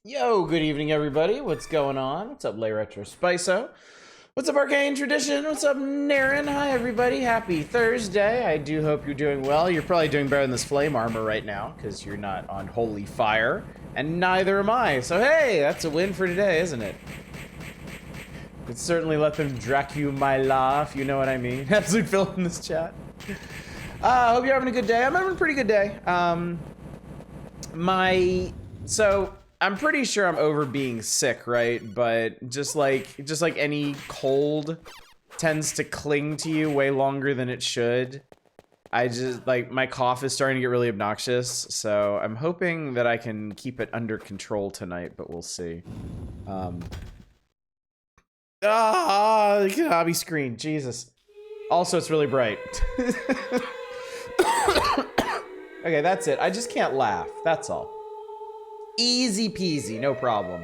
Yo, good evening, everybody. What's going on? What's up, Lay Retro Spiso? What's up, Arcane Tradition? What's up, Naren? Hi, everybody. Happy Thursday. I do hope you're doing well. You're probably doing better than this flame armor right now, because you're not on holy fire, and neither am I. So, hey, that's a win for today, isn't it? Could certainly let them Dracu my la, if you know what I mean. Absolute Phil in this chat. Hope you're having a good day. I'm having a pretty good day. I'm pretty sure I'm over being sick, right? But just like any cold tends to cling to you way longer than it should. I just, like, my cough is starting to get really obnoxious, so I'm hoping that I can keep it under control tonight, but we'll see. The hobby screen, Jesus. Also, it's really bright. Okay, that's it. I just can't laugh, that's all. Easy peasy, no problem.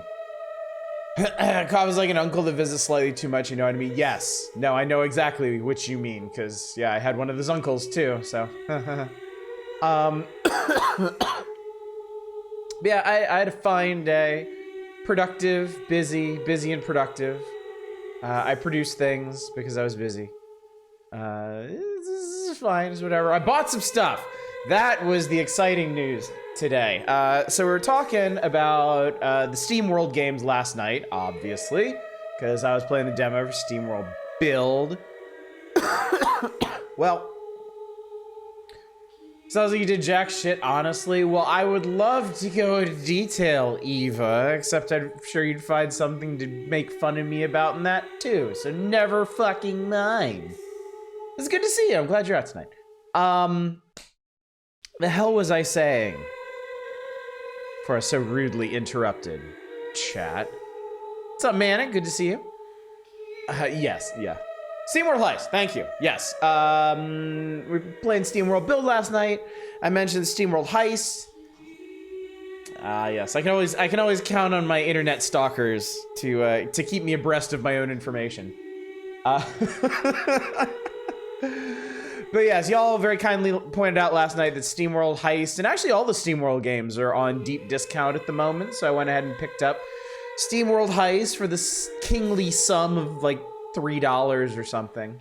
Cobb is like an uncle that visits slightly too much, you know what I mean? Yes. No, I know exactly which you mean, because, yeah, I had one of those uncles, too, so. Yeah, I had a fine day. Productive, busy and productive. I produced things because I was busy. This is fine, it's whatever. I bought some stuff. That was the exciting news today. So we were talking about the SteamWorld games last night, obviously, because I was playing the demo for SteamWorld Build. Well, sounds like you did jack shit, honestly. Well, I would love to go into detail, Eva, except I'm sure you'd find something to make fun of me about in that, too. So never fucking mind. It's good to see you. I'm glad you're out tonight. The hell was I saying? Before I was so rudely interrupted. Chat. What's up, Manic? Good to see you. Yes, yeah. SteamWorld Heist, thank you. Yes. We were playing SteamWorld Build last night. I mentioned SteamWorld Heist. Yes. I can always count on my internet stalkers to keep me abreast of my own information. But yes, y'all very kindly pointed out last night that SteamWorld Heist, and actually all the SteamWorld games are on deep discount at the moment, so I went ahead and picked up SteamWorld Heist for the kingly sum of like $3 or something.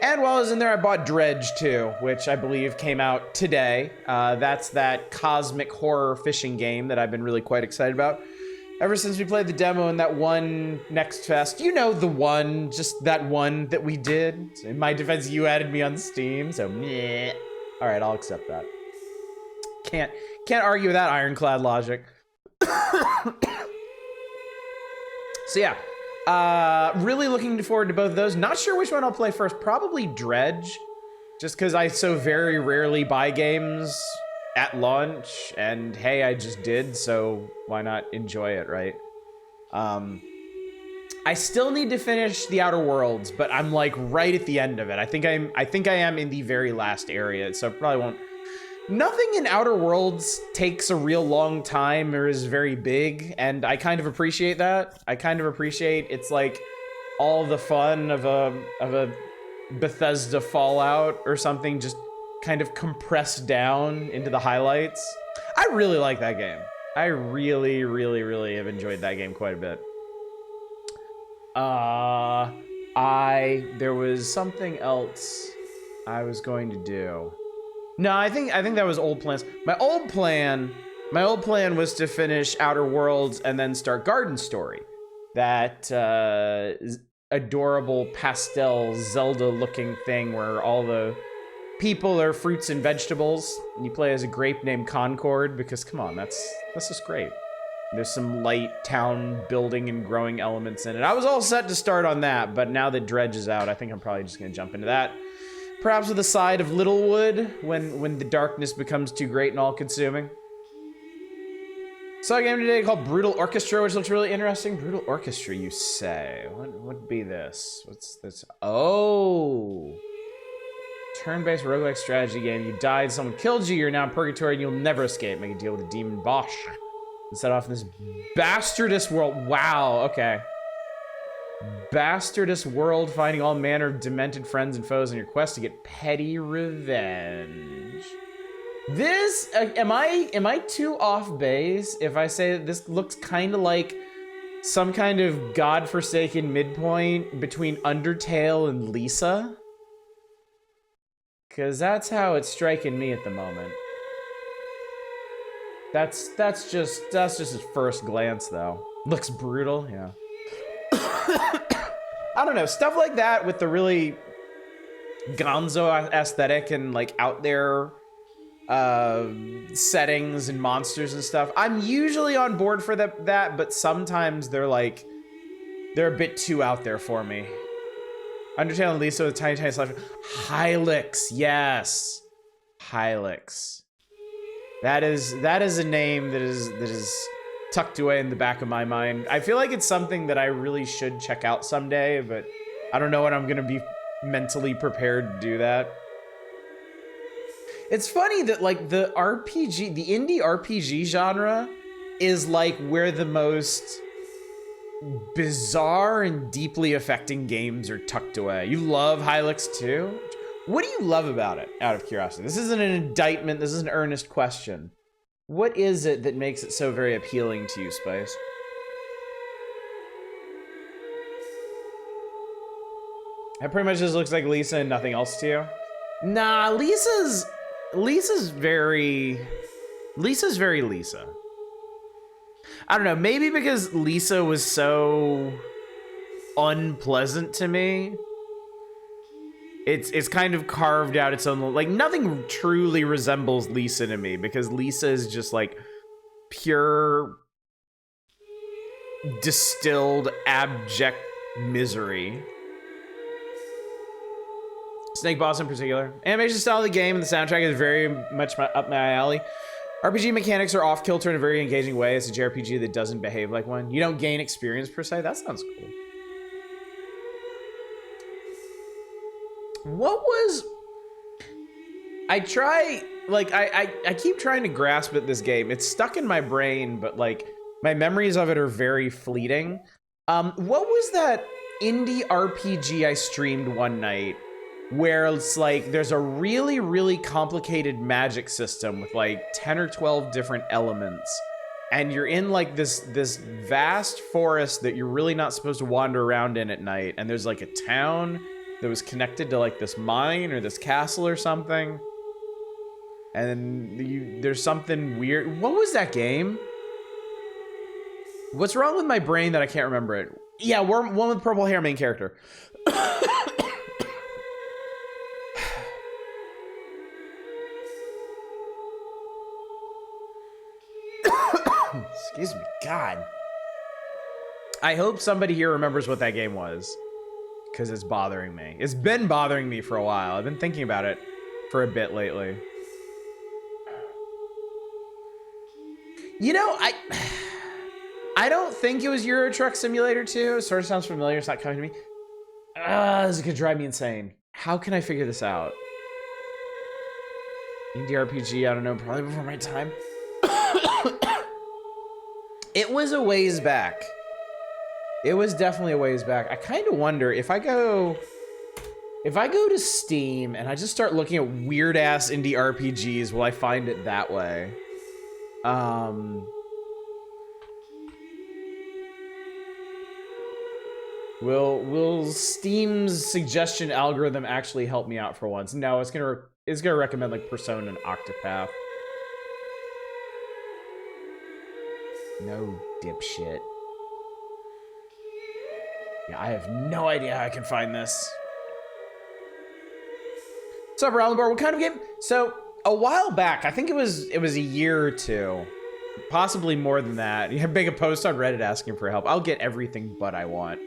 And while I was in there, I bought Dredge 2, which I believe came out today. That's that cosmic horror fishing game that I've been really quite excited about. Ever since we played the demo in that one Next Fest, you know, the one, just that one that we did. In my defense, you added me on Steam, so meh. All right, I'll accept that. Can't argue with that ironclad logic. So yeah, really looking forward to both of those. Not sure which one I'll play first. Probably Dredge, just because I so very rarely buy games at launch, and hey, I just did, so why not enjoy it, right? I still need to finish the Outer Worlds, but I'm like right at the end of it. I think I am in the very last area, so probably won't. Nothing in Outer Worlds takes a real long time or is very big, and I kind of appreciate that. I kind of appreciate it's like all the fun of a Bethesda Fallout or something just kind of compressed down into the highlights. I really like that game. I really, really, really have enjoyed that game quite a bit. There was something else I was going to do. No, I think that was old plans. My old plan was to finish Outer Worlds and then start Garden Story. That adorable pastel Zelda-looking thing where all the people are fruits and vegetables, and you play as a grape named Concord, because come on, that's just great. There's some light town building and growing elements in it. I was all set to start on that, but now that Dredge is out, I think I'm probably just gonna jump into that. Perhaps with a side of Littlewood when the darkness becomes too great and all-consuming. Saw a game today called Brutal Orchestra, which looks really interesting. Brutal Orchestra, you say? What would be this? What's this? Oh! Turn-based roguelike strategy game. You died, someone killed you, you're now in purgatory, and you'll never escape. Make a deal with the demon Bosch. And set off in this bastardous world. Wow, okay. Bastardous world, finding all manner of demented friends and foes on your quest to get petty revenge. This, am I too off base if I say that this looks kind of like some kind of godforsaken midpoint between Undertale and Lisa? Because that's how it's striking me at the moment. That's just his first glance, though. Looks brutal, yeah. I don't know, stuff like that with the really gonzo aesthetic and like out there settings and monsters and stuff. I'm usually on board for that, but sometimes they're a bit too out there for me. Undertale and Lisa with tiny slash. Hylics, yes. Hylics. That is a name that is tucked away in the back of my mind. I feel like it's something that I really should check out someday, but I don't know when I'm gonna be mentally prepared to do that. It's funny that like the indie RPG genre is like where the most bizarre and deeply affecting games are tucked away. You love Hylics too? What do you love about it, out of curiosity? This isn't an indictment, this is an earnest question. What is it that makes it so very appealing to you, Spice? That pretty much just looks like Lisa and nothing else to you? Nah, Lisa's very Lisa. I don't know, maybe because Lisa was so unpleasant to me. It's kind of carved out its own, like nothing truly resembles Lisa to me because Lisa is just like pure distilled abject misery. Snake Boss in particular. Animation style of the game and the soundtrack is very much up my alley. RPG mechanics are off kilter in a very engaging way. It's a JRPG that doesn't behave like one. You don't gain experience per se. That sounds cool. What was... I keep trying to grasp at this game. It's stuck in my brain, but like my memories of it are very fleeting. What was that indie RPG I streamed one night where it's like there's a really, really complicated magic system with like 10 or 12 different elements. and you're in like this vast forest that you're really not supposed to wander around in at night, and there's like a town that was connected to like this mine or this castle or something, and there's something weird. What was that game? What's wrong with my brain that I can't remember it? Yeah, one with purple hair, main character. Excuse me, God. I hope somebody here remembers what that game was, because it's bothering me. It's been bothering me for a while. I've been thinking about it for a bit lately. You know, I don't think it was Euro Truck Simulator 2. It sort of sounds familiar. It's not coming to me. This is gonna drive me insane. How can I figure this out? Indie RPG, I don't know, probably before my time. It was a ways back. It was definitely a ways back. I kind of wonder if I go to Steam and I just start looking at weird ass indie RPGs, will I find it that way? Will Steam's suggestion algorithm actually help me out for once? No, it's gonna recommend like Persona and Octopath. No, dipshit. Yeah, I have no idea how I can find this. What's up, Round Bar? What kind of game? So, a while back, I think it was a year or two, possibly more than that. You have make a post on Reddit asking for help. I'll get everything but I want.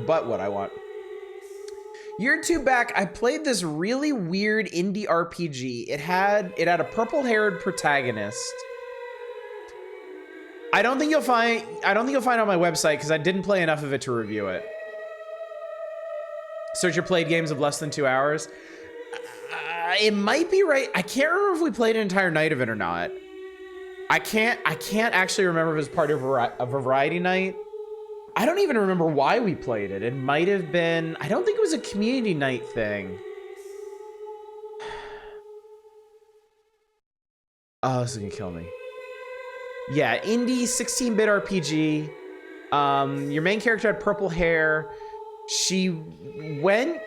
But what I want. Year or two back, I played this really weird indie RPG. It had a purple-haired protagonist. I don't think you'll find it on my website because I didn't play enough of it to review it. Search your played games of less than 2 hours. It might be right. I can't remember if we played an entire night of it or not. I can't actually remember if it was part of a variety night. I don't even remember why we played it. It might have been, I don't think it was a community night thing. Oh, this is gonna kill me. Yeah, indie 16-bit RPG. Your main character had purple hair. She went,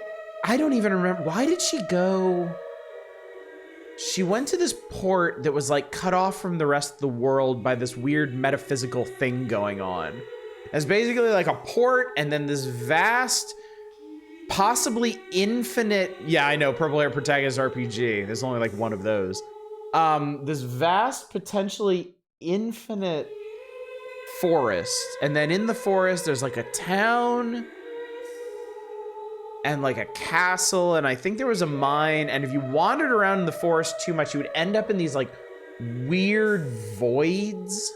I don't even remember, why did she go? She went to this port that was like cut off from the rest of the world by this weird metaphysical thing going on. It's basically like a port and then this vast, possibly infinite, yeah, I know, purple hair protagonist RPG. There's only like one of those. This vast, potentially infinite forest. And then in the forest, there's like a town and like a castle. And I think there was a mine. And if you wandered around in the forest too much, you would end up in these like weird voids.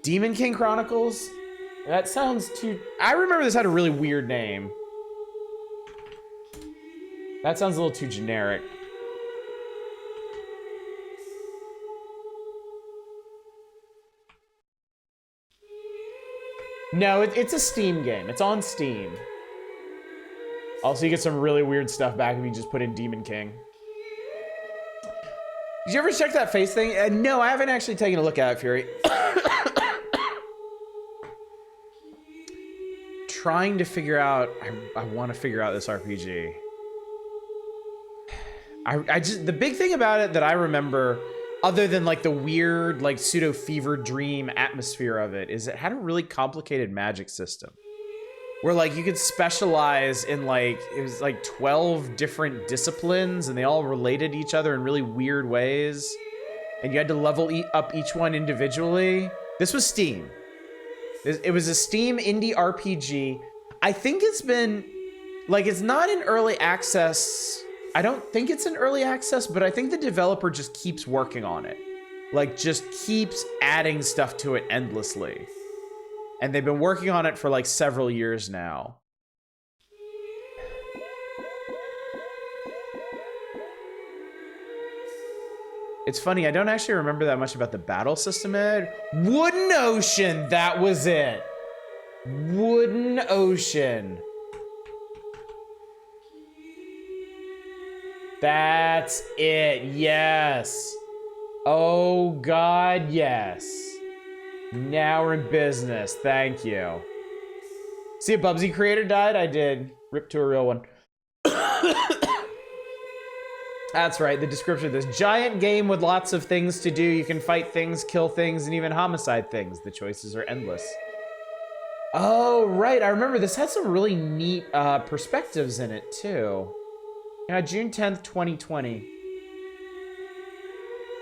Demon King Chronicles? That sounds too... I remember this had a really weird name. That sounds a little too generic. No, it's a Steam game. It's on Steam. Also, you get some really weird stuff back if you just put in Demon King. Did you ever check that face thing? No, I haven't actually taken a look at it, Fury. Trying to figure out, I want to figure out this RPG. I just, the big thing about it that I remember, other than like the weird, like pseudo fever dream atmosphere of it, is it had a really complicated magic system. Where like you could specialize in like, it was like 12 different disciplines and they all related to each other in really weird ways. And you had to level up each one individually. This was Steam. It was a Steam indie RPG. I think it's been, like, it's not in early access. I don't think it's in early access, but I think the developer just keeps working on it. Like, just keeps adding stuff to it endlessly. And they've been working on it for, like, several years now. It's funny, I don't actually remember that much about the battle system, Ed. Wooden Ocean, that was it. Wooden Ocean. That's it, yes. Oh, God, yes. Now we're in business. Thank you. See, a Bubsy creator died? I did. Rip to a real one. That's right, the description of this giant game with lots of things to do. You can fight things, kill things, and even homicide things. The choices are endless. Oh, right, I remember this had some really neat perspectives in it, too. Yeah, June 10th, 2020.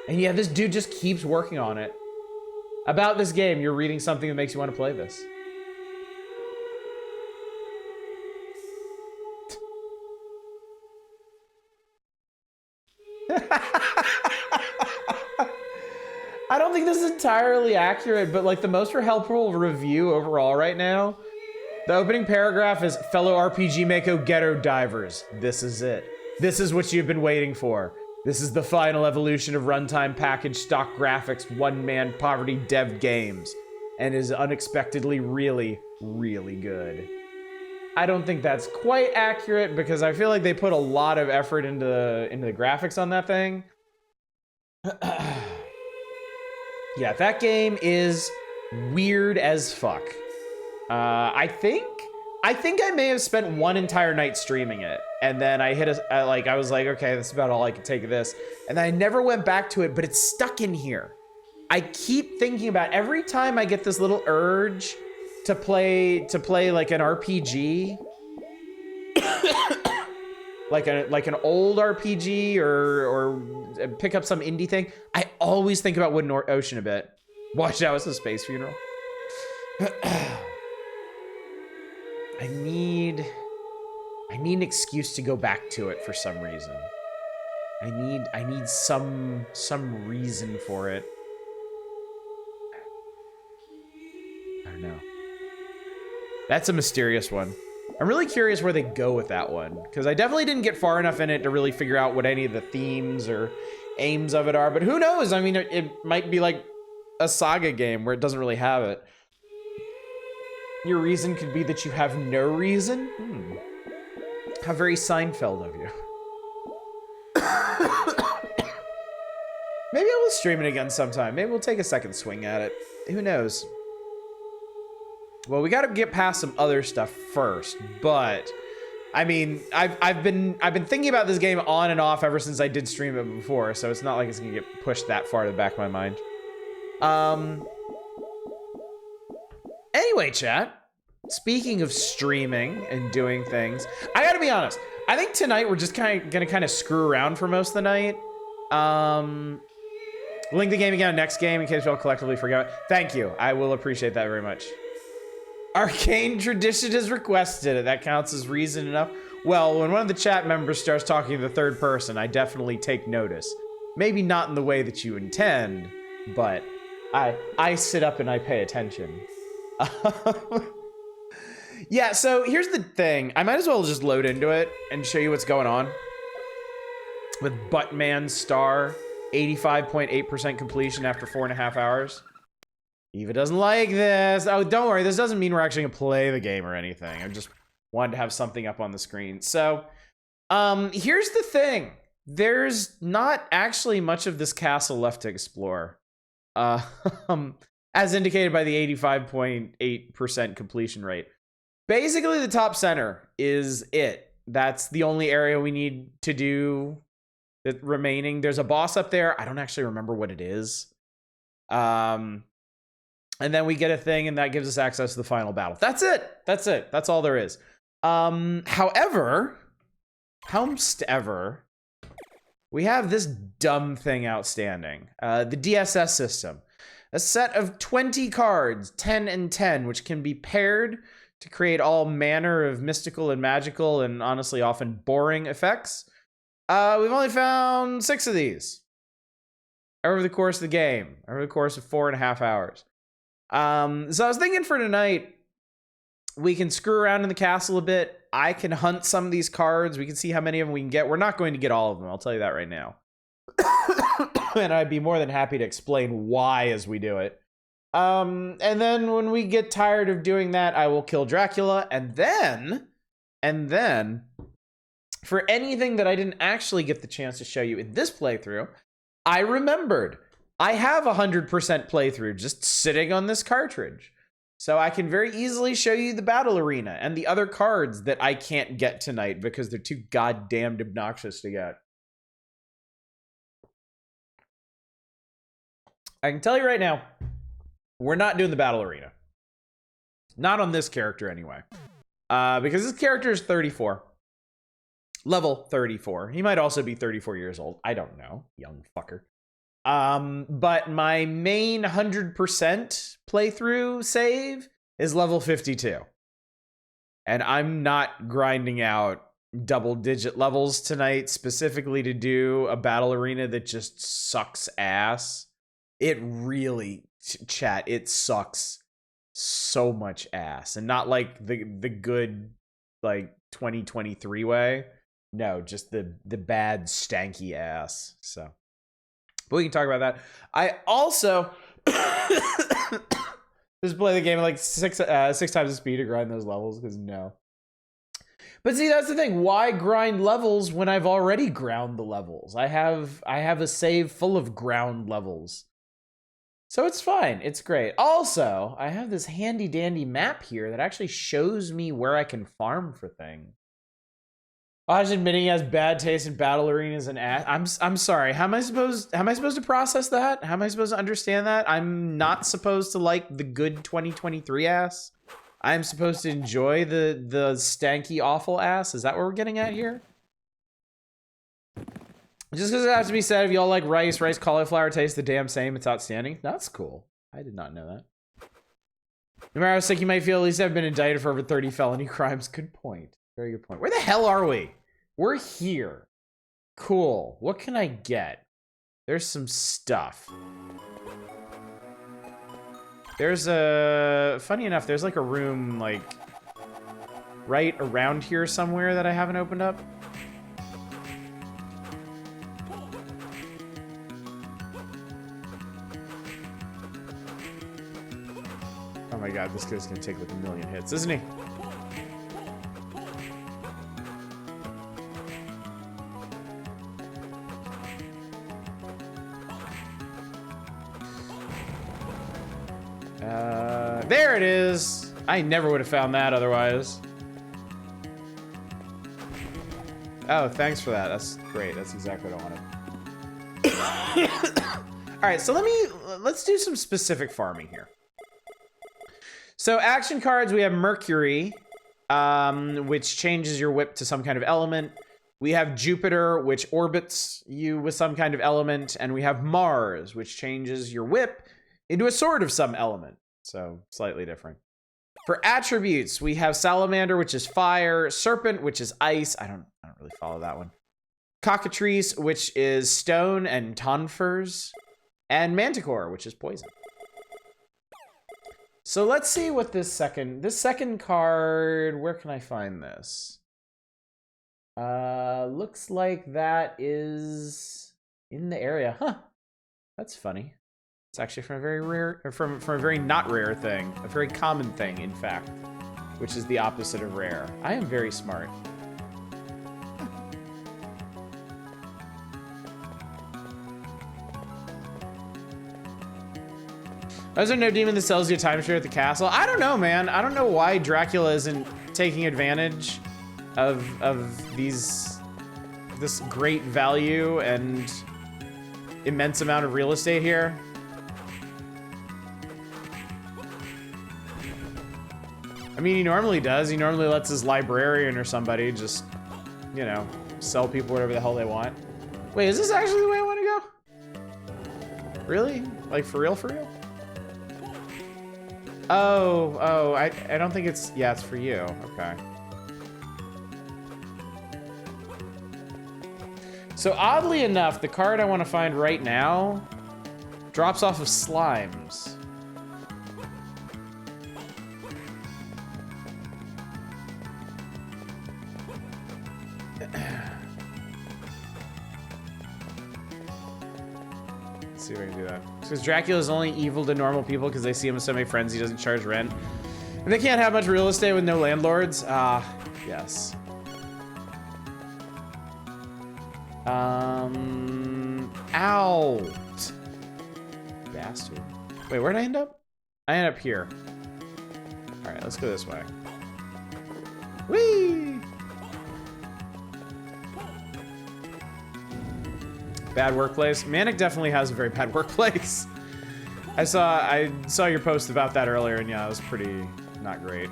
And yeah, this dude just keeps working on it. About this game, you're reading something that makes you want to play this. I don't think this is entirely accurate, but like the most helpful review overall right now, the opening paragraph is, fellow RPG Mako ghetto divers. This is it. This is what you've been waiting for. This is the final evolution of runtime package stock graphics one-man poverty dev games, and is unexpectedly really, really good. I don't think that's quite accurate because I feel like they put a lot of effort into the graphics on that thing. Yeah, that game is weird as fuck. I think I may have spent one entire night streaming it, and then I was like, okay, that's about all I could take of this, and then I never went back to it, but it's stuck in here. I keep thinking about every time I get this little urge to play like an RPG, like an old RPG or pick up some indie thing. I always think about Wooden Ocean a bit. Watch out, it's a space funeral. I need an excuse to go back to it for some reason. I need some reason for it. I don't know. That's a mysterious one. I'm really curious where they go with that one, because I definitely didn't get far enough in it to really figure out what any of the themes or aims of it are, but who knows? I mean, it might be like a Saga game where it doesn't really have it. Your reason could be that you have no reason? How very Seinfeld of you. Maybe I will stream it again sometime. Maybe we'll take a second swing at it. Who knows? Well, we got to get past some other stuff first, but I mean, I've been thinking about this game on and off ever since I did stream it before, so it's not like it's gonna get pushed that far to the back of my mind. Anyway, chat. Speaking of streaming and doing things, I gotta be honest. I think tonight we're just gonna screw around for most of the night. Link the game again next game in case we all collectively forget it. Thank you. I will appreciate that very much. Arcane tradition has requested it. That counts as reason enough. Well, when one of the chat members starts talking in the third person, I definitely take notice. Maybe not in the way that you intend, but I sit up and I pay attention. Yeah, so here's the thing. I might as well just load into it and show you what's going on. With Buttman Star, 85.8% completion after 4.5 hours. Eva doesn't like this. Oh, don't worry. This doesn't mean we're actually gonna play the game or anything. I just wanted to have something up on the screen. So, here's the thing. There's not actually much of this castle left to explore. As indicated by the 85.8% completion rate. Basically, the top center is it. That's the only area we need to do the remaining. There's a boss up there. I don't actually remember what it is. And then we get a thing, and that gives us access to the final battle. That's it. That's it. That's all there is. However, we have this dumb thing outstanding. The DSS system. A set of 20 cards, 10 and 10, which can be paired to create all manner of mystical and magical and honestly often boring effects. We've only found 6 of these over the course of the game, over the course of 4.5 hours. So I was thinking for tonight, we can screw around in the castle a bit. I can hunt some of these cards. We can see how many of them we can get. We're not going to get all of them. I'll tell you that right now. And I'd be more than happy to explain why as we do it. And then when we get tired of doing that, I will kill Dracula. And then, for anything that I didn't actually get the chance to show you in this playthrough, I remembered I have 100% playthrough just sitting on this cartridge. So I can very easily show you the battle arena and the other cards that I can't get tonight because they're too goddamn obnoxious to get. I can tell you right now, we're not doing the battle arena. Not on this character anyway. Because this character is 34. Level 34. He might also be 34 years old. I don't know. Young fucker. But my main 100% playthrough save is level 52. And I'm not grinding out double-digit levels tonight specifically to do a battle arena that just sucks ass. It really, chat, it sucks so much ass. And not like the good, like, 2023 way. No, just the bad, stanky ass. So, but we can talk about that. I also just play the game at like six times the speed to grind those levels, because no. But see, that's the thing. Why grind levels when I've already ground the levels? I have a save full of ground levels. So it's fine. It's great. Also, I have this handy dandy map here that actually shows me where I can farm for things. I was admitting he has bad taste in battle arenas and ass. I'm sorry. How am I supposed to process that? How am I supposed to understand that? I'm not supposed to like the good 2023 ass. I'm supposed to enjoy the stanky awful ass. Is that what we're getting at here? Just because it has to be said, if y'all like rice cauliflower tastes the damn same, it's outstanding. That's cool. I did not know that. No matter how sick you might feel, at least I've been indicted for over 30 felony crimes. Good point. Very good point. Where the hell are we? We're here. Cool. What can I get? There's some stuff. There's a... Funny enough, there's like a room, like, right around here somewhere that I haven't opened up. Oh my god, this guy's gonna take like a million hits, isn't he? There it is. I never would have found that otherwise. Oh, thanks for that. That's great. That's exactly what I wanted. All right, so let's do some specific farming here. So action cards, we have Mercury, which changes your whip to some kind of element. We have Jupiter, which orbits you with some kind of element. And we have Mars, which changes your whip into a sword of some element. So slightly different. For attributes, we have Salamander, which is fire, Serpent, which is ice. I don't really follow that one. Cockatrice, which is stone and tonfers, and Manticore, which is poison. So let's see what this second card, where can I find this? Looks like that is in the area. Huh. That's funny. It's actually from a very rare, or from a very not rare thing, a very common thing, in fact, which is the opposite of rare. I am very smart. Is there no demon that sells you a timeshare at the castle? I don't know, man. I don't know why Dracula isn't taking advantage of this great value and immense amount of real estate here. I mean, he normally does. He normally lets his librarian or somebody just, you know, sell people whatever the hell they want. Wait, is this actually the way I want to go? Really? Like, for real, for real? Oh, I don't think it's, yeah, it's for you. Okay. So oddly enough, the card I want to find right now drops off of slimes. Let's see if I can do that. Because Dracula's only evil to normal people because they see him with so many friends he doesn't charge rent. And they can't have much real estate with no landlords. Ah, yes. Out. bastard. Wait, where'd I end up? I end up here. All right, let's go this way. Whee! Bad workplace. Manic definitely has a very bad workplace. I saw your post about that earlier, and yeah, it was pretty not great.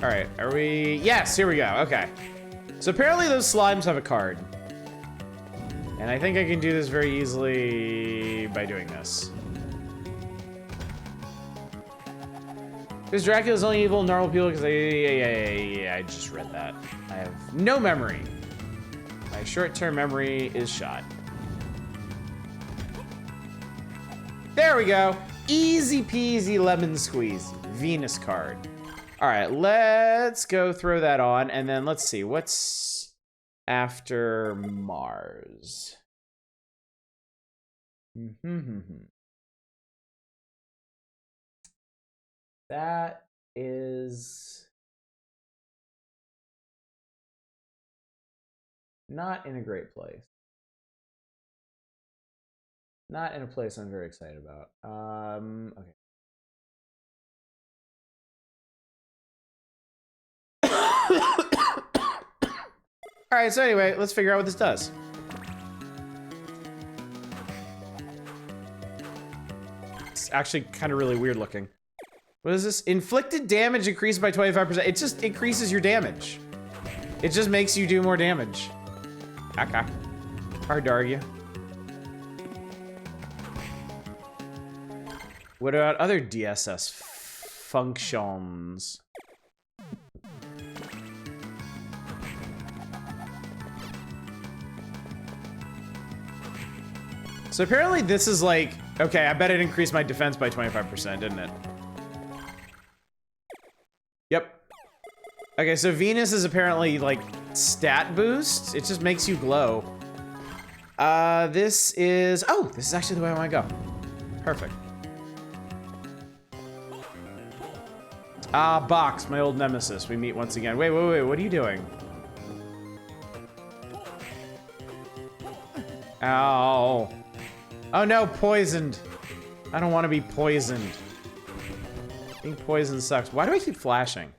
All right, are we? Yes, here we go. Okay. So apparently those slimes have a card. And I think I can do this very easily by doing this. Because Dracula's only evil in normal people because I just read that. I have no memory. My short-term memory is shot. There we go. Easy peasy lemon squeezy. Venus card. All right, let's go throw that on, and then let's see what's after Mars. That is not in a great place. Not in a place I'm very excited about. Okay. All right, so anyway, let's figure out what this does. It's actually kind of really weird looking. What is this? Inflicted damage increased by 25%. It just increases your damage. It just makes you do more damage. Okay. Hard to argue. What about other DSS functions? So apparently this is like, okay, I bet it increased my defense by 25%, didn't it? Yep. Okay, so Venus is apparently like stat boost. It just makes you glow. This is, oh, this is actually the way I want to go. Perfect. Ah, Box, my old nemesis. We meet once again. Wait, what are you doing? Ow. Oh no, poisoned. I don't want to be poisoned. Being poisoned sucks. Why do I keep flashing?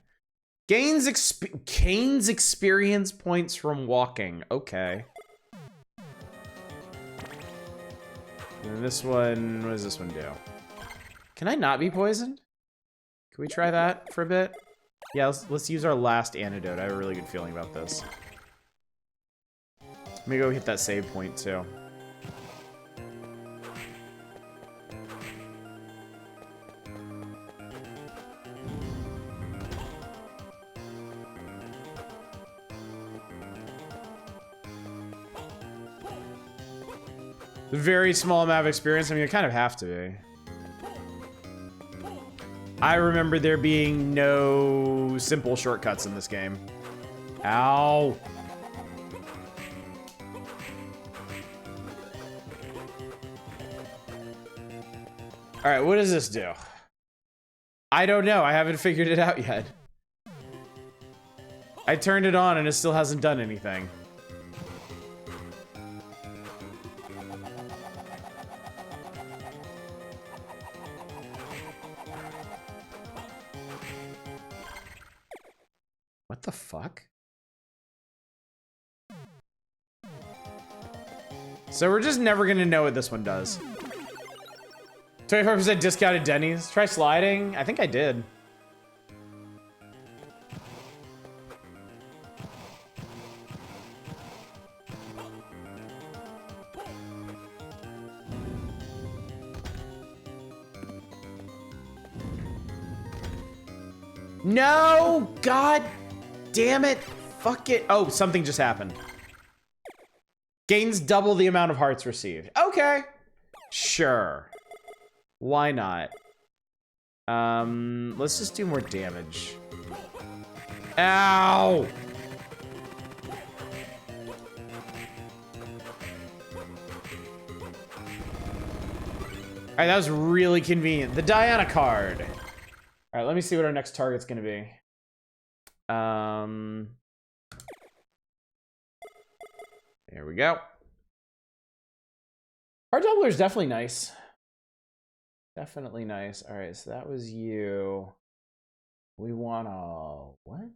Gains experience points from walking. Okay. And this one, what does this one do? Can I not be poisoned? Can we try that for a bit? Yeah, let's use our last antidote. I have a really good feeling about this. Let me go hit that save point too. Very small amount of experience. I mean, you kind of have to be. I remember there being no simple shortcuts in this game. Ow. All right, what does this do? I don't know. I haven't figured it out yet. I turned it on and it still hasn't done anything. What the fuck? So we're just never gonna know what this one does. 25% discounted Denny's. Try sliding. I think I did. No! God damn it. Fuck it. Oh, something just happened. Gains double the amount of hearts received. Okay. Sure. Why not? Let's just do more damage. Ow! Alright, that was really convenient. The Diana card. Alright, let me see what our next target's gonna be. There we go. Our doubler is definitely nice. Definitely nice. All right, so that was you. We want a what?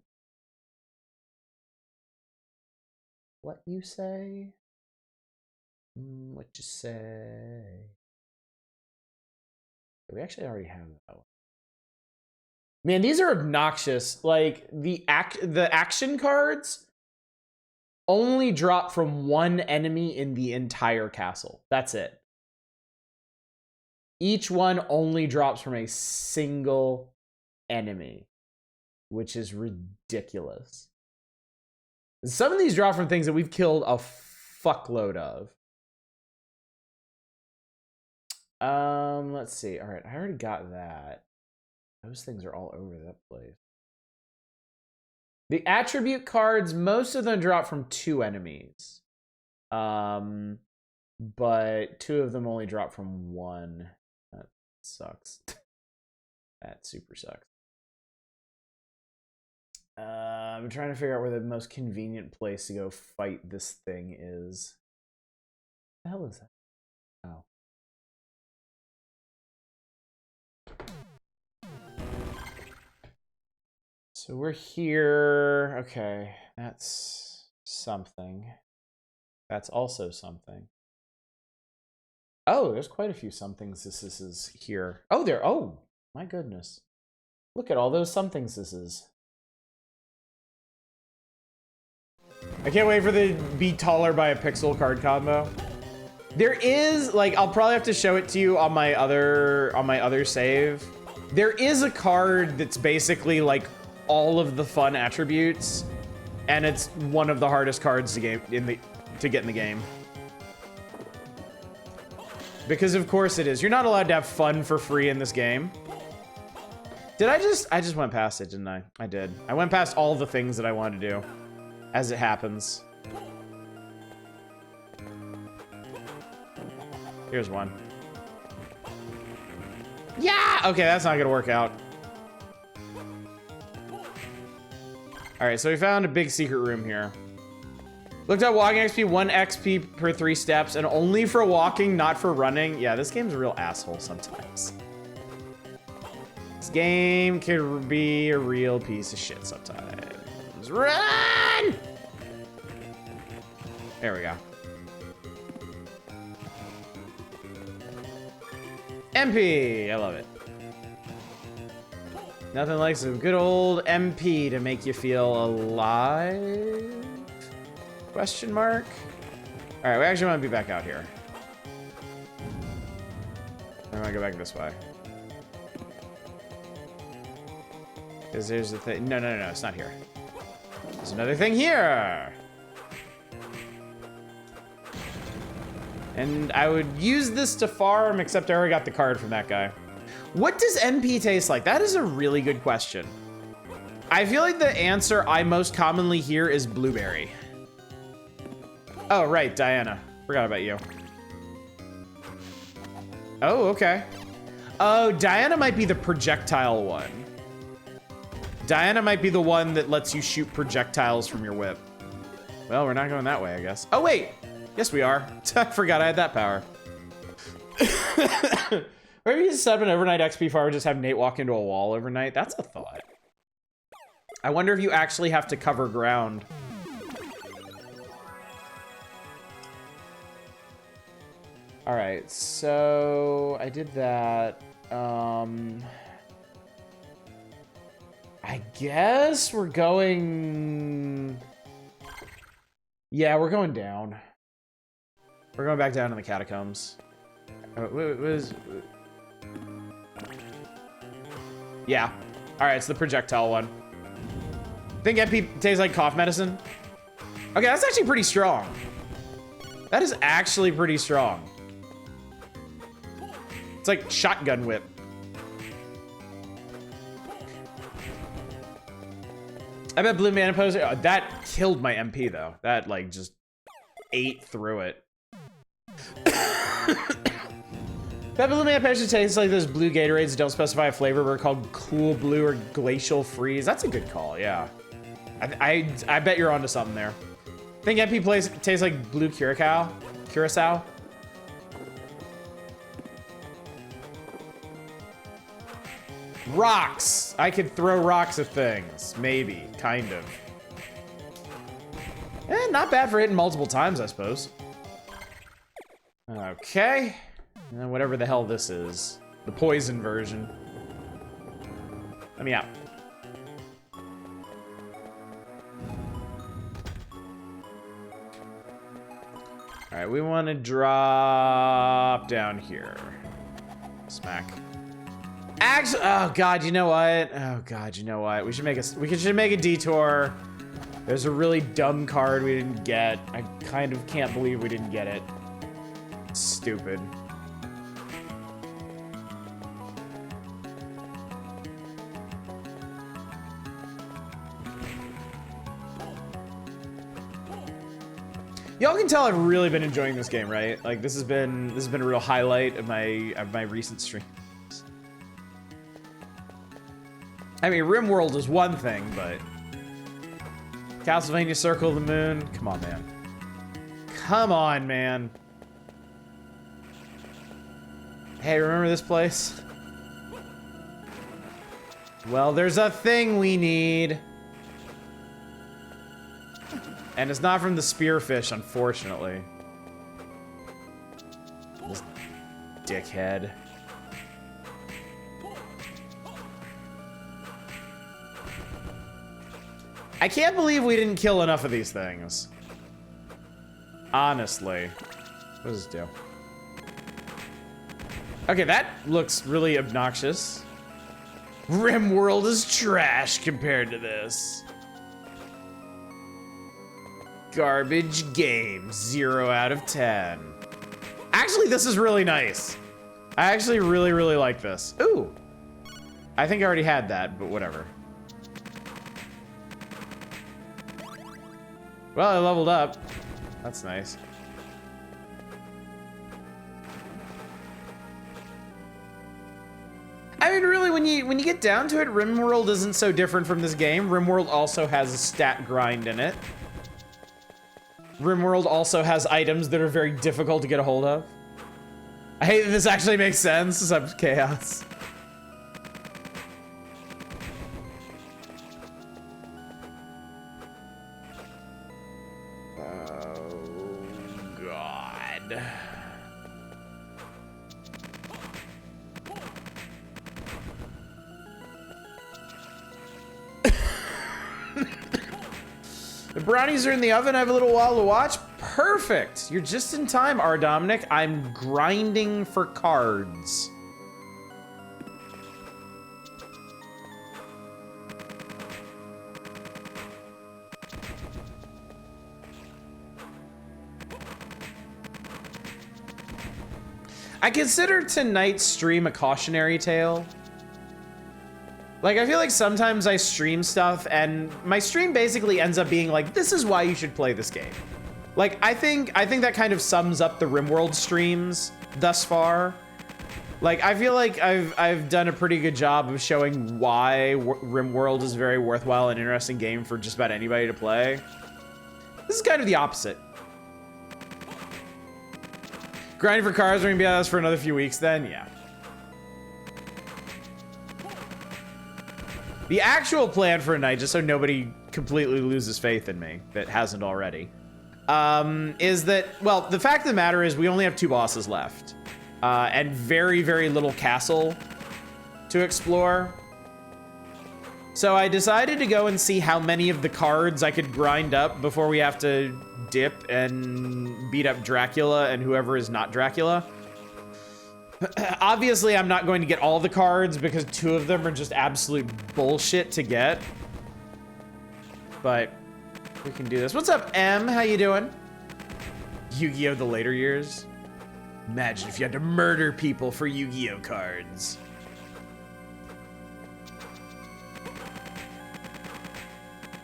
What you say? What you say? We actually already have that one. Man, these are obnoxious. Like the action cards only drop from one enemy in the entire castle. That's it. Each one only drops from a single enemy, which is ridiculous. Some of these drop from things that we've killed a fuckload of. Let's see. All right, I already got that. Those things are all over that place. The attribute cards, most of them drop from 2 enemies. But 2 of them only drop from 1. That sucks. That super sucks. I'm trying to figure out where the most convenient place to go fight this thing is. What the hell is that? Oh. So we're here. Okay, that's something. That's also something. Oh, there's quite a few somethings this is here. Oh, there. Oh, my goodness. Look at all those somethings this is. I can't wait for the be taller by a pixel card combo. There is, like, I'll probably have to show it to you on my other save. There is a card that's basically like all of the fun attributes, and it's one of the hardest cards to get in the game. Because of course it is. You're not allowed to have fun for free in this game. Did I just went past it, didn't I? I did. I went past all the things that I wanted to do, as it happens. Here's one. Yeah! Okay, that's not gonna work out. Alright, so we found a big secret room here. Looked up walking XP, 1 XP per 3 steps, and only for walking, not for running. Yeah, this game's a real asshole sometimes. This game could be a real piece of shit sometimes. Run! There we go. MP! I love it. Nothing like some good old MP to make you feel alive? Question mark? All right, we actually want to be back out here. I want to go back this way. Because there's the thing. No, it's not here. There's another thing here. And I would use this to farm, except I already got the card from that guy. What does MP taste like? That is a really good question. I feel like the answer I most commonly hear is blueberry. Oh, right, Diana. Forgot about you. Oh, okay. Oh, Diana might be the projectile one. Diana might be the one that lets you shoot projectiles from your whip. Well, we're not going that way, I guess. Oh, wait. Yes, we are. I forgot I had that power. Maybe you set up an overnight XP farm, just have Nate walk into a wall overnight. That's a thought. I wonder if you actually have to cover ground. All right, so I did that. I guess we're going... Yeah, we're going down. We're going back down in the catacombs. Yeah. All right, it's the projectile one. Think MP tastes like cough medicine? Okay, that's actually pretty strong. That is actually pretty strong. It's like shotgun whip. I bet Blue Mana Poser, oh, that killed my MP though. That like just ate through it. That Blue Mana Poser tastes like those blue Gatorades that don't specify a flavor, but are called Cool Blue or Glacial Freeze. That's a good call, yeah. I bet you're onto something there. Think MP tastes like blue curacao? Curacao? Rocks! I could throw rocks at things. Maybe. Kind of. Not bad for hitting multiple times, I suppose. Okay. And whatever the hell this is. The poison version. Let me out. Alright, we want to drop down here. Smack. Actually, oh god, you know what? Oh god, you know what? We should make a detour. There's a really dumb card we didn't get. I kind of can't believe we didn't get it. It's stupid. Y'all can tell I've really been enjoying this game, right? Like this has been a real highlight of my recent streams. I mean, RimWorld is one thing, but Castlevania Circle of the Moon, come on, man. Come on, man. Hey, remember this place? Well, there's a thing we need. And it's not from the spearfish, unfortunately. This dickhead. I can't believe we didn't kill enough of these things. Honestly. What does this do? Okay, that looks really obnoxious. RimWorld is trash compared to this. Garbage game, 0 out of 10. Actually, this is really nice. I actually really, really like this. Ooh. I think I already had that, but whatever. Well, I leveled up. That's nice. I mean, really, when you get down to it, RimWorld isn't so different from this game. RimWorld also has a stat grind in it. RimWorld also has items that are very difficult to get a hold of. I hate that this actually makes sense. This is chaos. The brownies are in the oven. I have a little while to watch. Perfect. You're just in time, R. Dominic. I'm grinding for cards. I consider tonight's stream a cautionary tale. Like, I feel like sometimes I stream stuff and my stream basically ends up being like, this is why you should play this game. Like, I think that kind of sums up the RimWorld streams thus far. Like, I feel like I've done a pretty good job of showing why RimWorld is a very worthwhile and interesting game for just about anybody to play. This is kind of the opposite. Grinding for cars, we're gonna be on this for another few weeks then? Yeah. The actual plan for tonight, just so nobody completely loses faith in me, that hasn't already, is that, well, the fact of the matter is we only have 2 bosses left, and very, very little castle to explore. So I decided to go and see how many of the cards I could grind up before we have to dip and beat up Dracula and whoever is not Dracula. Obviously, I'm not going to get all the cards because 2 of them are just absolute bullshit to get. But we can do this. What's up, M? How you doing? Yu-Gi-Oh! The later years? Imagine if you had to murder people for Yu-Gi-Oh! Cards.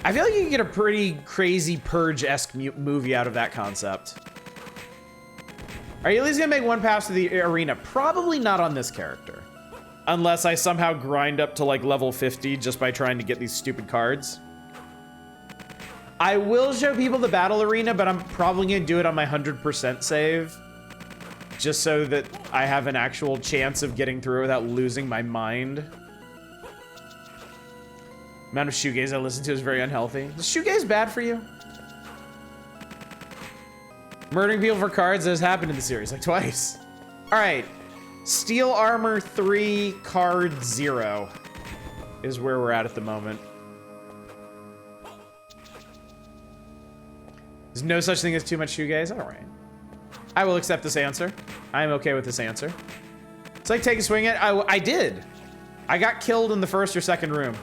I feel like you can get a pretty crazy Purge-esque movie out of that concept. Are you at least gonna make one pass to the arena? Probably not on this character. Unless I somehow grind up to like level 50 just by trying to get these stupid cards. I will show people the battle arena, but I'm probably gonna do it on my 100% save. Just so that I have an actual chance of getting through without losing my mind. The amount of shoegaze I listen to is very unhealthy. Is shoegaze bad for you? Murdering people for cards has happened in the series, like twice. All right, Steel Armor 3, card 0 is where we're at the moment. There's no such thing as too much shoegaze, all right. I will accept this answer. I am okay with this answer. It's like take a swing at, I did. I got killed in the first or second room.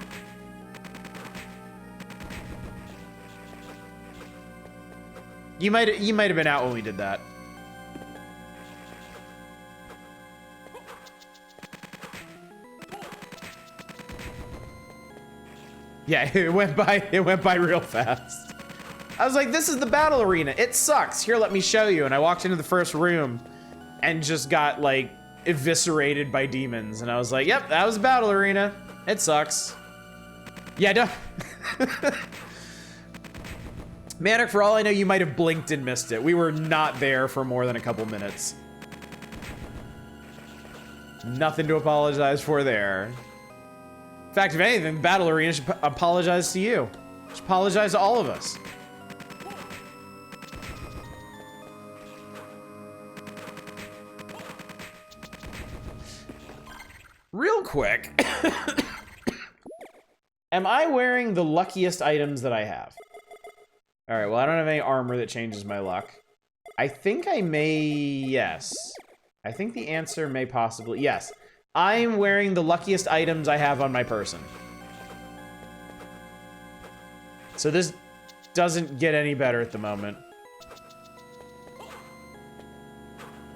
You might have been out when we did that. Yeah, it went by real fast. I was like, this is the battle arena. It sucks. Here, let me show you. And I walked into the first room and just got like eviscerated by demons. And I was like, yep, that was the battle arena. It sucks. Yeah, don't. Manic, for all I know, you might have blinked and missed it. We were not there for more than a couple minutes. Nothing to apologize for there. In fact, if anything, the battle arena should apologize to you. Should apologize to all of us. Real quick. Am I wearing the luckiest items that I have? All right, well, I don't have any armor that changes my luck. I think I may, yes. I think the answer may possibly, yes. I'm wearing the luckiest items I have on my person. So this doesn't get any better at the moment.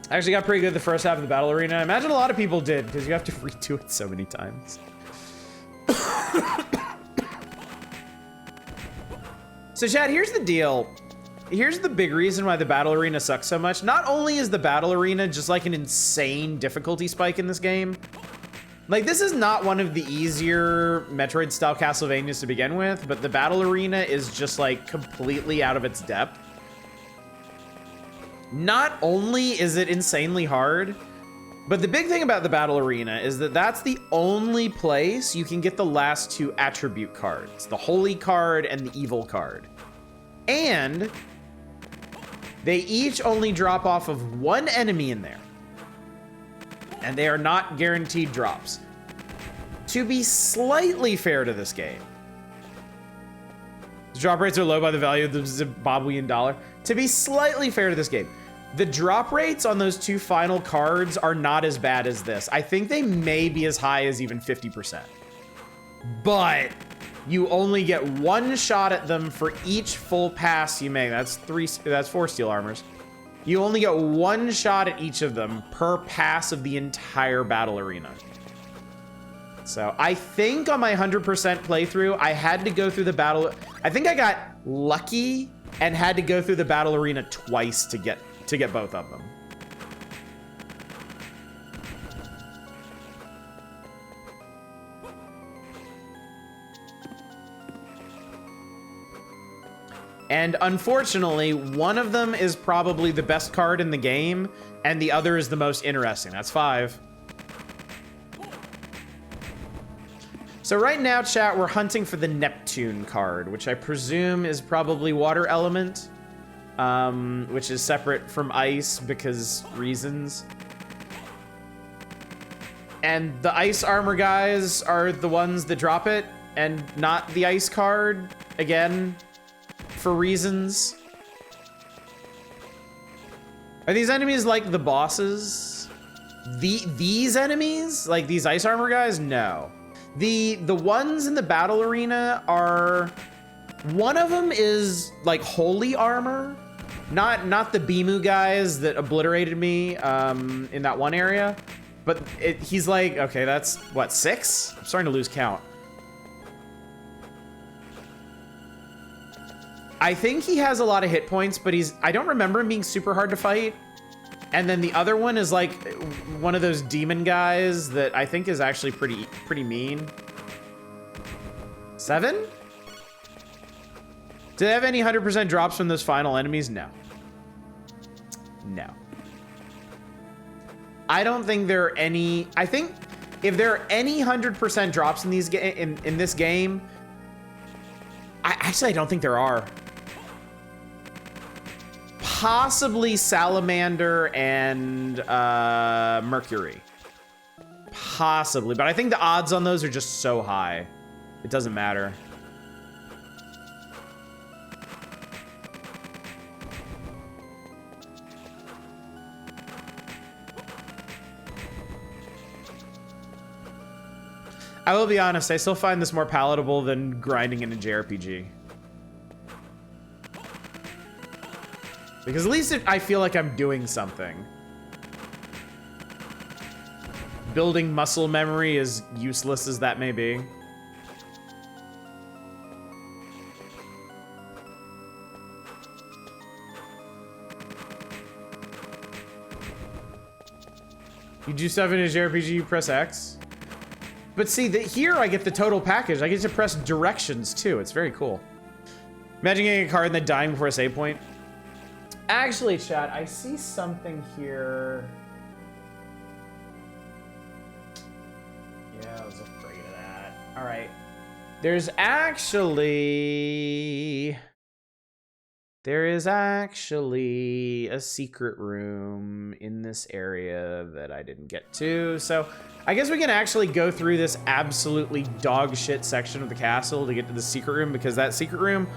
I actually got pretty good the first half of the battle arena. I imagine a lot of people did, because you have to redo it so many times. So Chad, here's the deal. Here's the big reason why the battle arena sucks so much. Not only is the battle arena just like an insane difficulty spike in this game, like this is not one of the easier Metroid style Castlevanias to begin with, but the battle arena is just like completely out of its depth. Not only is it insanely hard, but the big thing about the battle arena is that that's the only place you can get the last two attribute cards, the holy card and the evil card. And they each only drop off of one enemy in there. And they are not guaranteed drops. To be slightly fair to this game, the drop rates are low by the value of the Zimbabwean dollar. To be slightly fair to this game, the drop rates on those two final cards are not as bad as this. I think they may be as high as even 50%. But you only get one shot at them for each full pass you make. That's 4 steel armors. You only get one shot at each of them per pass of the entire battle arena. So I think on my 100% playthrough, I had to go through the battle. I think I got lucky and had to go through the battle arena twice to get both of them. And unfortunately, one of them is probably the best card in the game, and the other is the most interesting. That's 5. So right now, chat, we're hunting for the Neptune card, which I presume is probably water element, which is separate from ice because reasons. And the ice armor guys are the ones that drop it, and not the ice card, again, for reasons. Are these enemies like the bosses? These enemies? Like these ice armor guys? No. The ones in the battle arena are, one of them is like holy armor, not the Bimu guys that obliterated me in that one area, but he's like, okay, that's what, 6? I'm starting to lose count. I think he has a lot of hit points, but I don't remember him being super hard to fight. And then the other one is like one of those demon guys that I think is actually pretty mean. 7? Do they have any 100% drops from those final enemies? No. No. I don't think there are any... I think if there are any 100% drops in these in this game... I don't think there are. Possibly Salamander and Mercury. Possibly, but I think the odds on those are just so high. It doesn't matter. I will be honest, I still find this more palatable than grinding in a JRPG. Because at least I feel like I'm doing something. Building muscle memory, as useless as that may be. You do stuff in a JRPG, you press X. But see, here I get the total package. I get to press directions too. It's very cool. Imagine getting a card and then dying before a save point. Actually, chat, I see something here. Yeah, I was afraid of that. All right. There is actually a secret room in this area that I didn't get to. So I guess we can actually go through this absolutely dog shit section of the castle to get to the secret room, because that secret room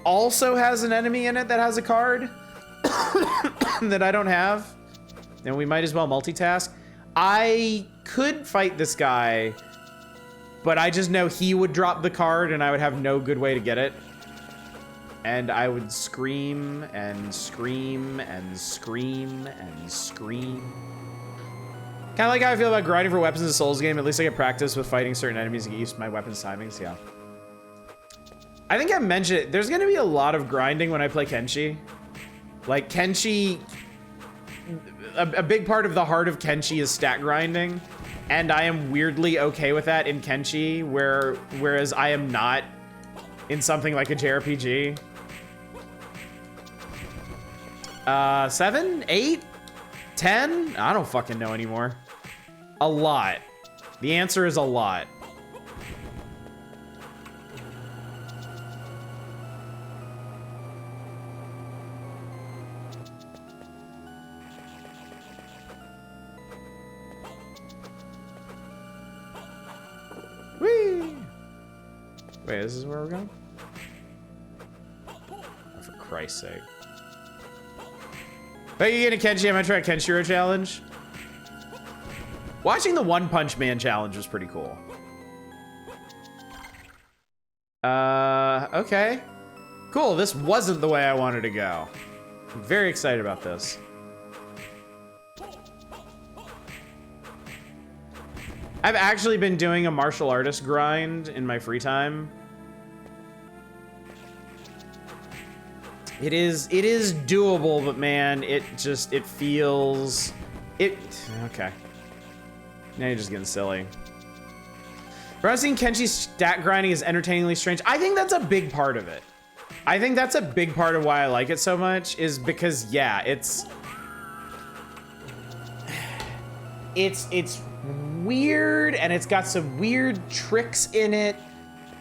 also has an enemy in it that has a card that I don't have. And we might as well multitask. I could fight this guy, but I just know he would drop the card and I would have no good way to get it. And I would scream and scream and scream and scream. Kind of like how I feel about grinding for weapons in a Souls game. At least I get practice with fighting certain enemies and get used to my weapons timings. Yeah. I think I mentioned it. There's going to be a lot of grinding when I play Kenshi. Like Kenshi, a big part of the heart of Kenshi is stat grinding. And I am weirdly okay with that in Kenshi, whereas I am not in something like a JRPG. 7, 8, 10? I don't fucking know anymore. A lot. The answer is a lot. Whee! Wait, this is where we're going? Oh, for Christ's sake. Thank you again to Kenshi. I'm gonna try a Kenshiro challenge. Watching the One Punch Man challenge was pretty cool. Okay. Cool, this wasn't the way I wanted to go. I'm very excited about this. I've actually been doing a martial artist grind in my free time. It is doable, but man, it feels, okay. Now you're just getting silly. Browsing Kenshi's stat grinding is entertainingly strange. I think that's a big part of it. I think that's a big part of why I like it so much, is because, yeah, it's weird, and it's got some weird tricks in it.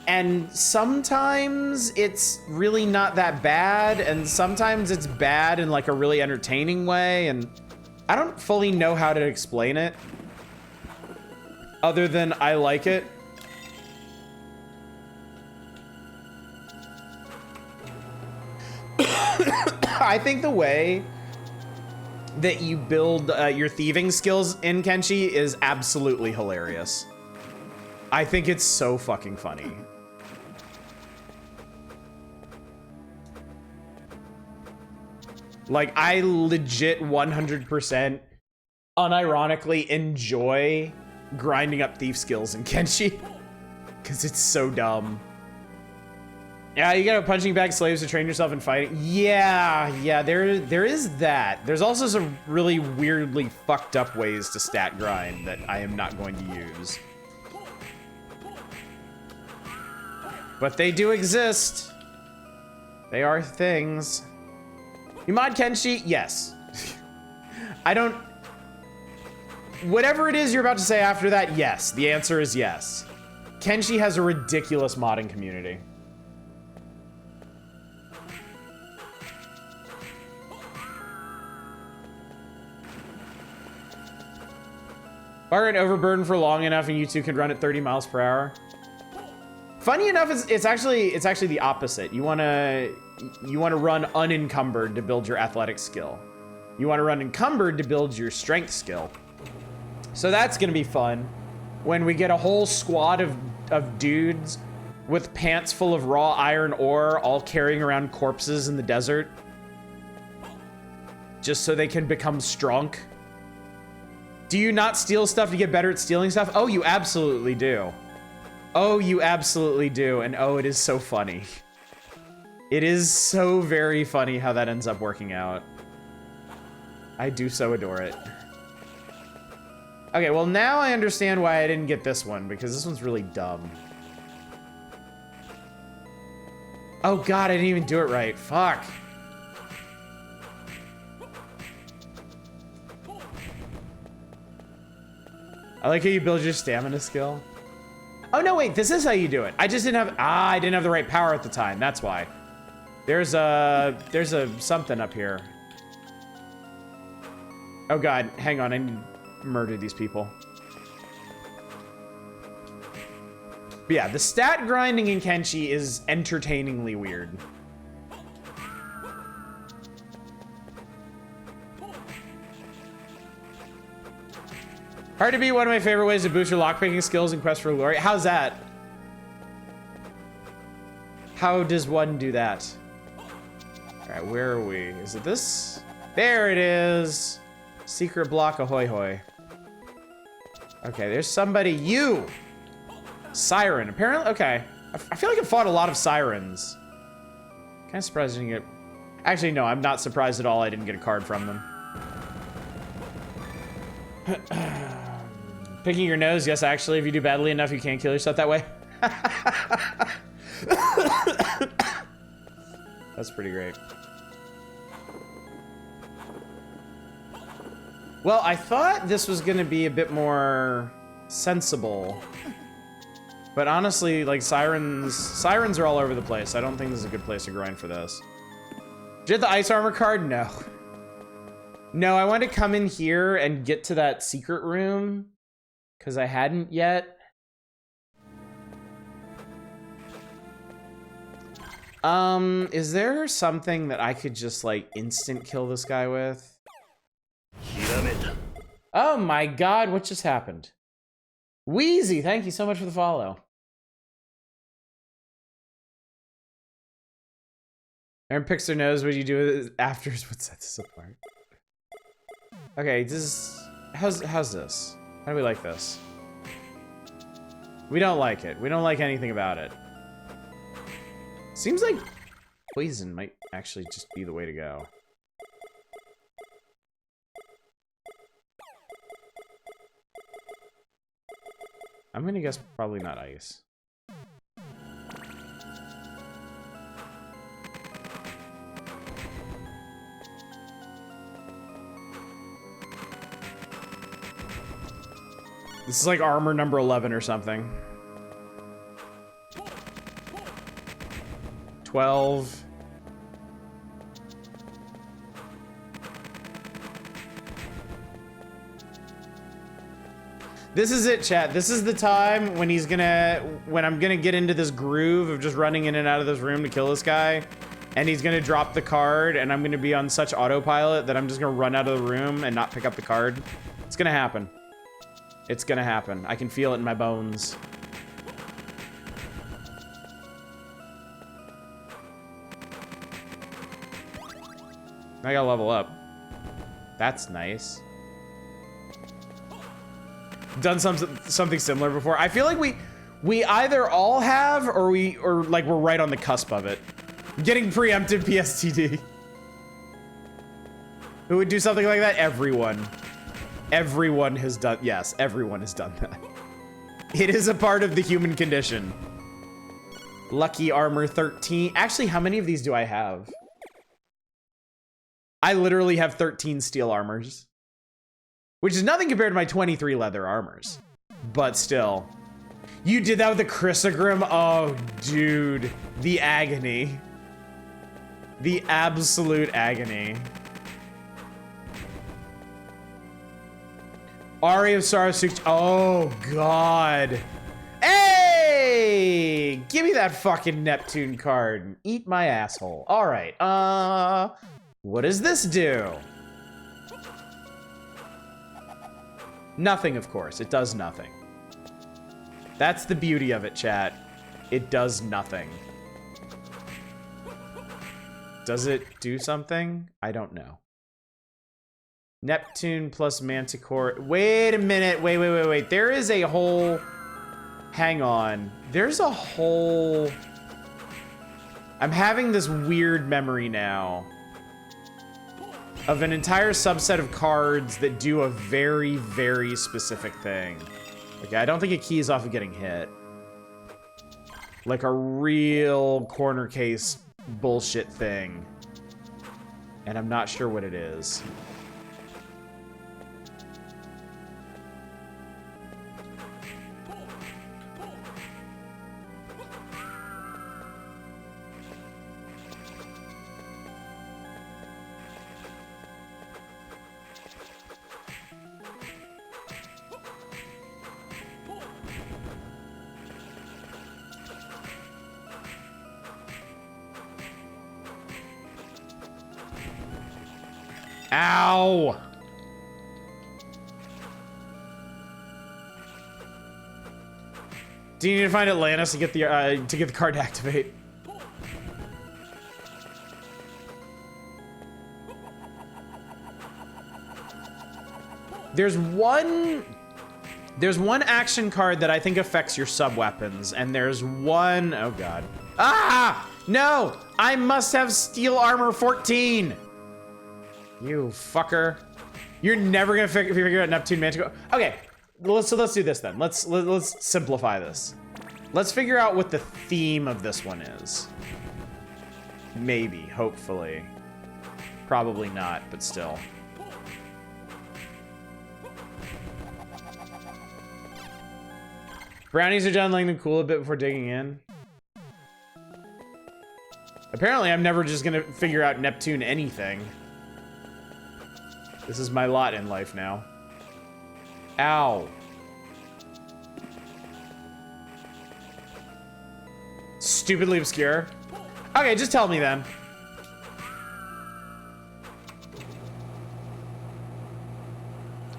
And sometimes it's really not that bad, and sometimes it's bad in like a really entertaining way, and I don't fully know how to explain it other than I like it. I think the way that you build your thieving skills in Kenshi is absolutely hilarious. I think it's so fucking funny. Like, I legit 100% unironically enjoy grinding up thief skills in Kenshi. Because it's so dumb. Yeah, you gotta punching bag slaves to train yourself in fighting. Yeah, there is that. There's also some really weirdly fucked up ways to stat grind that I am not going to use. But they do exist. They are things. You mod Kenshi? Yes. I don't... Whatever it is you're about to say after that, yes. The answer is yes. Kenshi has a ridiculous modding community. If I run overburden for long enough and you two can run at 30 miles per hour. Funny enough, it's actually the opposite. You wanna run unencumbered to build your athletic skill. You wanna run encumbered to build your strength skill. So that's gonna be fun when we get a whole squad of dudes with pants full of raw iron ore all carrying around corpses in the desert. Just so they can become strong. Do you not steal stuff to get better at stealing stuff? Oh, you absolutely do. Oh, you absolutely do. And oh, it is so funny. It is so very funny how that ends up working out. I do so adore it. Okay, well now I understand why I didn't get this one, because this one's really dumb. Oh god, I didn't even do it right. Fuck. I like how you build your stamina skill. Oh no, wait, this is how you do it. I just didn't have, I didn't have the right power at the time. That's why. There's a something up here. Oh god, hang on, I need to murder these people. But yeah, the stat grinding in Kenshi is entertainingly weird. Hard to beat, one of my favorite ways to boost your lockpicking skills in Quest for Glory. How's that? How does one do that? All right, where are we? Is it this? There it is. Secret block, ahoy hoy. Okay, there's somebody. You! Siren, apparently, okay. I feel like I fought a lot of sirens. Kind of surprised I didn't get... Actually, no, I'm not surprised at all I didn't get a card from them. Picking your nose, yes, actually, if you do badly enough, you can't kill yourself that way. That's pretty great. Well, I thought this was gonna be a bit more sensible. But honestly, like, sirens are all over the place. I don't think this is a good place to grind for this. Did you get the ice armor card? No. No, I wanted to come in here and get to that secret room. Because I hadn't yet. Is there something that I could just, like, instant kill this guy with? Oh my god, what just happened? Wheezy, thank you so much for the follow. Aaron picks her nose, what do you do after is what sets us apart. Okay, how's this? How do we like this? We don't like it. We don't like anything about it. Seems like poison might actually just be the way to go. I'm gonna guess probably not ice. This is like armor number 11 or something. 12. This is it, chat. This is the time when when I'm gonna get into this groove of just running in and out of this room to kill this guy. And he's gonna drop the card and I'm gonna be on such autopilot that I'm just gonna run out of the room and not pick up the card. It's gonna happen. It's gonna happen. I can feel it in my bones. I gotta level up. That's nice. Done something similar before. I feel like we either all have or like we're right on the cusp of it. Getting preempted PSTD. Who would do something like that? Everyone. Everyone has done, yes, everyone has done that. It is a part of the human condition. Lucky armor 13. Actually, how many of these do I have? I literally have 13 steel armors. Which is nothing compared to my 23 leather armors. But still. You did that with the Chrysogrim? Oh, dude. The agony. The absolute agony. Ari of Sorrow 6. Oh, God. Hey! Give me that fucking Neptune card and eat my asshole. All right. What does this do? Nothing, of course. It does nothing. That's the beauty of it, chat. It does nothing. Does it do something? I don't know. Neptune plus Manticore. Wait a minute. Wait. There is a whole... Hang on. There's a whole... I'm having this weird memory now of an entire subset of cards that do a very, very specific thing. Okay, I don't think it keys off of getting hit. Like a real corner case bullshit thing. And I'm not sure what it is. Ow! Do you need to find Atlantis to get the card to activate? There's one action card that I think affects your sub-weapons, and there's one... Oh, God. Ah! No! I must have steel armor 14! You fucker. You're never gonna figure out Neptune Manticore. Okay, let's do this then. Let's simplify this. Let's figure out what the theme of this one is. Maybe, hopefully. Probably not, but still. Brownies are done letting them cool a bit before digging in. Apparently, I'm never just gonna figure out Neptune anything. This is my lot in life now. Ow. Stupidly obscure. Okay, just tell me then.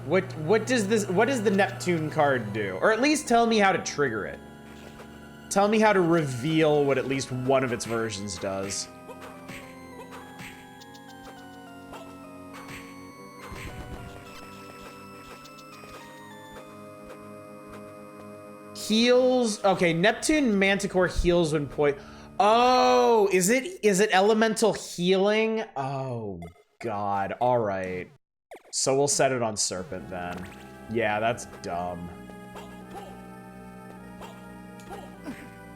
What does the Neptune card do? Or at least tell me how to trigger it. Tell me how to reveal what at least one of its versions does. Heals. Okay, Neptune Manticore heals when Oh, is it elemental healing? Oh God. All right. So we'll set it on Serpent then. Yeah, that's dumb.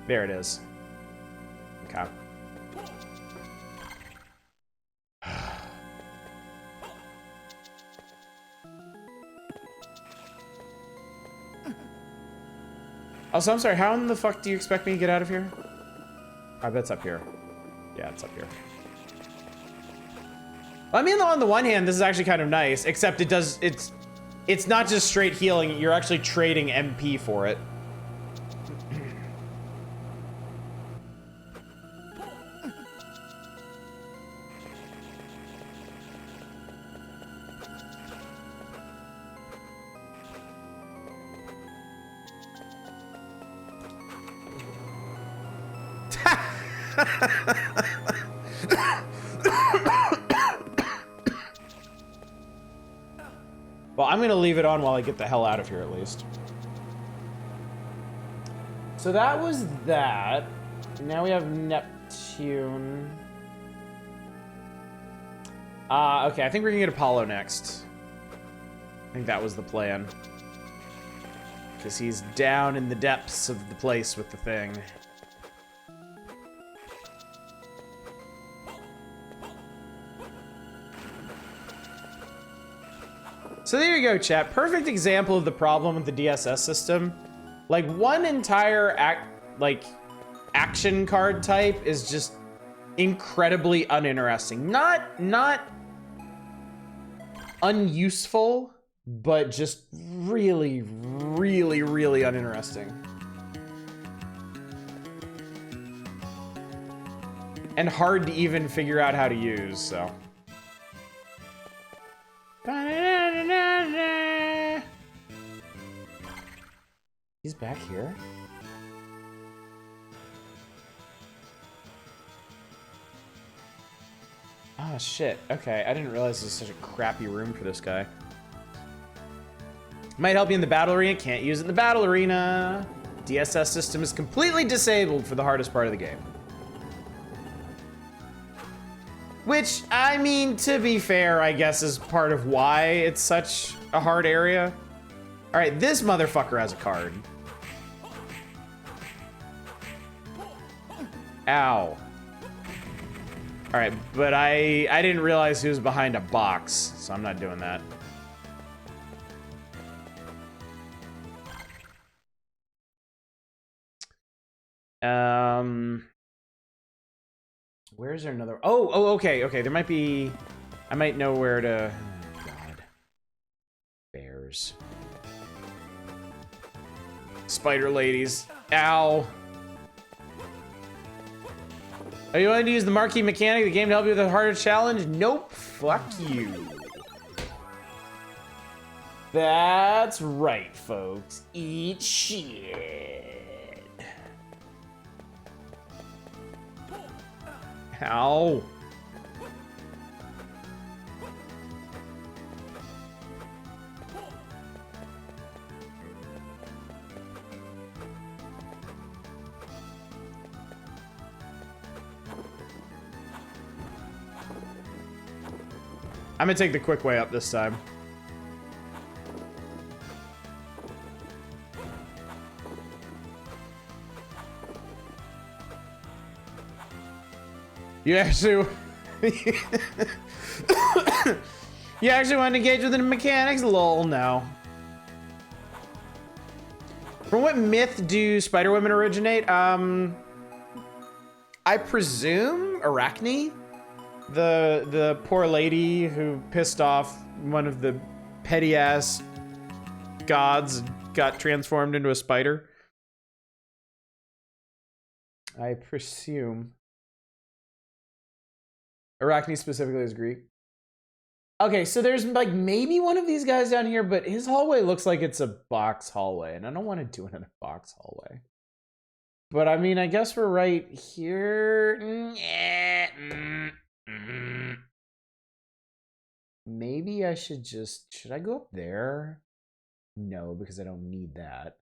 There it is. Okay. Also, I'm sorry, how in the fuck do you expect me to get out of here? I bet it's up here. Yeah, it's up here. I mean, on the one hand, this is actually kind of nice, except it's not just straight healing, you're actually trading MP for it. Well, I'm gonna leave it on while I get the hell out of here, at least. So that was that. Now we have Neptune. Okay, I think we're gonna get Apollo next. I think that was the plan. Because he's down in the depths of the place with the thing. So there you go, chat. Perfect example of the problem with the DSS system. Like one entire action card type is just incredibly uninteresting. Not unuseful, but just really, really, really uninteresting. And hard to even figure out how to use, so. He's back here? Oh shit, okay. I didn't realize this was such a crappy room for this guy. Might help you in the battle arena, can't use it in the battle arena. DSS system is completely disabled for the hardest part of the game. Which, I mean, to be fair, I guess is part of why it's such a hard area. All right, this motherfucker has a card. Ow. All right, but I didn't realize he was behind a box, so I'm not doing that. Where's there another? Oh, okay. There might be. I might know where to. Oh, God. Bears. Spider ladies. Ow. Are you willing to use the marquee mechanic of the game to help you with a harder challenge? Nope. Fuck you. That's right, folks. Eat shit. Ow. I'm gonna take the quick way up this time. You actually... You actually want to engage with the mechanics? Lol, no. From what myth do spider women originate? I presume Arachne? The poor lady who pissed off one of the petty-ass gods and got transformed into a spider. I presume. Arachne specifically is Greek. Okay, so there's like maybe one of these guys down here, but his hallway looks like it's a box hallway, and I don't want to do it in a box hallway. But I mean, I guess we're right here. Maybe I should I go up there? No, because I don't need that.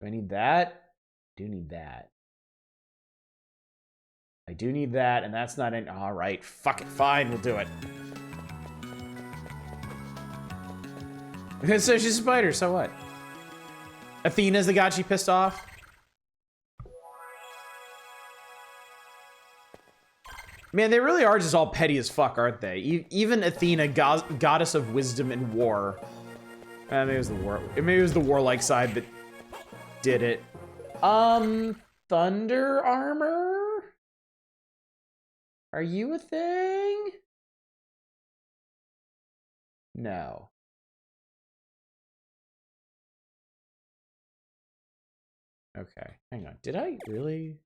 Do I need that? I do need that. I do need that, and that's not in. All right, fuck it, fine, we'll do it. So she's a spider, so what? Athena's the god she pissed off? Man, they really are just all petty as fuck, aren't they? Even Athena, goddess of wisdom and war. Maybe it was the war. Maybe it was the warlike side that did it. Thunder armor? Are you a thing? No. Okay, hang on. Did I really?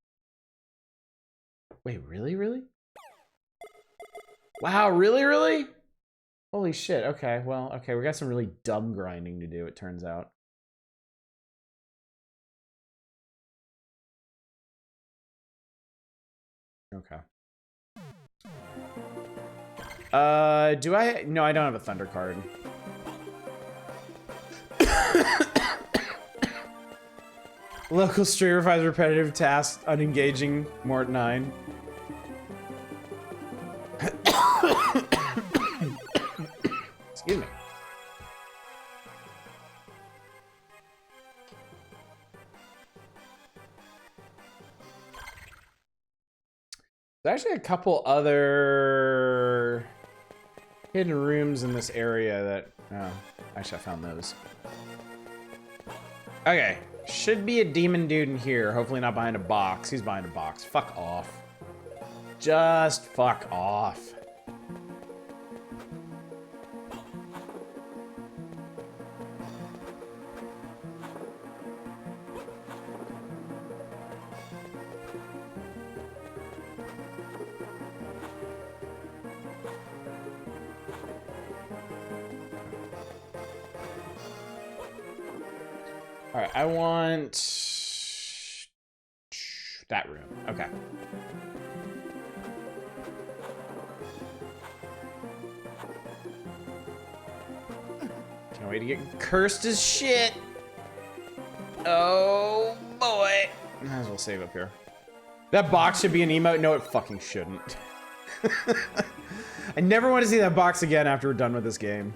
Wait, really? Wow, really? Holy shit, okay, well, okay, we got some really dumb grinding to do, it turns out. Okay. Do I? No, I don't have a thunder card. Local streamer finds repetitive tasks unengaging. Mort 9. Excuse me. There's actually a couple other hidden rooms in this area that... Oh, actually, I found those. Okay. Should be a demon dude in here. Hopefully not behind a box. He's behind a box. Fuck off. Just fuck off. All right, I want that room. Okay. Can't wait to get cursed as shit. Oh boy. Might as well save up here. That box should be an emote. No, it fucking shouldn't. I never want to see that box again after we're done with this game.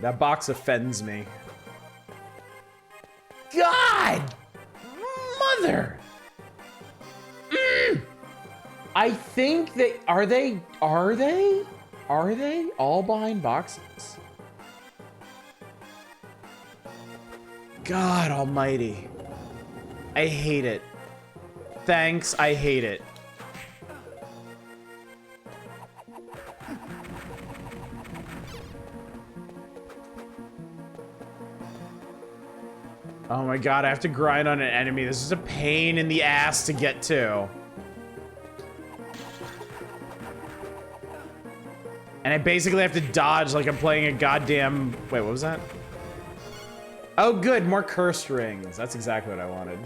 That box offends me. God! Mother! I think that... Are they all behind boxes? God almighty. I hate it. Thanks, I hate it. Oh my god, I have to grind on an enemy. This is a pain in the ass to get to. And I basically have to dodge like I'm playing a goddamn... Wait, what was that? Oh good, more curse rings. That's exactly what I wanted.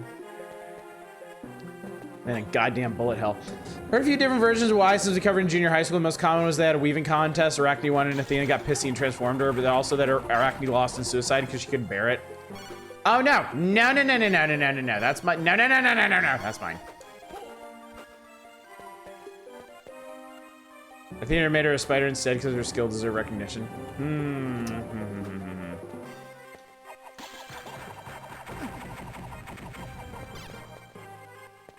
Man, a goddamn bullet hell. Heard a few different versions of why since we covered in junior high school. The most common was they had a weaving contest. Arachne won and Athena got pissy and transformed her, but also that Arachne lost in suicide because she couldn't bear it. Oh no! No, no, no, no, no, no, no, no, no. That's my... No, no, no, no, no, no, no. That's mine. Athena made her a spider instead because her skill deserved recognition.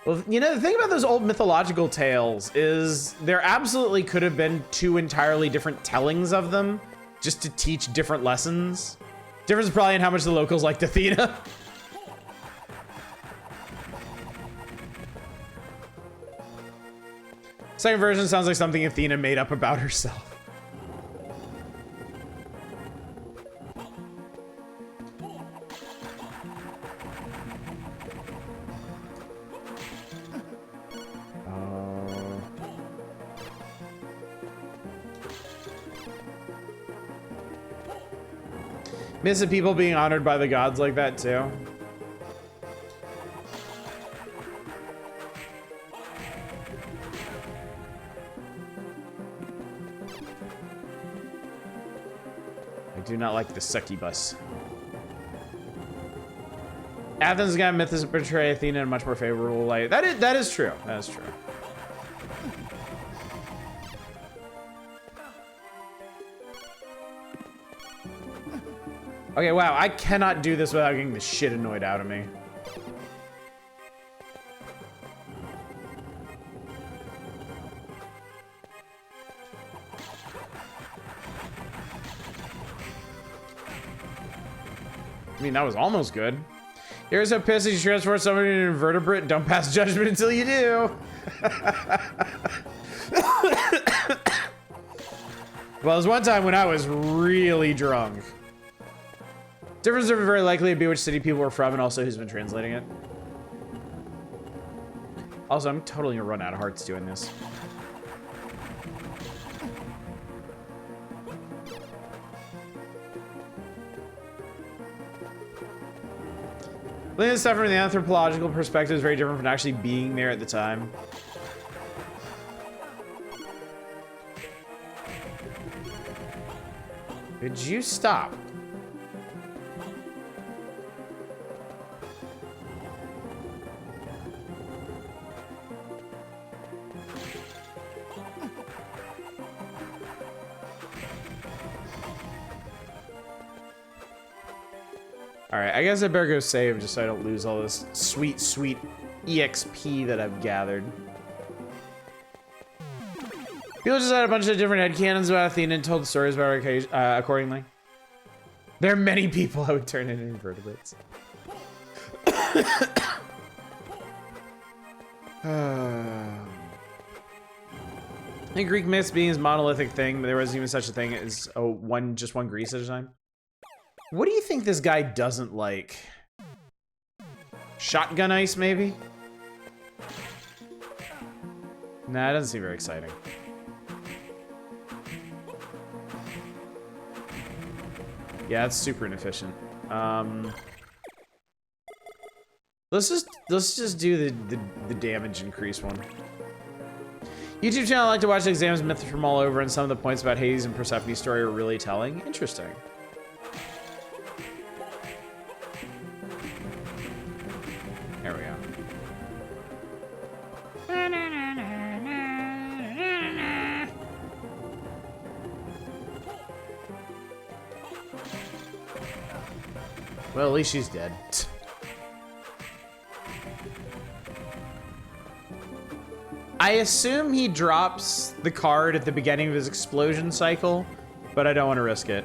Well, you know, the thing about those old mythological tales is there absolutely could have been two entirely different tellings of them just to teach different lessons. Difference is probably in how much the locals liked Athena. Second version sounds like something Athena made up about herself. Miss the people being honored by the gods like that too. I do not like the succubus. Athens is gonna mythos portray Athena in a much more favorable light. That is true. That is true. Okay, wow, I cannot do this without getting the shit annoyed out of me. I mean, that was almost good. Here's how pissed you transform somebody into an invertebrate. Don't pass judgment until you do. Well, there's one time when I was really drunk. Differences are very likely to be which city people are from and also who's been translating it. Also, I'm totally gonna run out of hearts doing this. Looking at this stuff from the anthropological perspective is very different from actually being there at the time. Could you stop? All right, I guess I better go save just so I don't lose all this sweet, sweet EXP that I've gathered. People just had a bunch of different headcanons about Athena and told stories about her accordingly. There are many people I would turn into invertebrates. I think Greek myths being his monolithic thing, but there wasn't even such a thing as just one Greece at a time. What do you think this guy doesn't like? Shotgun ice, maybe? Nah, it doesn't seem very exciting. Yeah, it's super inefficient. Let's just do the damage increase one. YouTube channel I like to watch examines myths from all over, and some of the points about Hades and Persephone's story are really telling. Interesting. There we go. Well, at least she's dead. I assume he drops the card at the beginning of his explosion cycle, but I don't want to risk it.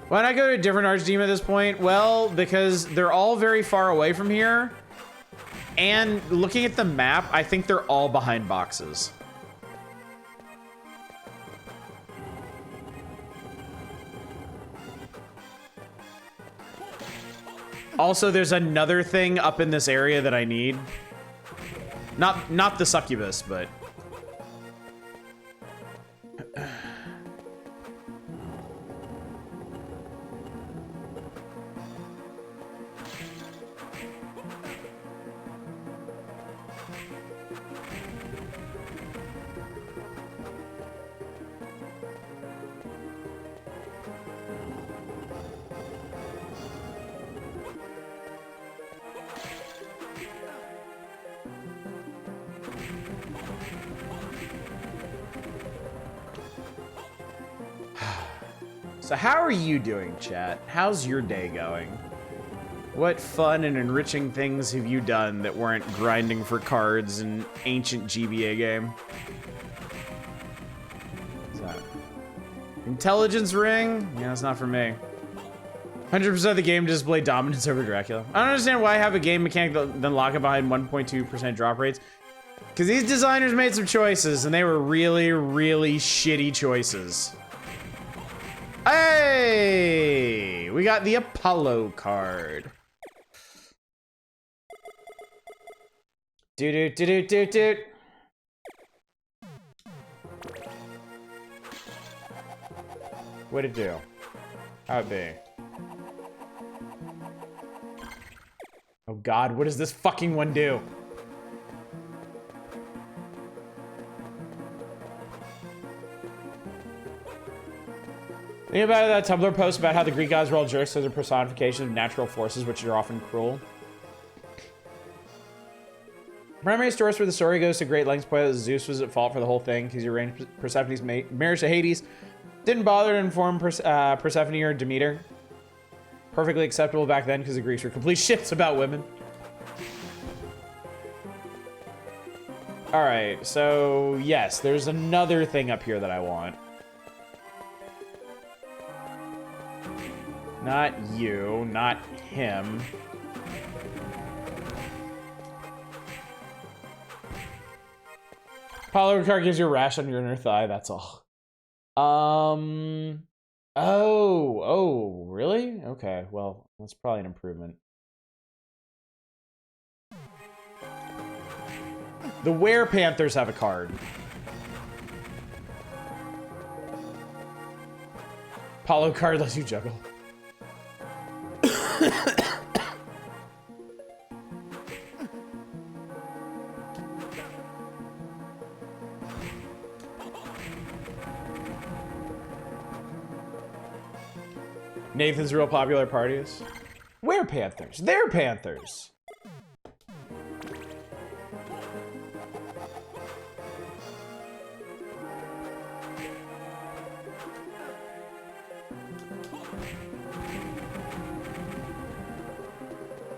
Why not go to a different archdemon at this point? Well, because they're all very far away from here. And looking at the map, I think they're all behind boxes. Also, there's another thing up in this area that I need. Not the succubus, but... So how are you doing, chat? How's your day going? What fun and enriching things have you done that weren't grinding for cards in ancient GBA game? What's that? Intelligence ring? Yeah, it's not for me. 100% of the game display dominance over Dracula. I don't understand why I have a game mechanic that lock it behind 1.2% drop rates. Because these designers made some choices, and they were really, really shitty choices. Hey! We got the Apollo card. Do-do-do-do-do-do. What'd it do? How'd it be? Oh god, what does this fucking one do? Think about that Tumblr post about how the Greek gods were all jerks, so they're personification of natural forces, which are often cruel. Primary source for the story goes to great lengths, point that Zeus was at fault for the whole thing because he arranged Persephone's marriage to Hades. Didn't bother to inform Persephone or Demeter. Perfectly acceptable back then because the Greeks were complete shits about women. Alright, so yes, there's another thing up here that I want. Not you, not him. Apollo card gives you a rash on your inner thigh, that's all. Oh, really? Okay, well, that's probably an improvement. The Were-Panthers have a card. Apollo card lets you juggle. Nathan's real popular parties. Where Panthers? They're Panthers.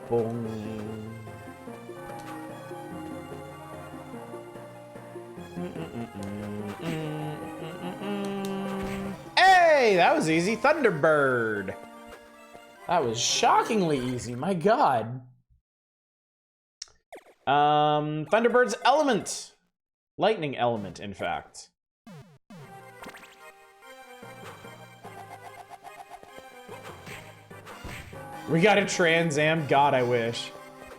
Boom. Hey, that was easy. Thunderbird. That was shockingly easy. My God. Thunderbird's element. Lightning element, in fact. We got a Trans Am. God, I wish.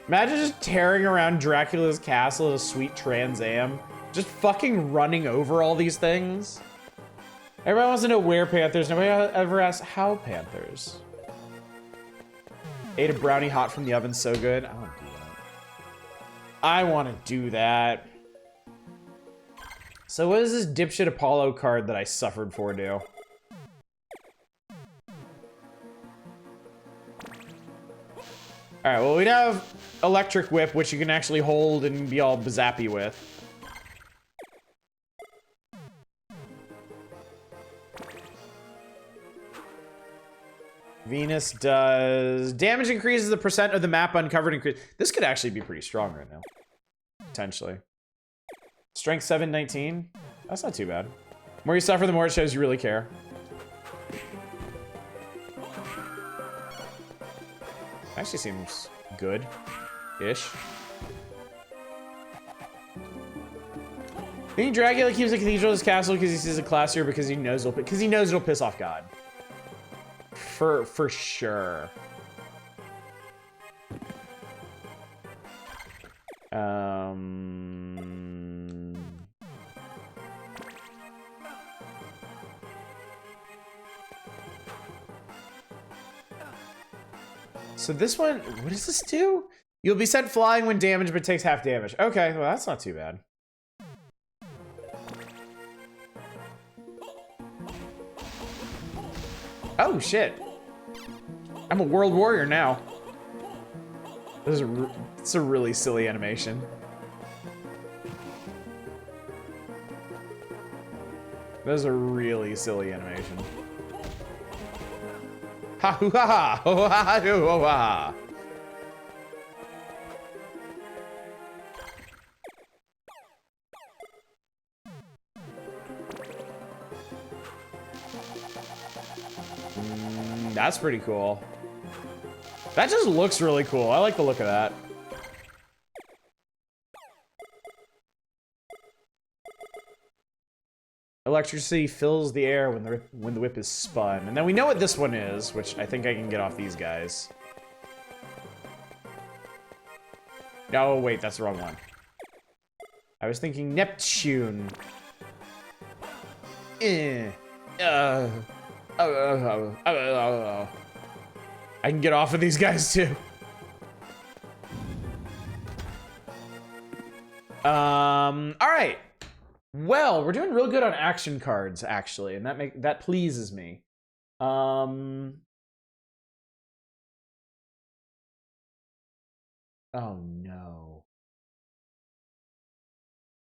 Imagine just tearing around Dracula's castle in a sweet Trans Am. Just fucking running over all these things. Everybody wants to know where Panthers. Nobody ever asks how Panthers. Ate a brownie hot from the oven, so good. I want to do that. I want to do that. So what does this dipshit Apollo card that I suffered for do? Alright, well we now have Electric Whip, which you can actually hold and be all zappy with. Venus does... Damage increases the percent of the map uncovered. Increase. This could actually be pretty strong right now. Potentially. Strength 719. That's not too bad. The more you suffer, the more it shows you really care. Actually seems good-ish. I think Dracula keeps a cathedral in his castle because he sees a classier because he knows it'll piss off God. For sure. So this one, what does this do? You'll be sent flying when damaged, but takes half damage. Okay, well that's not too bad. Oh shit. I'm a world warrior now. It's a really silly animation. That is a really silly animation. Ha hoo ha ha ho ha ha hoo ho ha. That's pretty cool. That just looks really cool. I like the look of that. Electricity fills the air when the whip is spun. And then we know what this one is, which I think I can get off these guys. Oh, wait, that's the wrong one. I was thinking Neptune. I can get off of these guys too. All right. Well, we're doing real good on action cards, actually, and that pleases me. Oh no.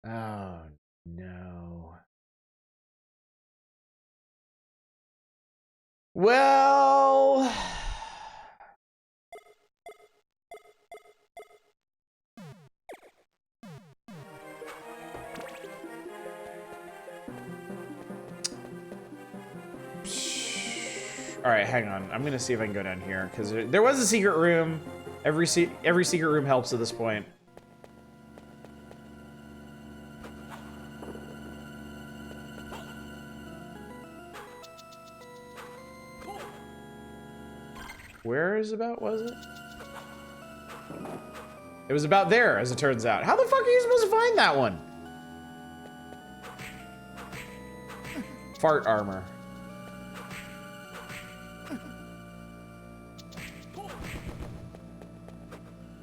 Oh no. Well, all right, hang on. I'm gonna see if I can go down here because there was a secret room. Every secret room helps at this point. Where is about was it? It was about there, as it turns out. How the fuck are you supposed to find that one? Fart armor.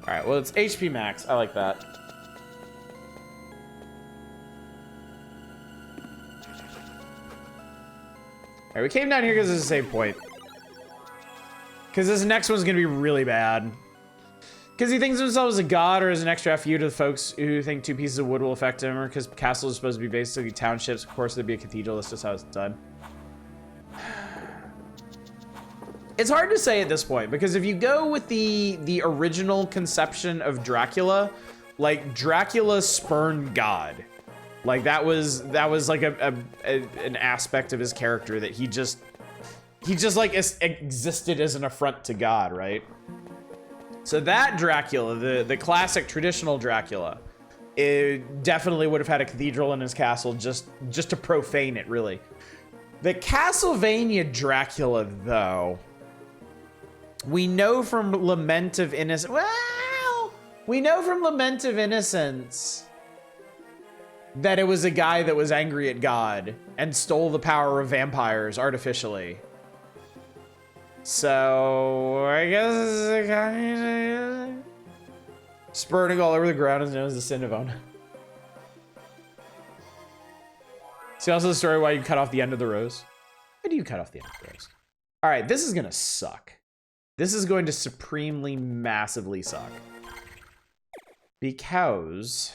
Alright, well, it's HP max. I like that. Alright, we came down here because it's a save point. Because this next one's gonna be really bad. Because he thinks himself as a god or as an extra FU to the folks who think 2 pieces of wood will affect him, or because castles are supposed to be basically townships. Of course, there'd be a cathedral. That's just how it's done. It's hard to say at this point, because if you go with the original conception of Dracula, like, Dracula spurned God. Like, that was like an aspect of his character that he just he just like existed as an affront to God, right? So that Dracula, the classic traditional Dracula, it definitely would have had a cathedral in his castle just to profane it, really. The Castlevania Dracula, though, we know from Lament of Innocence. Well, we know from Lament of Innocence that it was a guy that was angry at God and stole the power of vampires artificially. So I guess it's a guy spurting all over the ground is known as the Sin of Ona. See also the story why you cut off the end of the rose. Why do you cut off the end of the rose? All right, this is gonna suck. This is going to supremely, massively suck. Because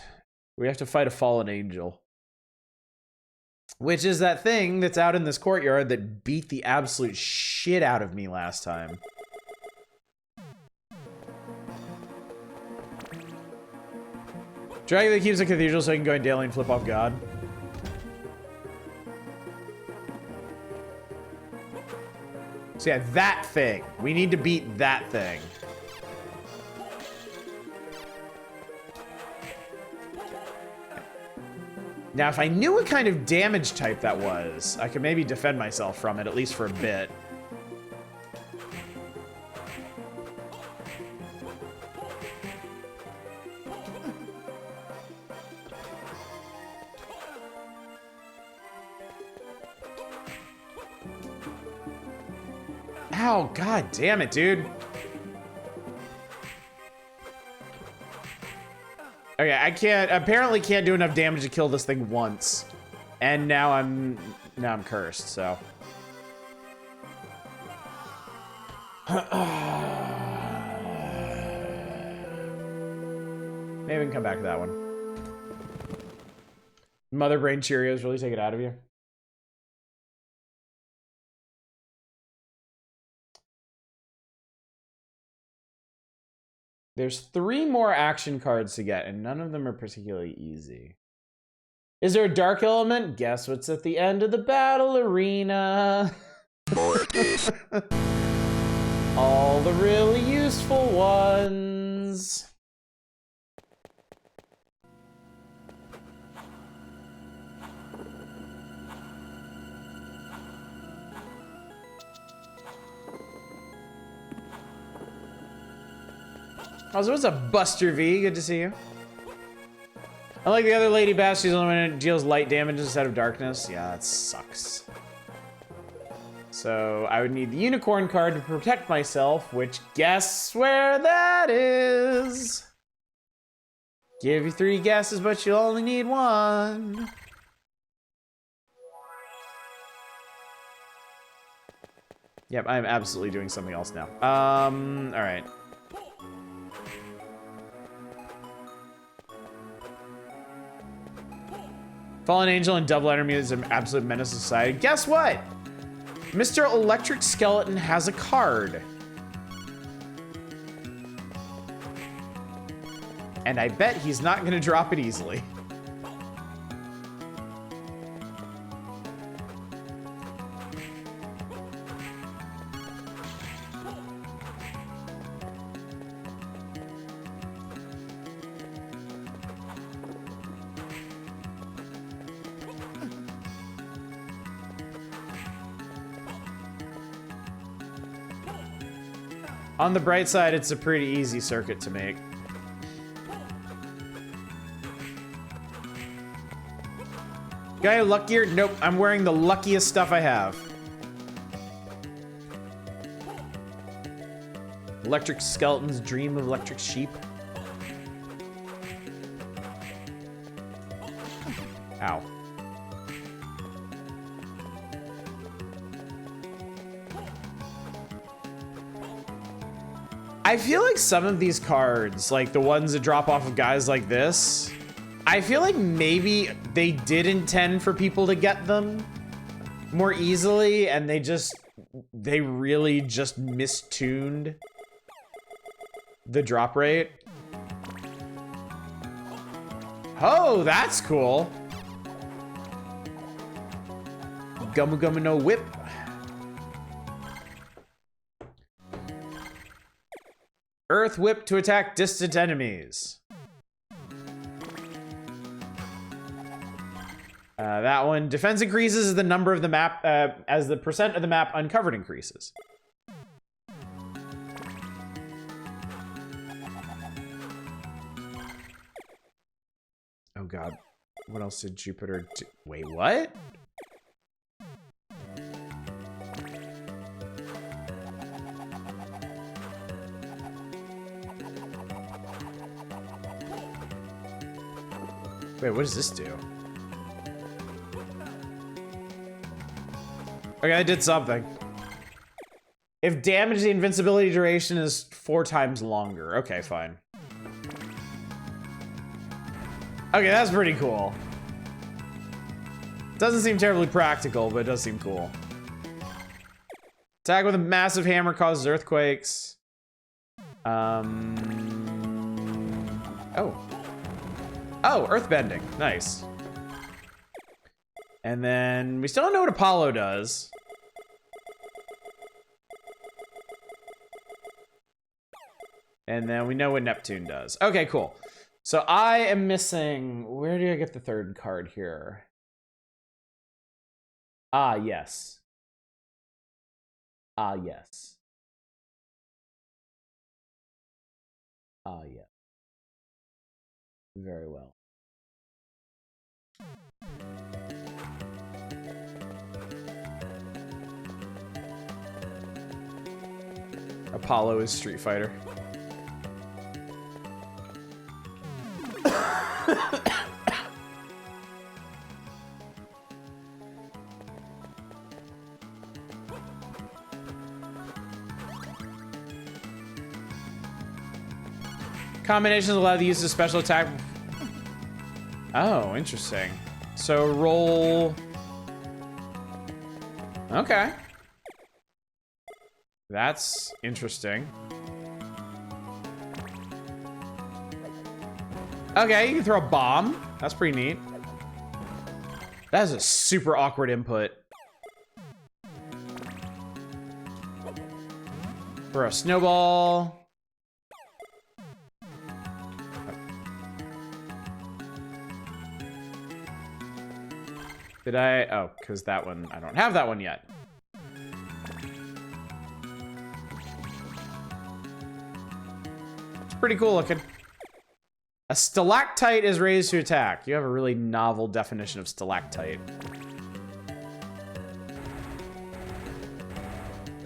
we have to fight a fallen angel. Which is that thing that's out in this courtyard that beat the absolute shit out of me last time. Dragon that keeps a cathedral so I can go in daily and flip off God. So yeah, that thing. We need to beat that thing. Now, if I knew what kind of damage type that was, I could maybe defend myself from it, at least for a bit. Ow, god damn it, dude. Okay, I apparently can't do enough damage to kill this thing once. And now I'm cursed, so. Maybe we can come back to that one. Mother Brain Cheerios really take it out of you. There's 3 more action cards to get, and none of them are particularly easy. Is there a dark element? Guess what's at the end of the battle arena? All the really useful ones. Also, what's up, Buster V? Good to see you. Unlike the other Lady Bass, she's only when it deals light damage instead of darkness. Yeah, that sucks. So I would need the unicorn card to protect myself, which guess where that is? Give you 3 guesses, but you'll only need 1. Yep, I'm absolutely doing something else now. All right. Fallen Angel and Double Enemy is an absolute menace to society. Guess what? Mr. Electric Skeleton has a card. And I bet he's not gonna drop it easily. On the bright side, it's a pretty easy circuit to make. Guy luckier? Nope, I'm wearing the luckiest stuff I have. Electric skeletons dream of electric sheep. Ow. I feel like some of these cards, like the ones that drop off of guys like this, I feel like maybe they did intend for people to get them more easily, and they really just mistuned the drop rate. Oh, that's cool. Gumma Gumma no whip. Earth Whip to attack distant enemies. That one, defense increases as the number of the map, as the percent of the map uncovered increases. Oh god, what else did Jupiter do? Wait, what? Wait, what does this do? Okay, I did something. If damage, the invincibility duration is 4 times longer. Okay, fine. Okay, that's pretty cool. Doesn't seem terribly practical, but it does seem cool. Attack with a massive hammer causes earthquakes. Oh, earthbending. Nice. And then we still don't know what Apollo does. And then we know what Neptune does. Okay, cool. So I am missing... Where do I get the third card here? Ah, yes. Ah, yes. Ah, yes. Very well. Apollo is Street Fighter. Combinations allow the use of special attack. Oh, interesting. So roll. Okay. That's interesting. Okay, you can throw a bomb. That's pretty neat. That is a super awkward input. For a snowball. Did I? Oh, because that one, I don't have that one yet. It's pretty cool looking. A stalactite is raised to attack. You have a really novel definition of stalactite.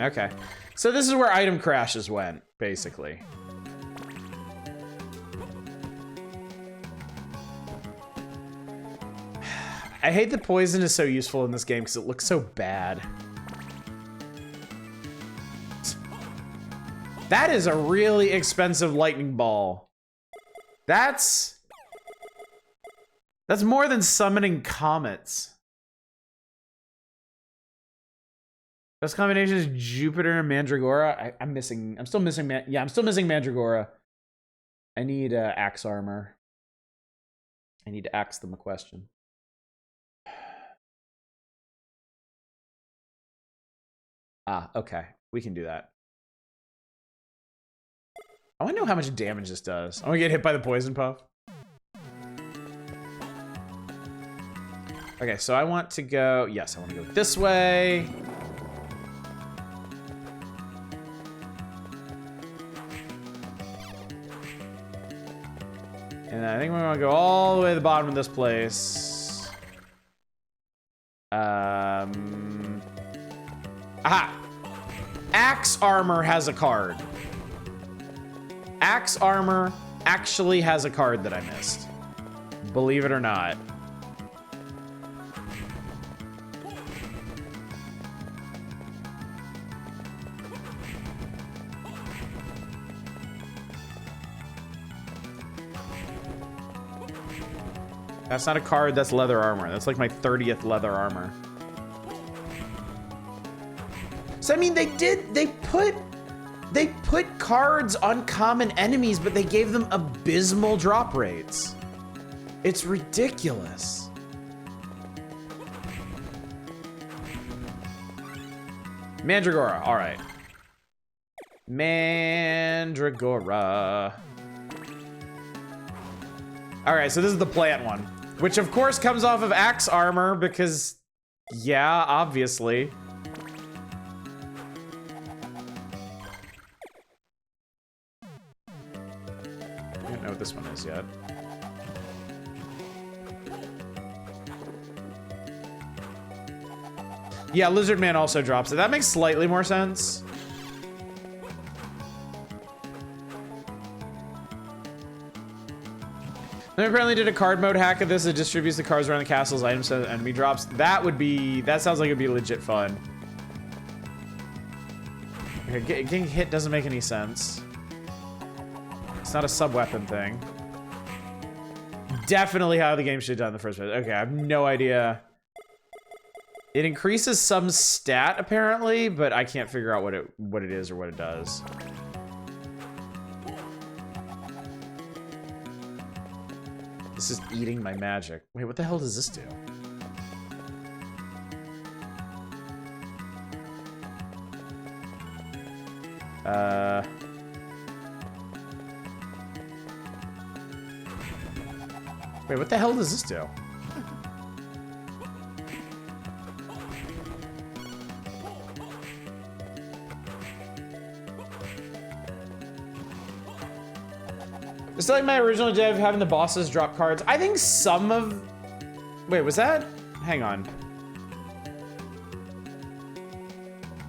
Okay. So this is where item crashes went, basically. I hate that poison is so useful in this game because it looks so bad. That is a really expensive lightning ball. That's more than summoning comets. Best combination is Jupiter and Mandragora. I'm still missing Mandragora. I need axe armor. I need to ask them a question. Ah, okay. We can do that. I want to know how much damage this does. I want to get hit by the poison puff. Okay, so I want to go... Yes, I want to go this way. And I think we're going to go all the way to the bottom of this place. Aha! Axe armor has a card. Axe armor actually has a card that I missed. Believe it or not. That's not a card, that's leather armor. That's like my 30th leather armor. So I mean, they put cards on common enemies, but they gave them abysmal drop rates. It's ridiculous. Mandragora, all right. Mandragora. Alright, so this is the plant one. Which, of course, comes off of axe armor because... yeah, obviously. I don't know what this one is yet. Yeah, Lizard Man also drops it. That makes slightly more sense. They apparently did a card mode hack of this that distributes the cards around the castle's items so enemy drops. That would be... that sounds like it'd be legit fun. Okay, getting hit doesn't make any sense. It's not a sub-weapon thing. Definitely how the game should have done in the first place. Okay, I have no idea. It increases some stat, apparently, but I can't figure out what it is or what it does. This is eating my magic. Wait, what the hell does this do? Wait, what the hell does this do? It's like my original idea of having the bosses drop cards. I think some of... wait, was that? Hang on.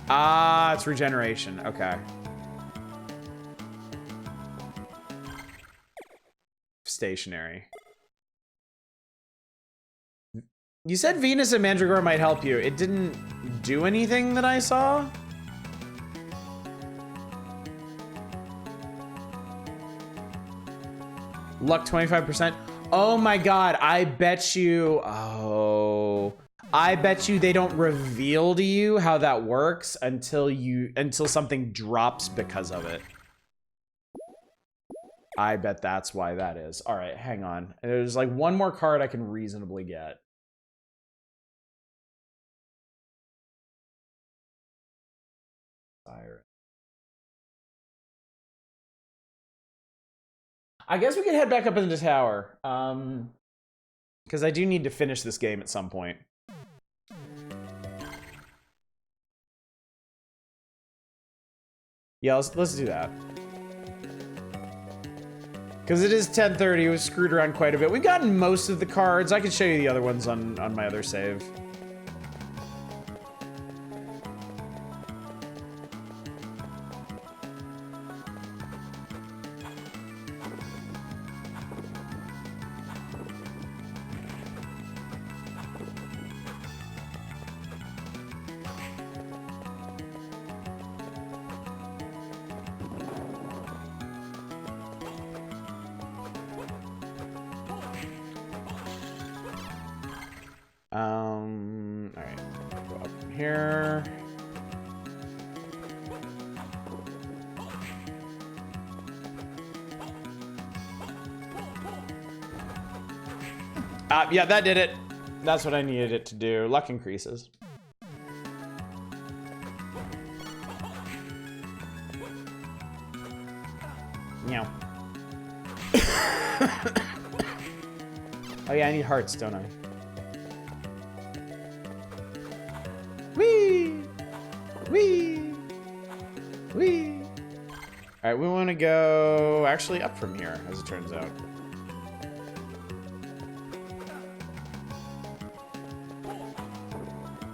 Ah, it's regeneration. Okay. Stationary. You said Venus and Mandragora might help you. It didn't do anything that I saw? Luck 25%. Oh my god, I bet you... oh. I bet you they don't reveal to you how that works until something drops because of it. I bet that's why that is. All right, hang on. There's like one more card I can reasonably get. I guess we can head back up into the tower. Because I do need to finish this game at some point. Yeah, let's do that. Because it is 10:30, we've screwed around quite a bit. We've gotten most of the cards. I can show you the other ones on my other save. All right, go up from here. Yeah, that did it. That's what I needed it to do. Luck increases. Meow. Oh yeah, I need hearts, don't I? Whee! Whee! Whee! Alright, we want to go actually up from here, as it turns out.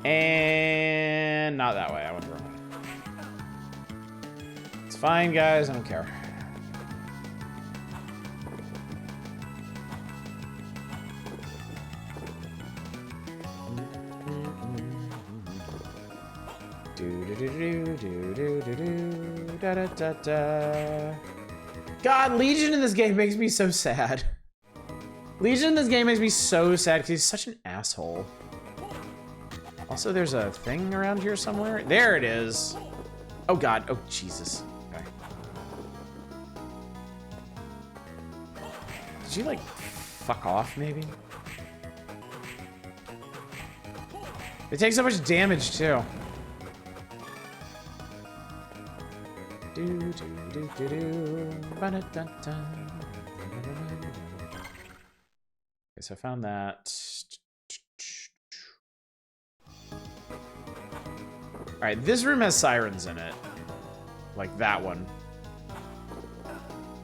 And not that way, I went the wrong way. It's fine, guys, I don't care. Da, da, da, da. God, Legion in this game makes me so sad. Legion in this game makes me so sad because he's such an asshole. Also, there's a thing around here somewhere. There it is. Oh God. Oh Jesus. Okay. Did you like fuck off maybe? They take so much damage too. Okay, so I found that. All right, this room has sirens in it, like that one.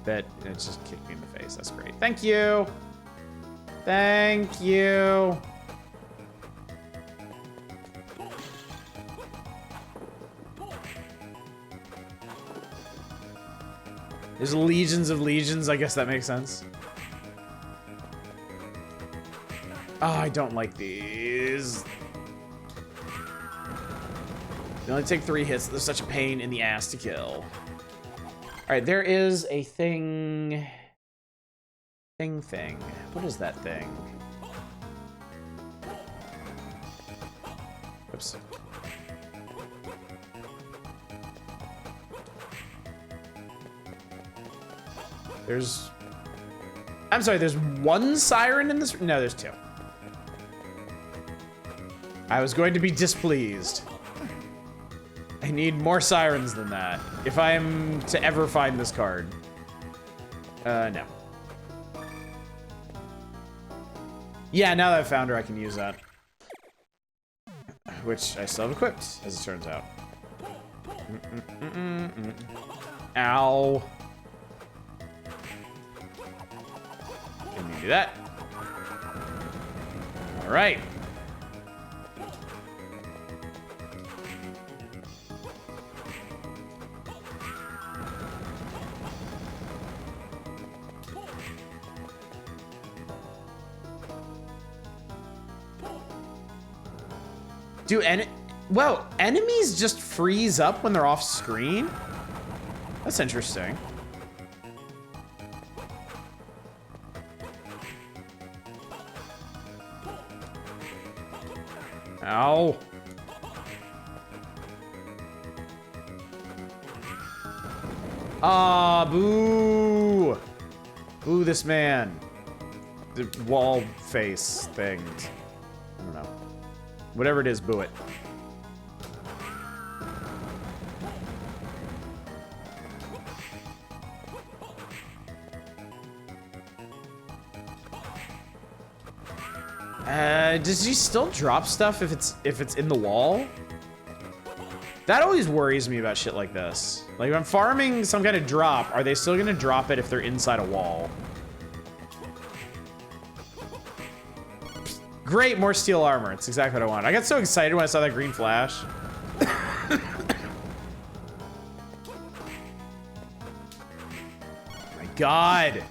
That it just kicked me in the face. That's great. Thank you. Thank you. There's legions of legions. I guess that makes sense. Oh, I don't like these. They only take 3 hits. They're such a pain in the ass to kill. All right, there is a thing. Thing. What is that thing? Oops. There's... I'm sorry, there's 1 siren in this? No, there's 2. I was going to be displeased. I need more sirens than that if I am to ever find this card. No. Yeah, now that I've found her, I can use that. Which I still have equipped, as it turns out. Ow. Let me do that. All right. Do enemies just freeze up when they're off screen? That's interesting. Ow. Ah, boo. Boo this man. The wall face thing. I don't know. Whatever it is, boo it. Does he still drop stuff if it's in the wall? That always worries me about shit like this. Like, if I'm farming some kind of drop, are they still gonna drop it if they're inside a wall? Great, more steel armor. It's exactly what I want. I got so excited when I saw that green flash. My God.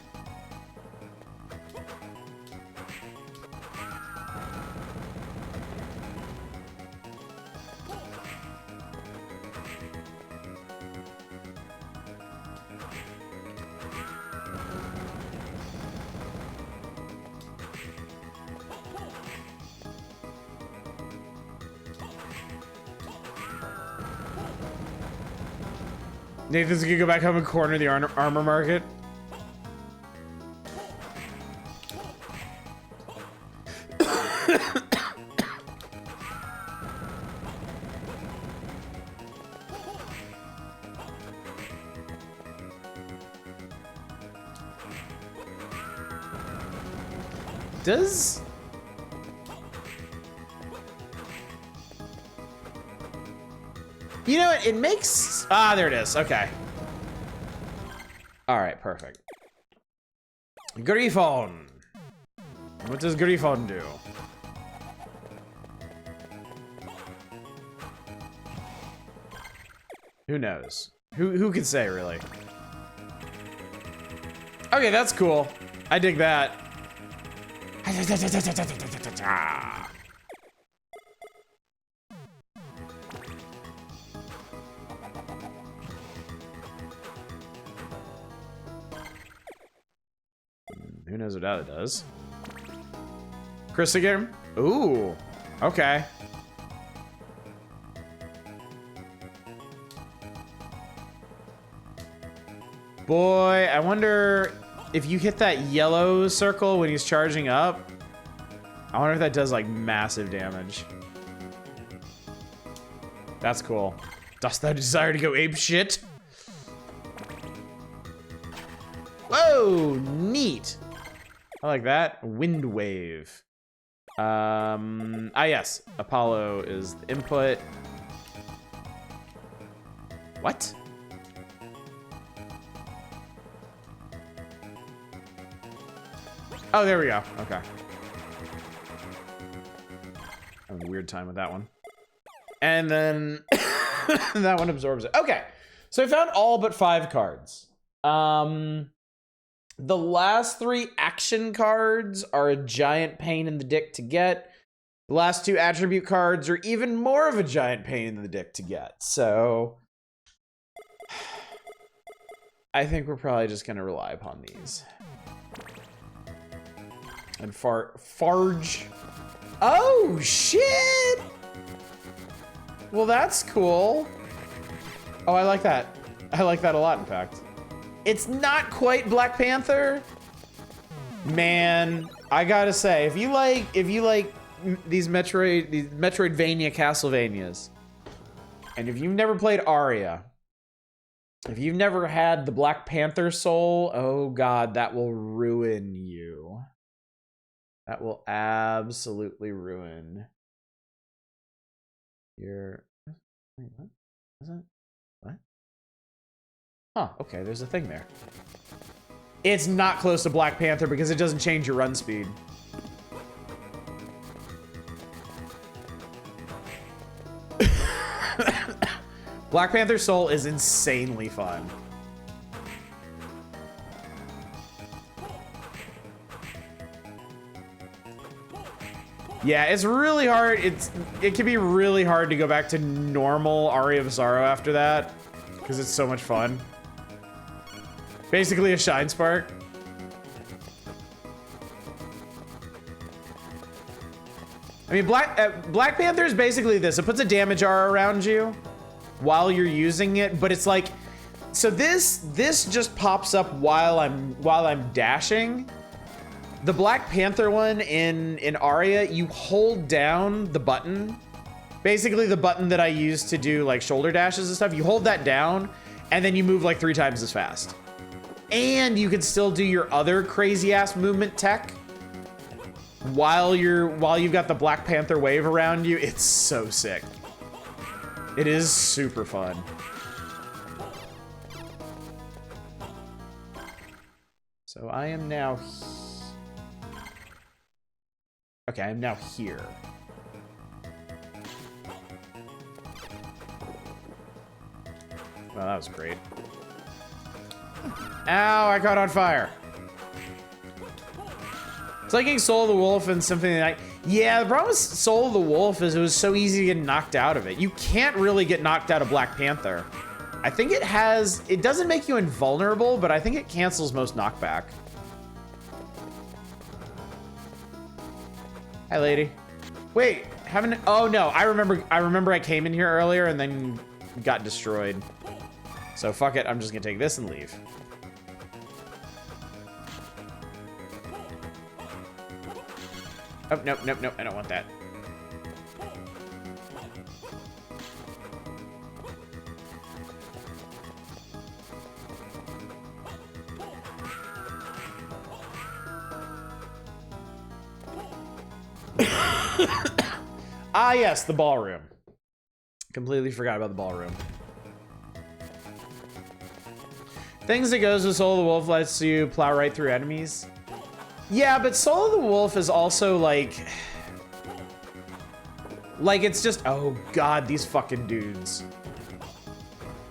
Nathan's gonna go back home and corner the armor market. Does... You know what? It makes... Ah, there it is. Okay. All right, perfect. Griffon. What does Griffon do? Who knows? Who can say, really? Okay, that's cool. I dig that. Who knows what that does? Chris again? Ooh, okay. Boy, I wonder if you hit that yellow circle when he's charging up. I wonder if that does like massive damage. That's cool. Dost thou desire to go ape shit? Oh, neat. I like that. Wind wave. Yes. Apollo is the input. What? Oh, there we go. Okay. Having a weird time with that one. And then that one absorbs it. Okay. So I found all but 5 cards. The last 3 action cards are a giant pain in the dick to get. The last 2 attribute cards are even more of a giant pain in the dick to get. So I think we're probably just gonna rely upon these. And Farge. Oh, shit! Well, that's cool. Oh, I like that. I like that a lot, in fact. It's not quite Black Panther. Man, I gotta say, if you like these Metroidvania Castlevanias, and if you've never played Aria, if you've never had the Black Panther soul, oh god, that will ruin you. That will absolutely ruin your... Wait, what? Is that? What? Huh, okay, there's a thing there. It's not close to Black Panther because it doesn't change your run speed. Black Panther Soul is insanely fun. Yeah, it's really hard. It can be really hard to go back to normal Aria of Sorrow after that because it's so much fun. Basically a Shine Spark. I mean, Black Panther is basically this. It puts a damage aura around you while you're using it, but it's like, so this just pops up while I'm dashing. The Black Panther one in Aria, you hold down the button. Basically the button that I use to do like shoulder dashes and stuff. You hold that down and then you move like 3 times as fast. And you can still do your other crazy ass movement tech while you've got the Black Panther wave around you. It's so sick. It is super fun. So I am now okay, I'm now here. Well, that was great. Ow, I caught on fire. It's like getting Soul of the Wolf and Symphony of the Night. Yeah, the problem with Soul of the Wolf is it was so easy to get knocked out of it. You can't really get knocked out of Black Panther. I think it doesn't make you invulnerable, but I think it cancels most knockback. Hi, lady. Wait, oh no, I remember I came in here earlier and then got destroyed. So fuck it, I'm just gonna take this and leave. Oh, nope, nope, nope, I don't want that. Ah, yes, the ballroom. Completely forgot about the ballroom. Things that goes with Soul of the Wolf lets you plow right through enemies. Yeah, but Soul of the Wolf is also like it's just, oh god, these fucking dudes.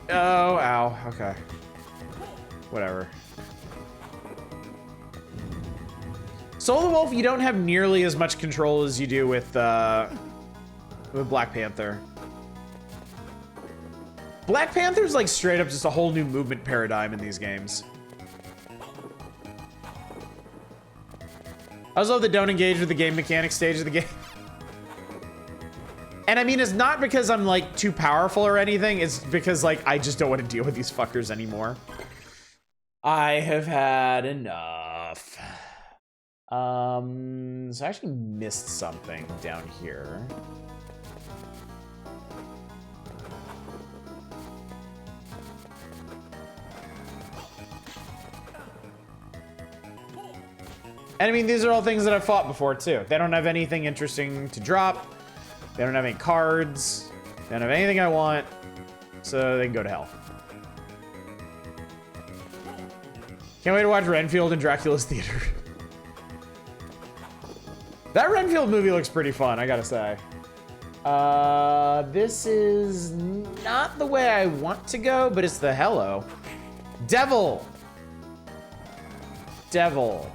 Oh, ow, okay. Whatever. Soul of the Wolf, you don't have nearly as much control as you do with Black Panther. Black Panther's like straight up just a whole new movement paradigm in these games. I also love the don't engage with the game mechanics stage of the game. And I mean, it's not because I'm like too powerful or anything. It's because like, I just don't want to deal with these fuckers anymore. I have had enough. So I actually missed something down here. And I mean, these are all things that I've fought before too. They don't have anything interesting to drop. They don't have any cards. They don't have anything I want. So they can go to hell. Can't wait to watch Renfield in Dracula's Theater. That Renfield movie looks pretty fun, I gotta say. This is not the way I want to go, but it's the hello. Devil. Devil.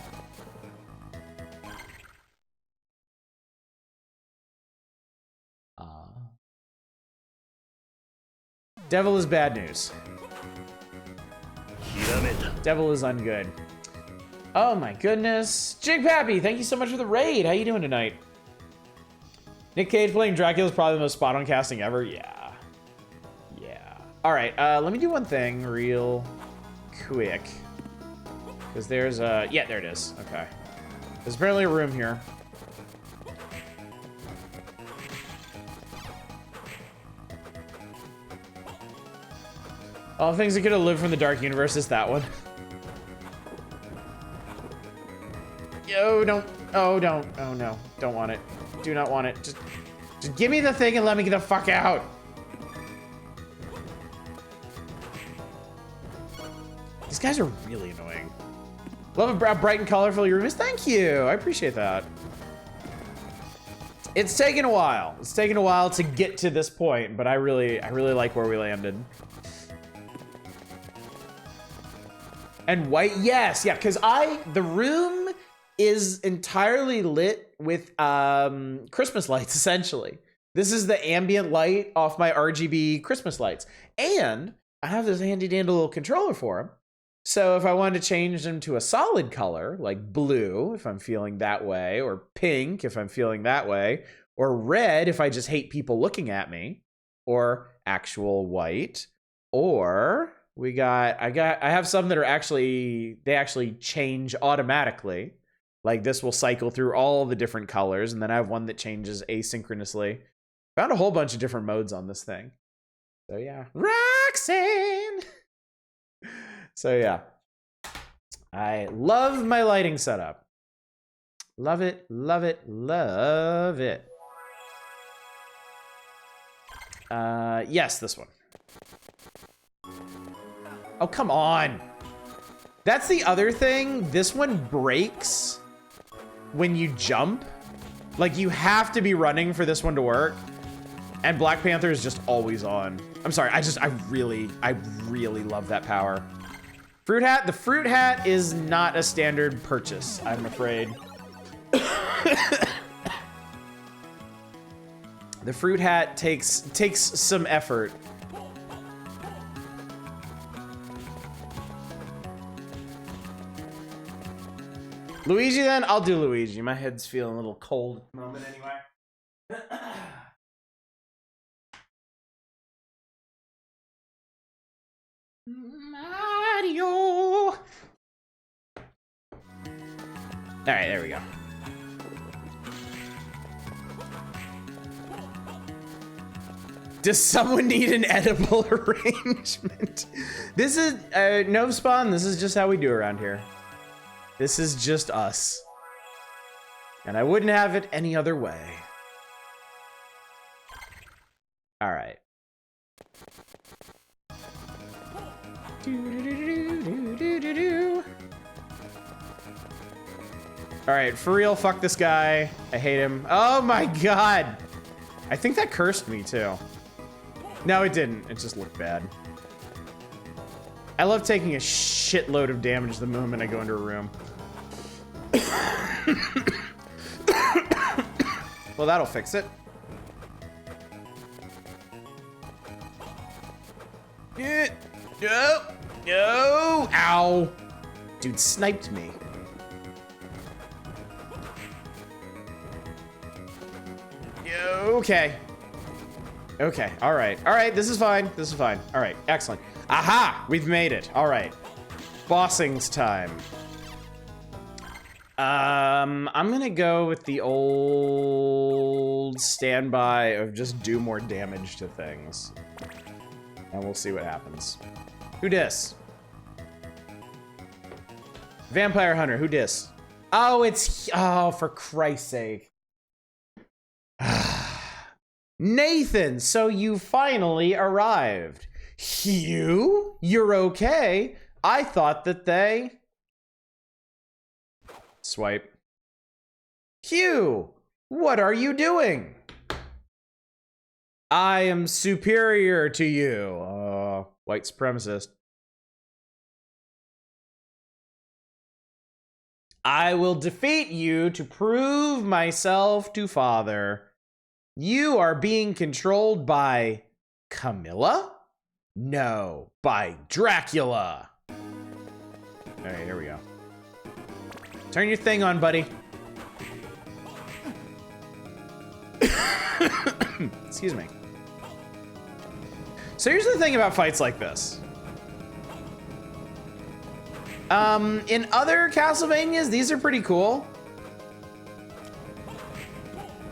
Devil is bad news. Devil is ungood. Oh my goodness. Jig Pappy, thank you so much for the raid. How you doing tonight? Nick Cage playing Dracula is probably the most spot on casting ever. Yeah. Yeah. All right, let me do one thing real quick. Because there's a, yeah, there it is. Okay. There's apparently a room here. All the things that could have lived from the Dark Universe is that one. Yo, don't. Oh, don't. Oh, no. Don't want it. Do not want it. Just give me the thing and let me get the fuck out. These guys are really annoying. Love how bright and colorful your room is. Thank you. I appreciate that. It's taken a while. It's taken a while to get to this point, but I really like where we landed. And white, yes, yeah, because the room is entirely lit with Christmas lights, essentially. This is the ambient light off my RGB Christmas lights. And I have this handy dandy little controller for them. So if I wanted to change them to a solid color, like blue, if I'm feeling that way, or pink, if I'm feeling that way, or red, if I just hate people looking at me, or actual white, or I have some that are they actually change automatically. Like this will cycle through all the different colors, and then I have one that changes asynchronously. Found a whole bunch of different modes on this thing. So yeah. Roxanne! So yeah. I love my lighting setup. Love it, love it, love it. Yes, this one. Oh, come on. That's the other thing. This one breaks when you jump. Like, you have to be running for this one to work. And Black Panther is just always on. I'm sorry, I really love that power. Fruit hat? The fruit hat is not a standard purchase, I'm afraid. The fruit hat takes some effort. Luigi then? I'll do Luigi. My head's feeling a little cold at the moment anyway. Mario! Alright, there we go. Does someone need an edible arrangement? This is, no spawn, this is just how we do around here. This is just us. And I wouldn't have it any other way. All right. All right, for real, fuck this guy. I hate him. Oh my God. I think that cursed me too. No, it didn't. It just looked bad. I love taking a shitload of damage the moment I go into a room. Well, that'll fix it. No! No! Ow! Dude sniped me. Okay. Okay, alright. Alright, this is fine. This is fine. Alright, excellent. Aha! We've made it. Alright. Bossing's time. I'm gonna go with the old standby of just do more damage to things. And we'll see what happens. Who dis? Vampire Hunter, who dis? Oh, it's... Oh, for Christ's sake. Nathan, so you finally arrived. Hugh? You're okay? I thought that they... Swipe. Hugh, what are you doing? I am superior to you. White supremacist. I will defeat you to prove myself to father. You are being controlled by Camilla? No, by Dracula. Okay, here we go. Turn your thing on, buddy. Excuse me. So here's the thing about fights like this. In other Castlevanias, these are pretty cool.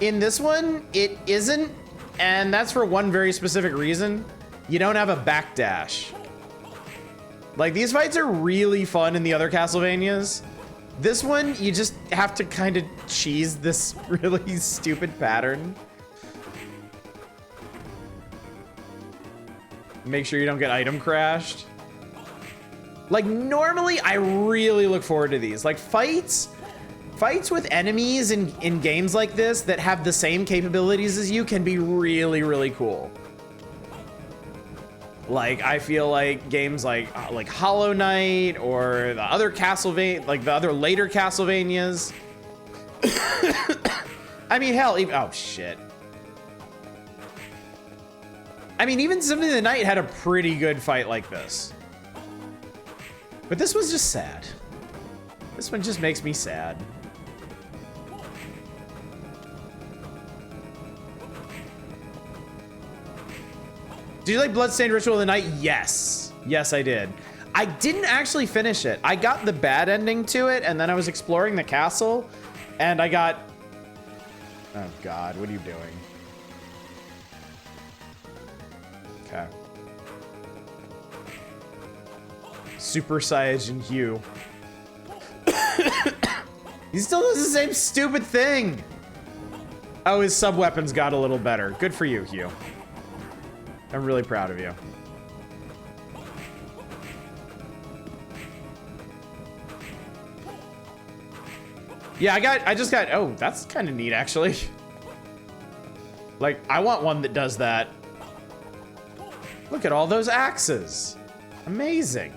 In this one, it isn't, and that's for one very specific reason. You don't have a backdash. Like, these fights are really fun in the other Castlevanias. This one, you just have to kind of cheese this really stupid pattern. Make sure you don't get item crashed. Like, normally, I really look forward to these. Like, fights with enemies in games like this that have the same capabilities as you can be really, really cool. Like, I feel like games like Hollow Knight or the other Castlevania, like the other later Castlevanias. I mean, hell, even, oh shit. I mean, even Symphony of the Night had a pretty good fight like this. But this was just sad. This one just makes me sad. Did you like Bloodstained Ritual of the Night? Yes. Yes, I did. I didn't actually finish it. I got the bad ending to it, and then I was exploring the castle, and I got... Oh, God. What are you doing? Okay. Super Saiyajin Hugh. He still does the same stupid thing. Oh, his sub-weapons got a little better. Good for you, Hugh. I'm really proud of you. Yeah, I just got, oh, that's kind of neat, actually. Like, I want one that does that. Look at all those axes. Amazing.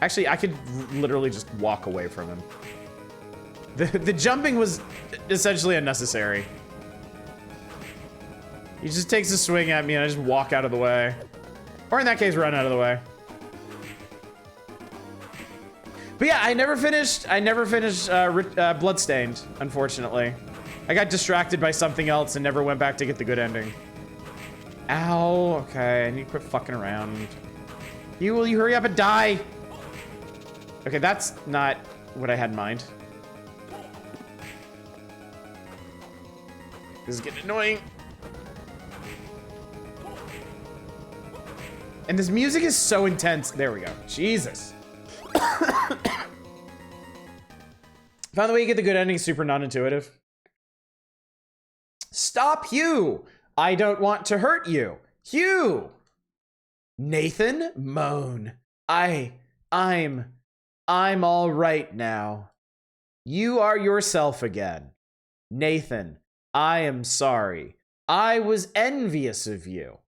Actually, I could literally just walk away from him. The jumping was essentially unnecessary. He just takes a swing at me and I just walk out of the way. Or in that case, run out of the way. But yeah, I never finished Bloodstained, unfortunately. I got distracted by something else and never went back to get the good ending. Ow, okay, I need to quit fucking around. Will you hurry up and die? Okay, that's not what I had in mind. This is getting annoying. And this music is so intense. There we go. Jesus. Found the way you get the good ending super non-intuitive. Stop, Hugh! I don't want to hurt you. Hugh! Nathan, moan. I'm all right now. You are yourself again. Nathan, I am sorry. I was envious of you.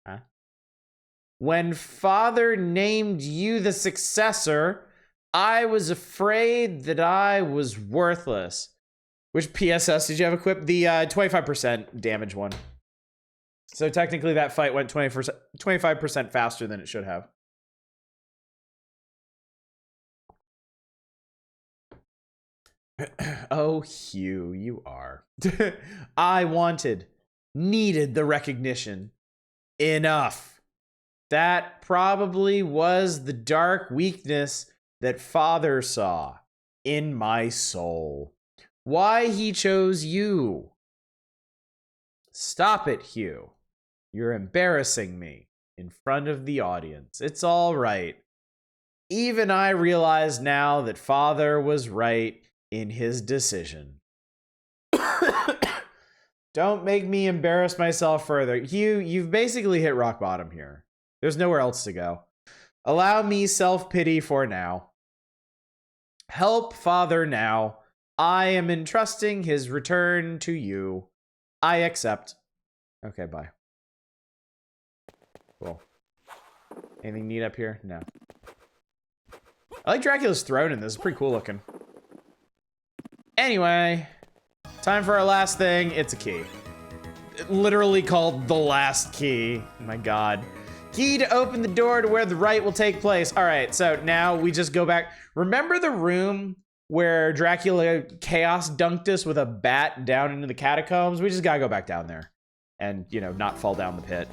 Huh? When Father named you the successor, I was afraid that I was worthless. Which PSS did you have equipped? The 25% damage one. So technically that fight went 25% faster than it should have. Oh, Hugh, you are. I needed the recognition. Enough. That probably was the dark weakness that Father saw in my soul. Why he chose you. Stop it, Hugh. You're embarrassing me in front of the audience. It's all right. Even I realize now that Father was right in his decision. Don't make me embarrass myself further. You've basically hit rock bottom here. There's nowhere else to go. Allow me self-pity for now. Help Father now. I am entrusting his return to you. I accept. Okay, bye. Cool. Anything neat up here? No. I like Dracula's throne in this. It's pretty cool looking. Anyway, time for our last thing. It's a key. Literally called the last key. Oh my god. Key to open the door to where the rite will take place. All right, so now we just go back. Remember the room where Dracula chaos dunked us with a bat down into the catacombs? We just gotta go back down there and, you know, not fall down the pit.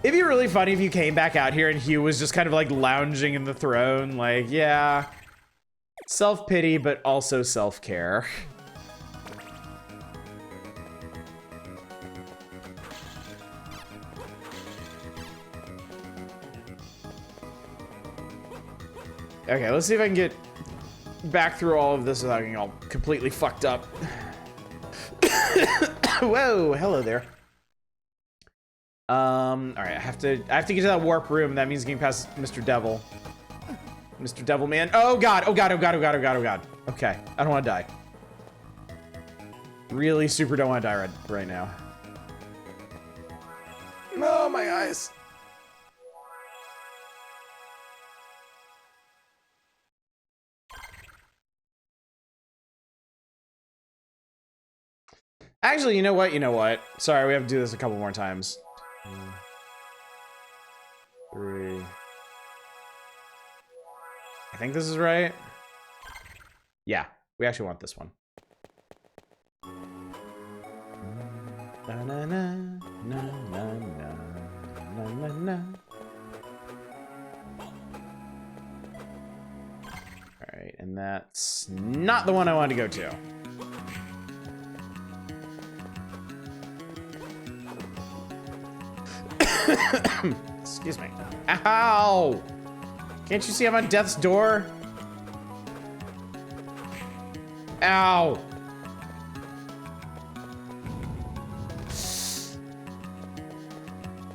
It'd be really funny if you came back out here and Hugh was just kind of like lounging in the throne. Like, yeah, self-pity, but also self-care. Okay, let's see if I can get back through all of this without getting all completely fucked up. Whoa, hello there. All right, I have to get to that warp room. That means getting past Mr. Devil. Mr. Devil Man. Oh god, oh god, oh god, oh god, oh god, oh god. Okay, I don't want to die. Really super don't want to die right now. Oh, my eyes. Actually, you know what? You know what? Sorry, we have to do this a couple more times. 3. I think this is right. Yeah, we actually want this one. Na na na na na na na na. All right, and that's not the one I wanted to go to. Excuse me. Ow! Can't you see I'm on death's door? Ow!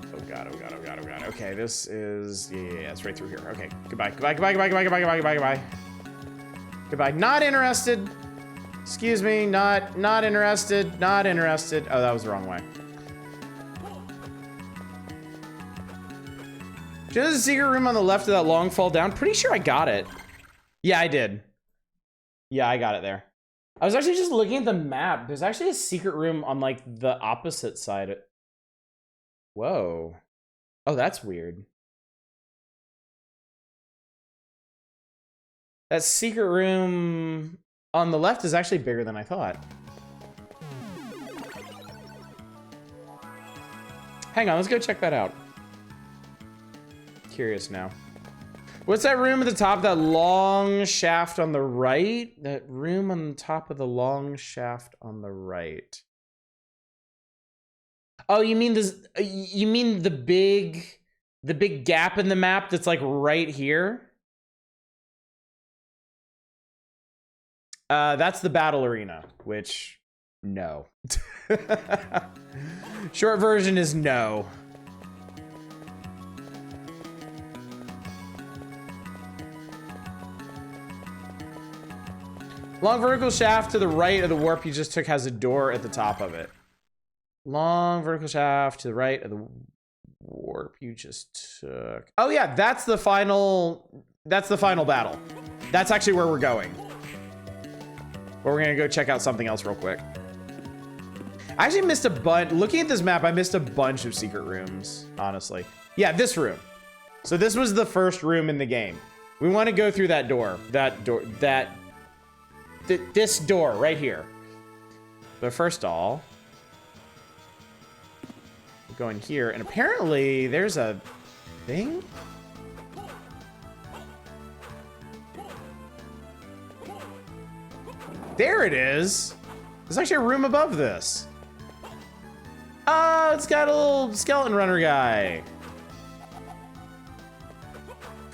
Oh god, oh god, oh god, oh god. Okay, this is... Yeah, it's right through here. Okay, goodbye, goodbye, goodbye, goodbye, goodbye, goodbye, goodbye, goodbye, goodbye. Goodbye. Not interested. Excuse me, not interested, not interested. Oh, that was the wrong way. There's a secret room on the left of that long fall down. Pretty sure I got it. Yeah, I did. Yeah, I got it there. I was actually just looking at the map. There's actually a secret room on like the opposite side. Whoa. Oh, that's weird. That secret room on the left is actually bigger than I thought. Hang on, let's go check that out. Curious now. What's that room at the top? That long shaft on the right? That room on the top of the long shaft on the right. Oh, you mean this? You mean the big gap in the map that's like right here? That's the battle arena, which no. Short version is no. Long vertical shaft to the right of the warp you just took has a door at the top of it. Long vertical shaft to the right of the warp you just took. Oh yeah, that's the final battle. That's actually where we're going. But we're gonna go check out something else real quick. I actually missed a bunch. Looking at this map, I missed a bunch of secret rooms, honestly. Yeah, this room. So this was the first room in the game. We want to go through that door. This door right here. But first of all, we're going here, and apparently there's a thing. There it is. There's actually a room above this. Oh, it's got a little skeleton runner guy.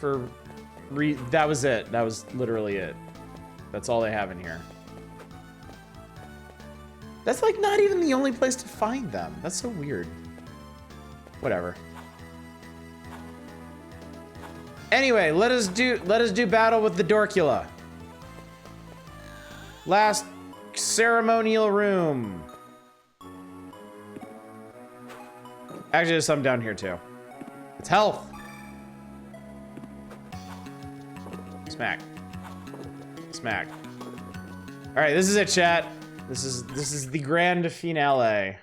that was it. That was literally it. That's all they have in here. That's like not even the only place to find them. That's so weird. Whatever. Anyway, let us do battle with the Dorkula. Last ceremonial room. Actually, there's some down here too. It's health. Smack. Smack. All right, this is it, chat. This is the grand finale.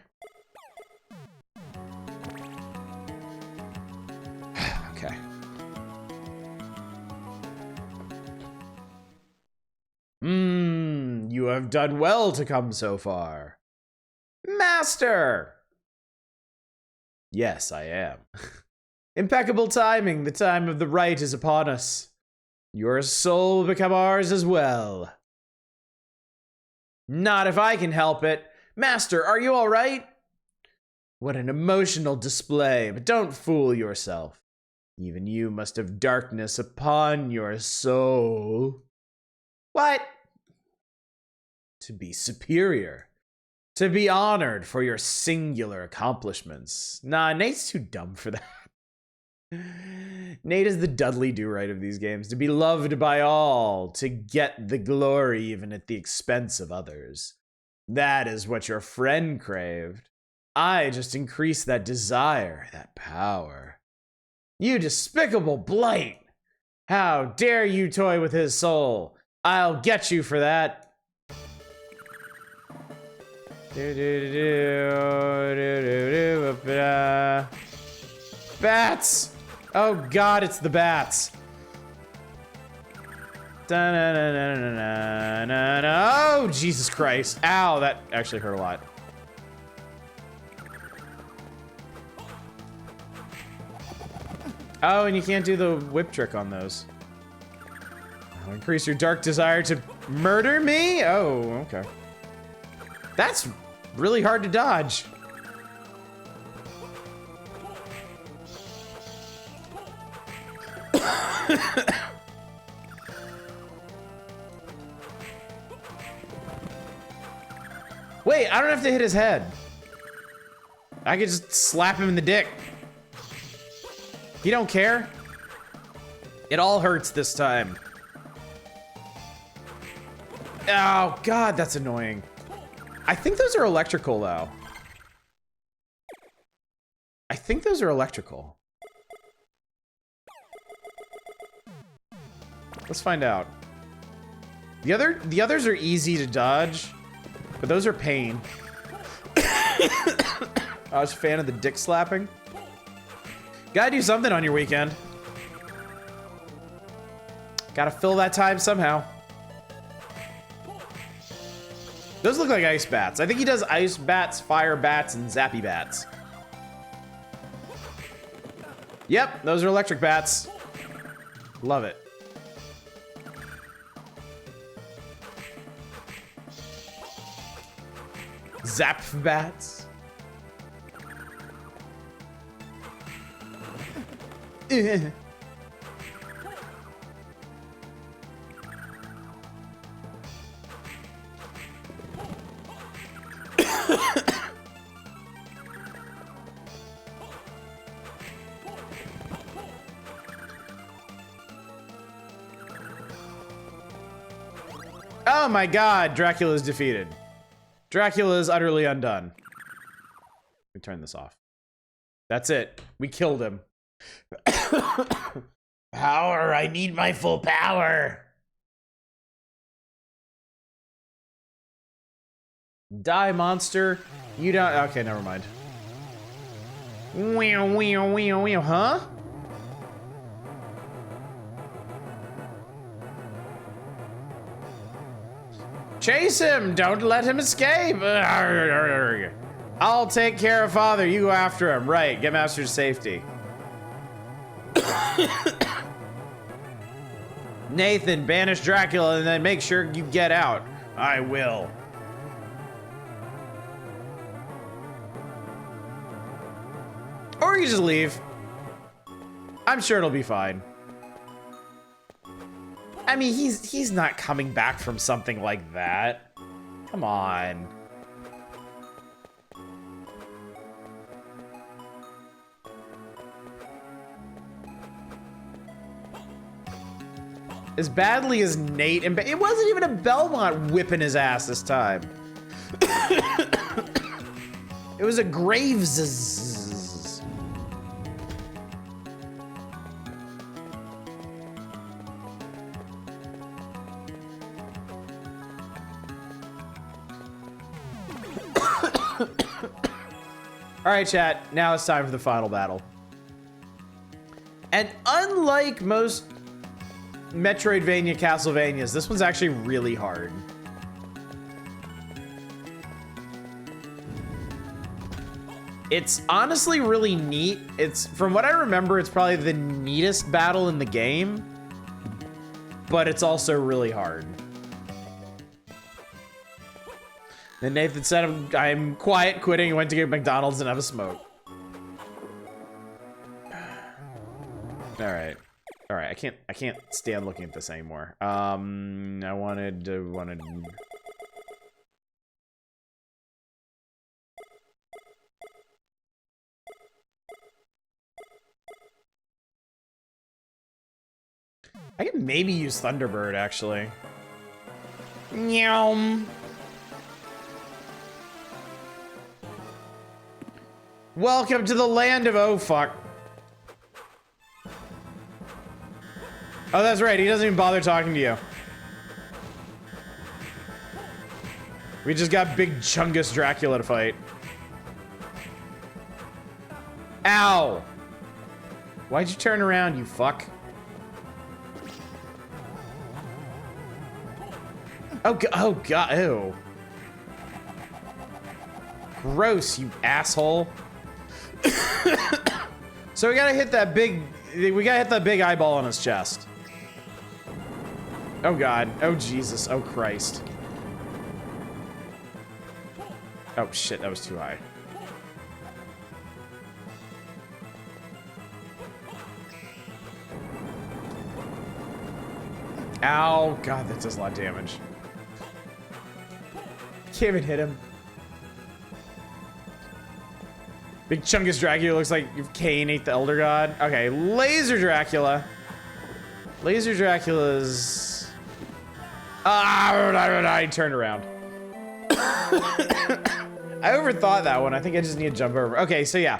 Okay. You have done well to come so far. Master! Yes, I am. Impeccable timing. The time of the right is upon us. Your soul will become ours as well. Not if I can help it. Master, are you all right? What an emotional display, but don't fool yourself. Even you must have darkness upon your soul. What? To be superior. To be honored for your singular accomplishments. Nah, Nate's too dumb for that. Nate is the Dudley Do-Right of these games. To be loved by all. To get the glory even at the expense of others. That is what your friend craved. I just increased that desire, that power. You despicable blight! How dare you toy with his soul? I'll get you for that. Bats! Oh god, it's the bats. Oh, Jesus Christ. Ow, that actually hurt a lot. Oh, and you can't do the whip trick on those. Oh, increase your dark desire to murder me? Oh, okay. That's really hard to dodge. Wait, I don't have to hit his head. I could just slap him in the dick. You don't care? It all hurts this time. Oh, God, that's annoying. I think those are electrical, though. I think those are electrical. Let's find out. The others are easy to dodge, but those are pain. I was a fan of the dick slapping. Gotta do something on your weekend. Gotta fill that time somehow. Those look like ice bats. I think he does ice bats, fire bats, and zappy bats. Yep, those are electric bats. Love it. Zap bats. Oh my god, Dracula is defeated. Dracula is utterly undone. Let me turn this off. That's it. We killed him. Power, I need my full power. Die, monster. You don't. Okay, never mind. Huh? Chase him! Don't let him escape! I'll take care of father. You go after him. Right, get master to safety. Nathan, banish Dracula and then make sure you get out. I will. Or you just leave. I'm sure it'll be fine. I mean, he's not coming back from something like that. Come on. As badly as Nate and it wasn't even a Belmont whipping his ass this time. It was a Graves. All right, chat. Now it's time for the final battle. And unlike most Metroidvania Castlevanias, this one's actually really hard. It's honestly really neat. It's, from what I remember, it's probably the neatest battle in the game, but it's also really hard. Then Nathan said, I'm quiet, quitting, and went to get McDonald's and have a smoke. All right. All right, I can't stand looking at this anymore. I wanted. I could maybe use Thunderbird, actually. Meow. Welcome to the land of oh fuck. Oh, that's right. He doesn't even bother talking to you. We just got Big Chungus Dracula to fight. Ow! Why'd you turn around, you fuck? Oh god, ew. Gross, you asshole. So we gotta hit that big eyeball on his chest. Oh god, oh Jesus, oh Christ. Oh shit, that was too high. Ow, god, that does a lot of damage. Can't even hit him. Big Chungus Dracula looks like Cain ate the Elder God. Okay, Laser Dracula. Laser Dracula's... I turned around. I overthought that one. I think I just need to jump over. Okay, so yeah.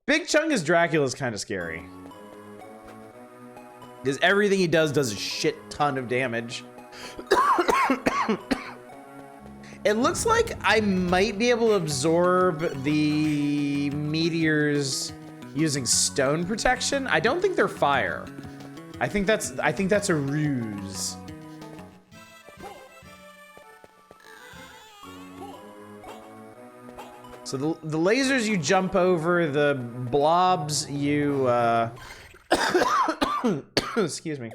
Big Chungus Dracula is kind of scary. Because everything he does a shit ton of damage. It looks like I might be able to absorb the meteors using stone protection. I don't think they're fire. I think that's a ruse. So the lasers you jump over, the blobs you excuse me.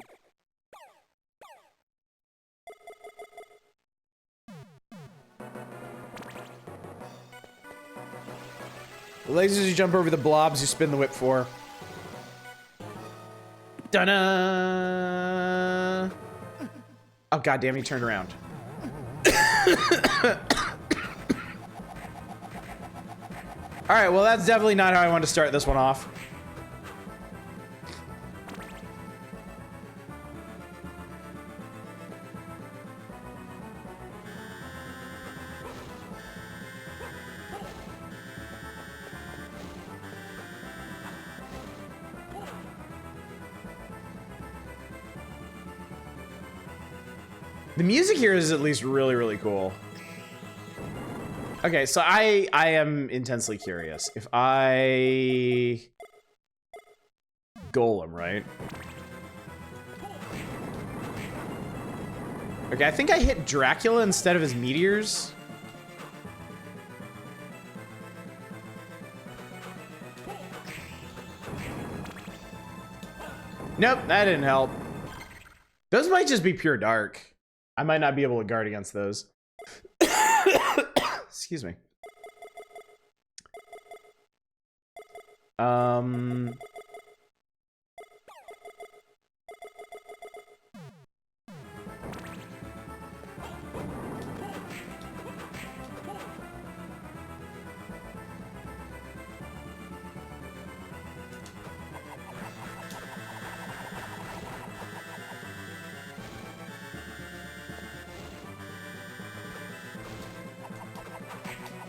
The lasers you jump over, the blobs you spin the whip for. Dun-na! Oh goddamn, he turned around. All right, well that's definitely not how I want to start this one off. The music here is at least really, really cool. Okay, so I am intensely curious. If I... Golem, right? Okay, I think I hit Dracula instead of his meteors. Nope, that didn't help. Those might just be pure dark. I might not be able to guard against those. Excuse me.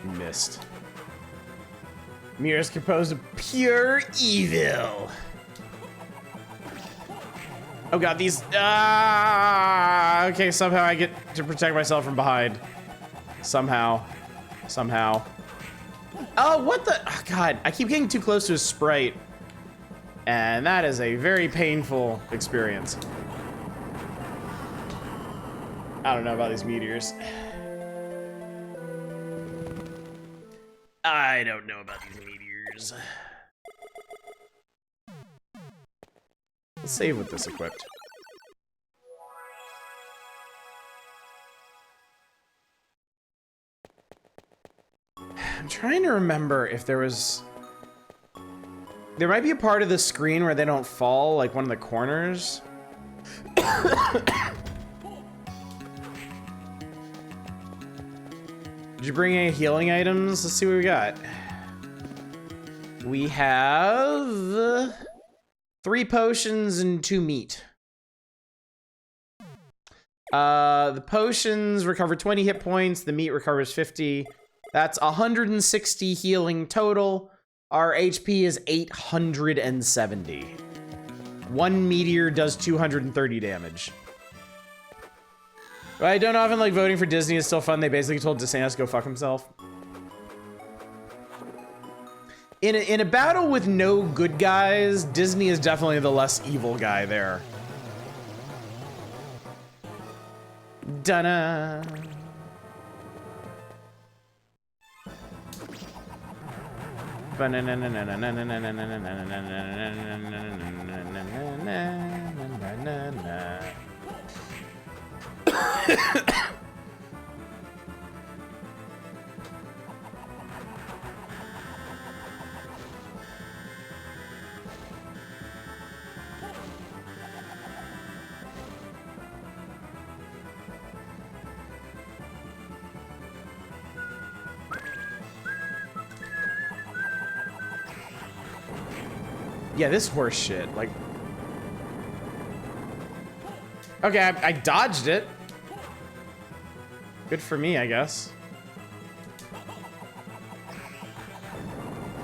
Missed. Mirror is composed of pure evil. Oh god, these... okay, somehow I get to protect myself from behind. Somehow. Somehow. Oh, what the... Oh, god, I keep getting too close to a sprite. And that is a very painful experience. I don't know about these meteors. I don't know about these meteors. Let's save with this equipped. I'm trying to remember if there was... There might be a part of the screen where they don't fall, like one of the corners. Did you bring any healing items? Let's see what we got. We have 3 potions and 2 meat. The potions recover 20 hit points. The meat recovers 50. That's 160 healing total. Our HP is 870. 1 meteor does 230 damage. But I don't often like voting for Disney. It's still fun. They basically told DeSantis to go fuck himself. In a battle with no good guys, Disney is definitely the less evil guy there. Dunna. Yeah, this horse shit, like... Okay, I dodged it. Good for me, I guess.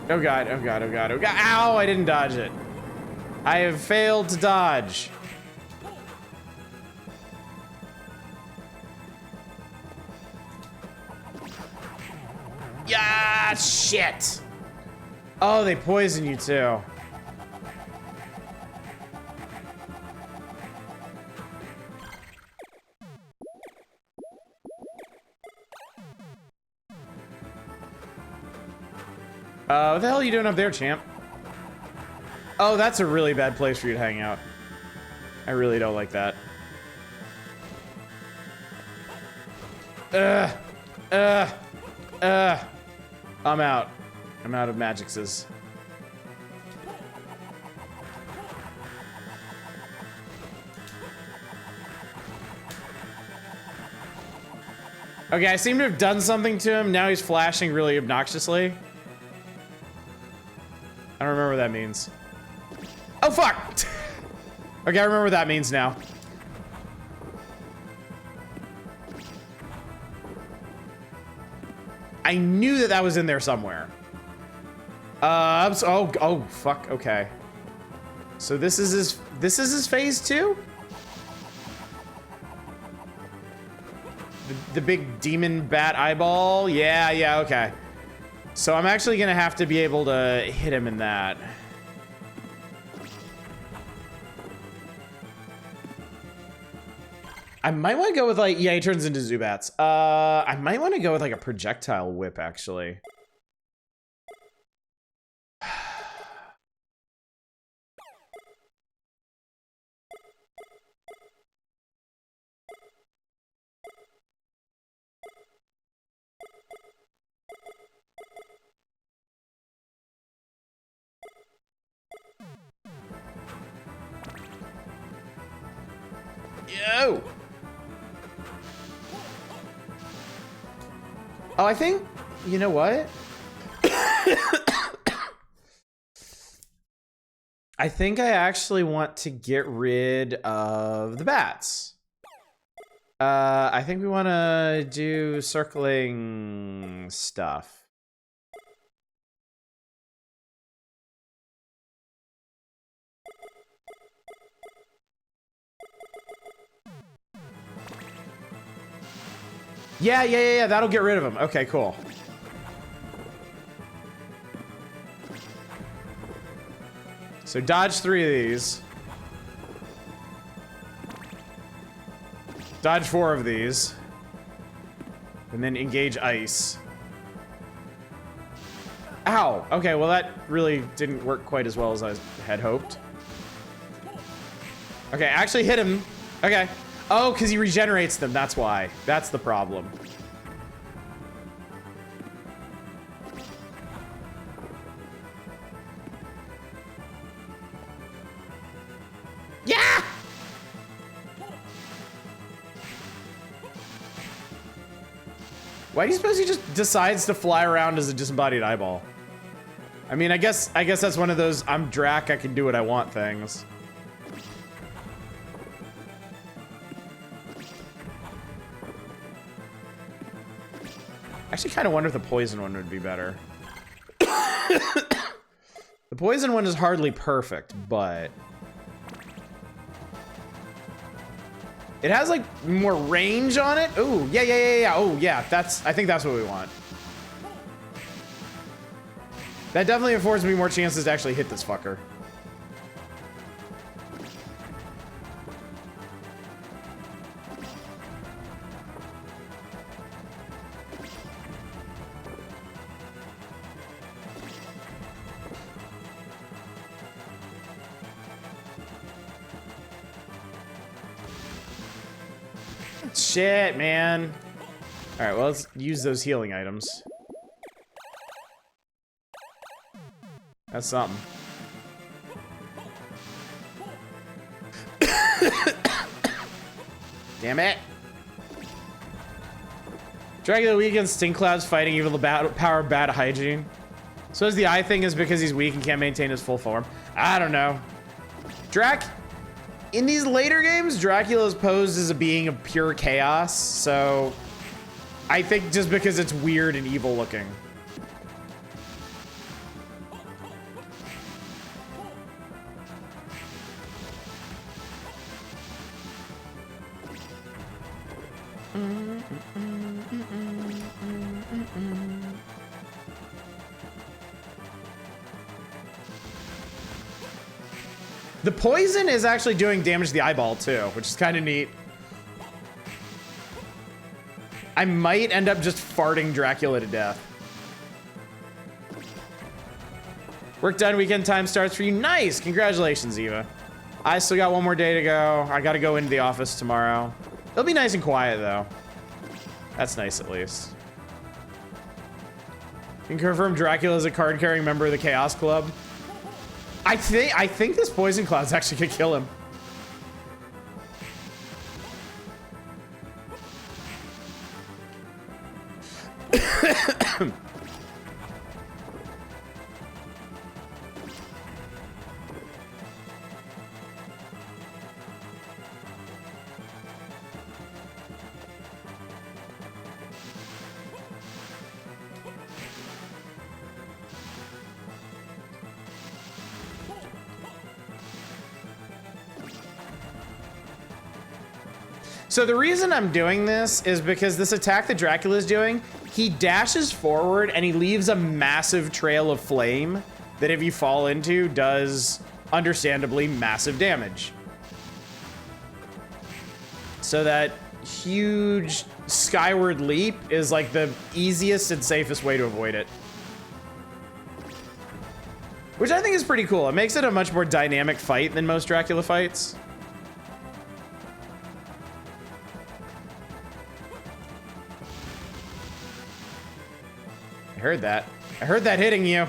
Oh god, oh god, oh god, oh god. Ow, I didn't dodge it. I have failed to dodge. Yeah, shit. Oh, they poison you too. What the hell are you doing up there, champ? Oh, that's a really bad place for you to hang out. I really don't like that. I'm out. I'm out of magixes. Okay, I seem to have done something to him. Now he's flashing really obnoxiously. I don't remember what that means. Oh, fuck! Okay, I remember what that means now. I knew that that was in there somewhere. Oh, fuck, okay. So this is his phase 2? The big demon bat eyeball? Yeah, okay. So I'm actually gonna have to be able to hit him in that. I might want to go with like, yeah, he turns into Zubats. I might want to go with like a projectile whip, actually. Yo! Oh, I think, you know what? I think I actually want to get rid of the bats. I think we want to do circling stuff. Yeah, that'll get rid of him. Okay, cool. So dodge 3 of these. Dodge 4 of these. And then engage ice. Ow! Okay, well that really didn't work quite as well as I had hoped. Okay, actually hit him. Okay. Oh, because he regenerates them, that's why. That's the problem. Yeah! Why do you suppose he just decides to fly around as a disembodied eyeball? I mean, I guess that's one of those I'm Drac, I can do what I want things. I actually kind of wonder if the poison one would be better. The poison one is hardly perfect, but it has like more range on it. Ooh, yeah. Oh, yeah. I think that's what we want. That definitely affords me more chances to actually hit this fucker. Shit, man. All right, well, let's use those healing items. That's something. Damn it. Dracula weakens Stink Cloud's fighting even the power of bad hygiene. So the eye thing is because he's weak and can't maintain his full form. I don't know. In these later games, Dracula is posed as a being of pure chaos, so I think just because it's weird and evil looking. The poison is actually doing damage to the eyeball too, which is kind of neat. I might end up just farting Dracula to death. Work done, weekend time starts for you. Nice, congratulations, Eva. I still got one more day to go. I gotta go into the office tomorrow. It'll be nice and quiet though. That's nice at least. You can confirm Dracula is a card-carrying member of the Chaos Club. I think this poison cloud's actually gonna kill him. So the reason I'm doing this is because this attack that Dracula's doing, he dashes forward and he leaves a massive trail of flame that if you fall into does understandably massive damage. So that huge skyward leap is like the easiest and safest way to avoid it. Which I think is pretty cool. It makes it a much more dynamic fight than most Dracula fights. I heard that. I heard that hitting you.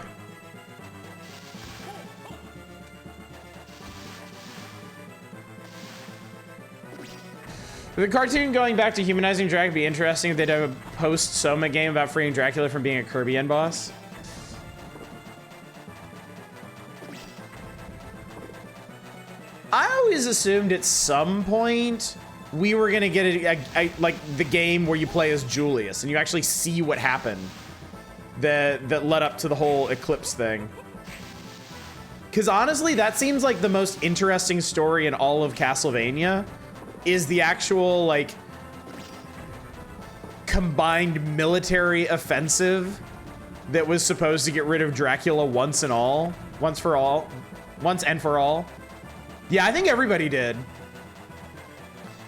With the cartoon going back to humanizing Dracula, be interesting if they did a post-Soma game about freeing Dracula from being a Kirby end boss. I always assumed at some point we were gonna get like the game where you play as Julius and you actually see what happened that led up to the whole eclipse thing. Because honestly, that seems like the most interesting story in all of Castlevania, is the actual like combined military offensive that was supposed to get rid of Dracula once and for all. Yeah, I think everybody did.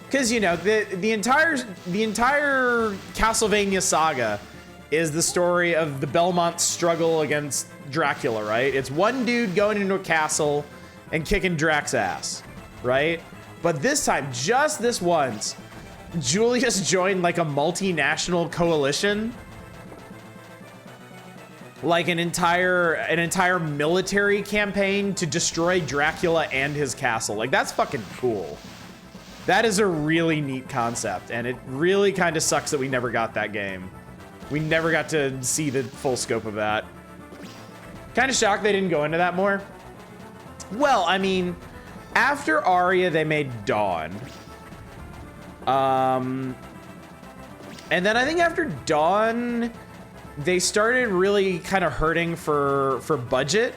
Because, you know, the entire Castlevania saga is the story of the Belmont struggle against Dracula, right? It's one dude going into a castle and kicking Drac's ass, right? But this time, just this once, Julius joined like a multinational coalition, like an entire military campaign to destroy Dracula and his castle. Like, that's fucking cool. That is a really neat concept, and it really kind of sucks that we never got that game. We never got to see the full scope of that. Kind of shocked they didn't go into that more. Well, I mean, after Aria, they made Dawn. And then I think after Dawn, they started really kind of hurting for budget.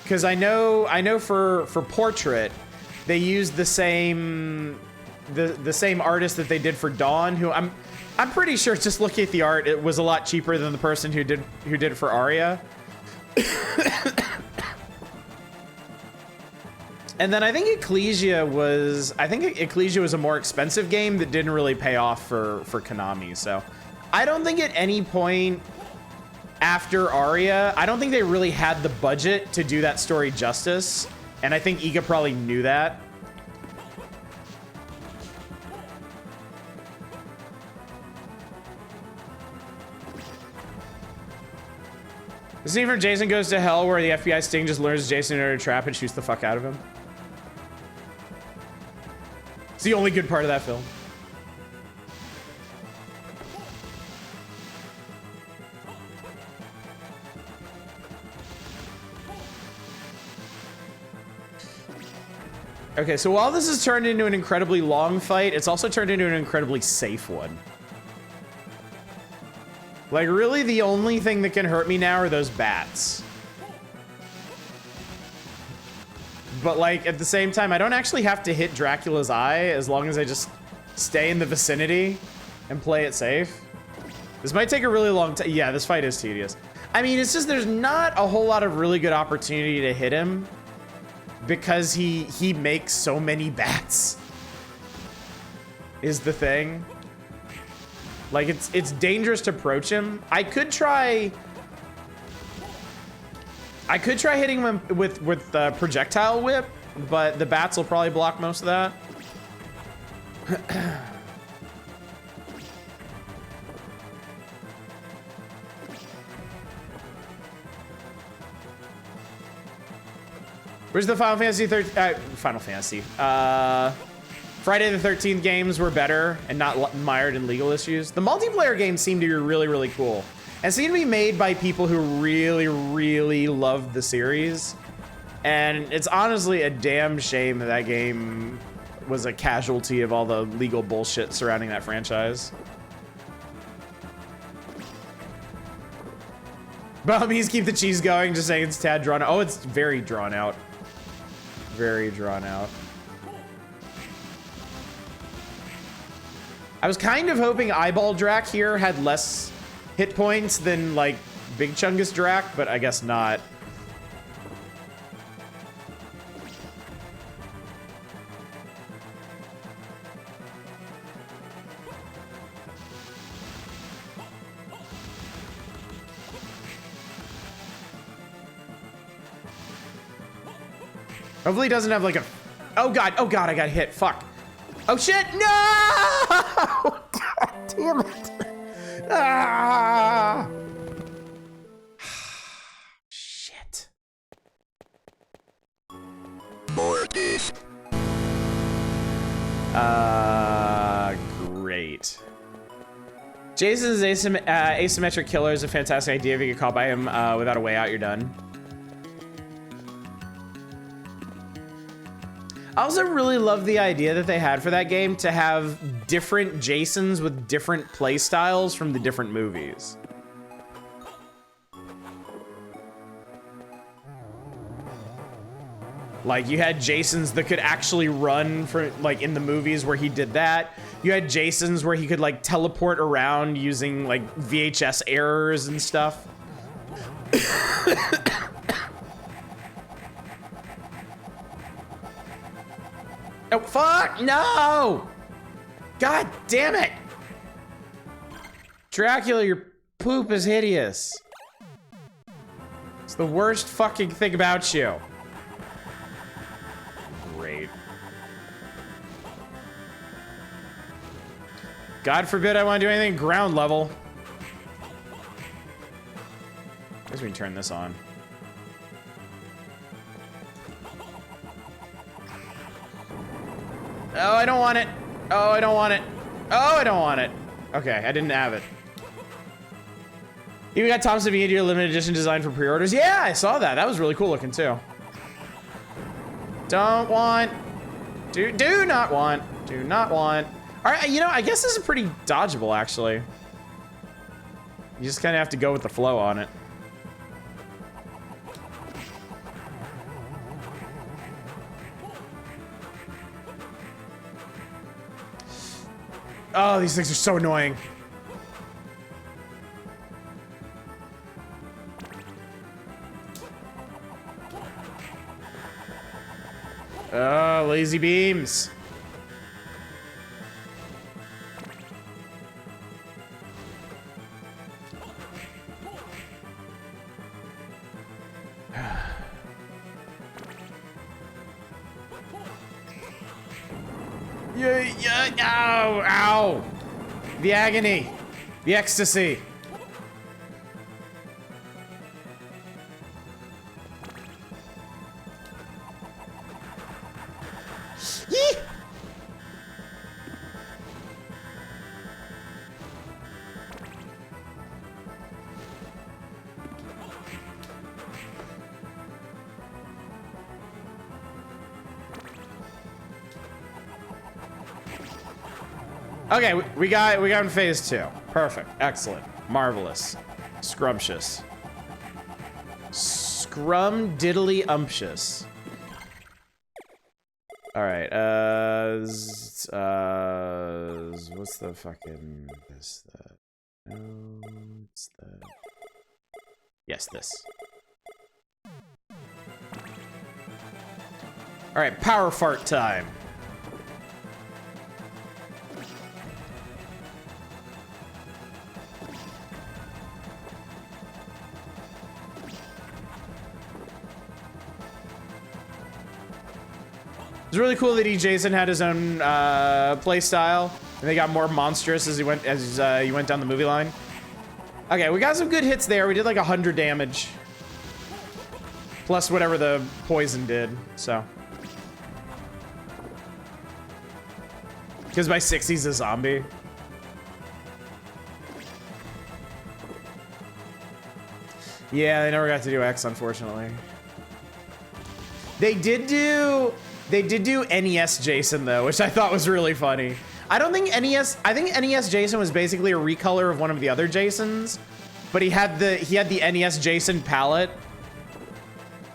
Because I know for Portrait, they used the same artist that they did for Dawn, who I'm pretty sure, just looking at the art, it was a lot cheaper than the person who did it for Aria. And then I think Ecclesia was a more expensive game that didn't really pay off for Konami. So I don't think at any point after Aria, I don't think they really had the budget to do that story justice. And I think Iga probably knew that. The scene from Jason Goes to Hell where the FBI sting just learns Jason in a trap and shoots the fuck out of him. It's the only good part of that film. Okay, so while this has turned into an incredibly long fight, it's also turned into an incredibly safe one. Like, really, the only thing that can hurt me now are those bats. But, like, at the same time, I don't actually have to hit Dracula's eye as long as I just stay in the vicinity and play it safe. This might take a really long time. Yeah, this fight is tedious. I mean, it's just there's not a whole lot of really good opportunity to hit him because he makes so many bats, is the thing. Like, it's dangerous to approach him. I could try hitting him with the projectile whip, but the bats will probably block most of that. Where's the Final Fantasy Friday the 13th games were better and not mired in legal issues. The multiplayer games seem to be really, really cool and seem to be made by people who really, really love the series. And it's honestly a damn shame that that game was a casualty of all the legal bullshit surrounding that franchise. Bummies keep the cheese going, just saying it's a tad drawn out. Oh, it's very drawn out. Very drawn out. I was kind of hoping Eyeball Drac here had less hit points than, like, Big Chungus Drac, but I guess not. Hopefully he doesn't have, like, a... Oh, God, I got hit. Fuck. Oh, shit! No! God damn it. Ah! Shit. Mortis. Great. Jason's asymmetric killer is a fantastic idea. If you get caught by him without a way out, you're done. I also really love the idea that they had for that game to have different Jasons with different play styles from the different movies. Like, you had Jasons that could actually run for, like, in the movies where he did that. You had Jasons where he could, like, teleport around using, like, VHS errors and stuff. Oh, fuck! No! God damn it! Dracula, your poop is hideous. It's the worst fucking thing about you. Great. God forbid I want to do anything ground level. I guess we can turn this on. Oh, I don't want it. Oh, I don't want it. Oh, I don't want it. Okay, I didn't have it. Even got Tom Savini limited edition design for pre-orders. Yeah, I saw that. That was really cool looking too. Don't want. Do not want. Do not want. All right, you know, I guess this is pretty dodgeable actually. You just kind of have to go with the flow on it. Oh, these things are so annoying. Oh, lazy beams. Ow, ow. The agony. The ecstasy. Yee! Okay, we got in phase 2. Perfect. Excellent. Marvelous. Scrumptious. Scrum diddly umptious. All right. What's the fucking this? No, it's the. Yes, this. All right, power fart time. It's really cool that Jason had his own play style, and they got more monstrous as he went down the movie line. Okay, we got some good hits there. We did like 100 damage, plus whatever the poison did. So, because by 6 he's a zombie. Yeah, they never got to do X, unfortunately. They did do NES Jason though, which I thought was really funny. I think NES Jason was basically a recolor of one of the other Jasons, but he had the NES Jason palette,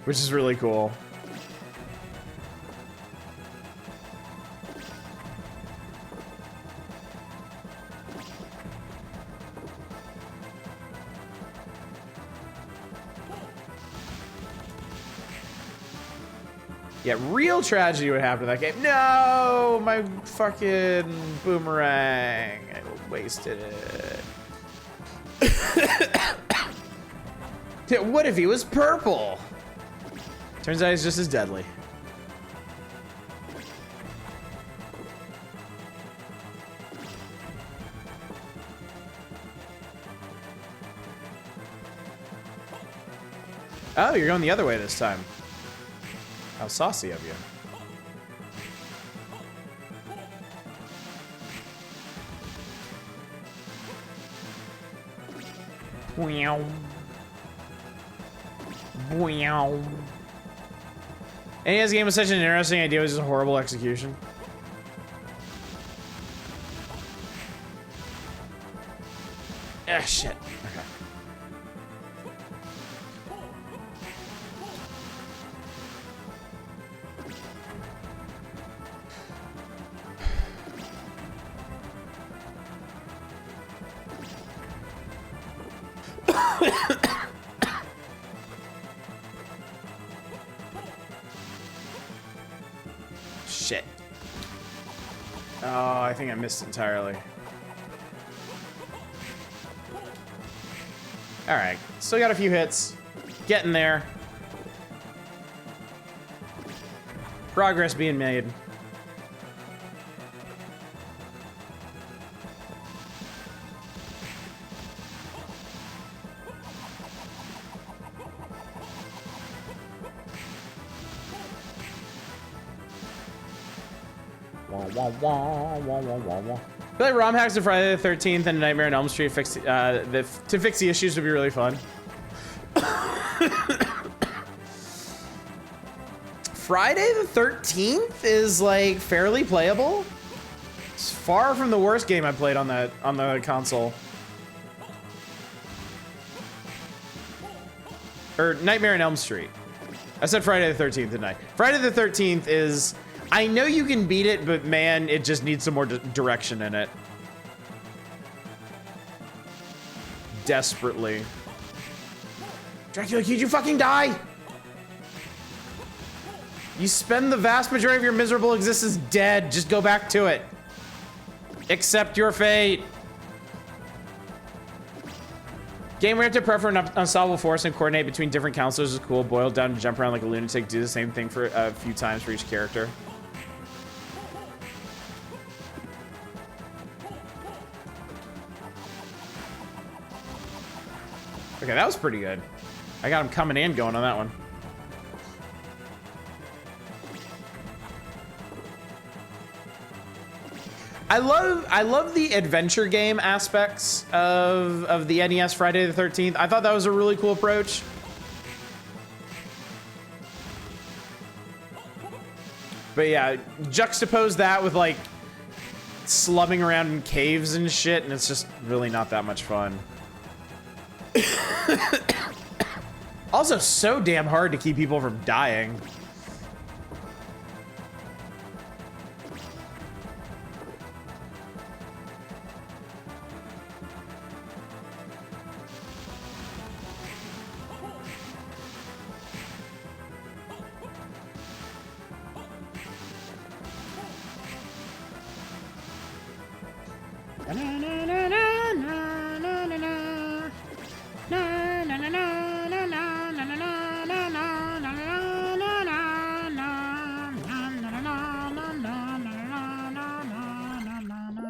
which is really cool. Yeah, real tragedy would happen to that game. No, my fucking boomerang. I wasted it. What if he was purple? Turns out he's just as deadly. Oh, you're going the other way this time. How saucy of you. NES game was such an interesting idea, it was just a horrible execution. Ah, shit. Okay. Shit. Oh, I think I missed entirely. All right, still got a few hits. Getting there. Progress being made. Wah, wah, wah, wah, wah, wah. I feel like ROM hacks of Friday the 13th and Nightmare on Elm Street to fix the issues would be really fun. Friday the 13th is like fairly playable. It's far from the worst game I played on the console. Or Nightmare on Elm Street. I said Friday the 13th, didn't I? Friday the 13th is, I know you can beat it, but man, it just needs some more direction in it. Desperately. Dracula, could you fucking die? You spend the vast majority of your miserable existence dead. Just go back to it. Accept your fate. Game where you have to prep for an unstoppable force and coordinate between different counselors is cool. Boiled down to jump around like a lunatic. Do the same thing for a few times for each character. Okay, that was pretty good. I got him coming and going on that one. I love the adventure game aspects of the NES Friday the 13th. I thought that was a really cool approach. But yeah, juxtapose that with like slumming around in caves and shit, and it's just really not that much fun. Also, so damn hard to keep people from dying.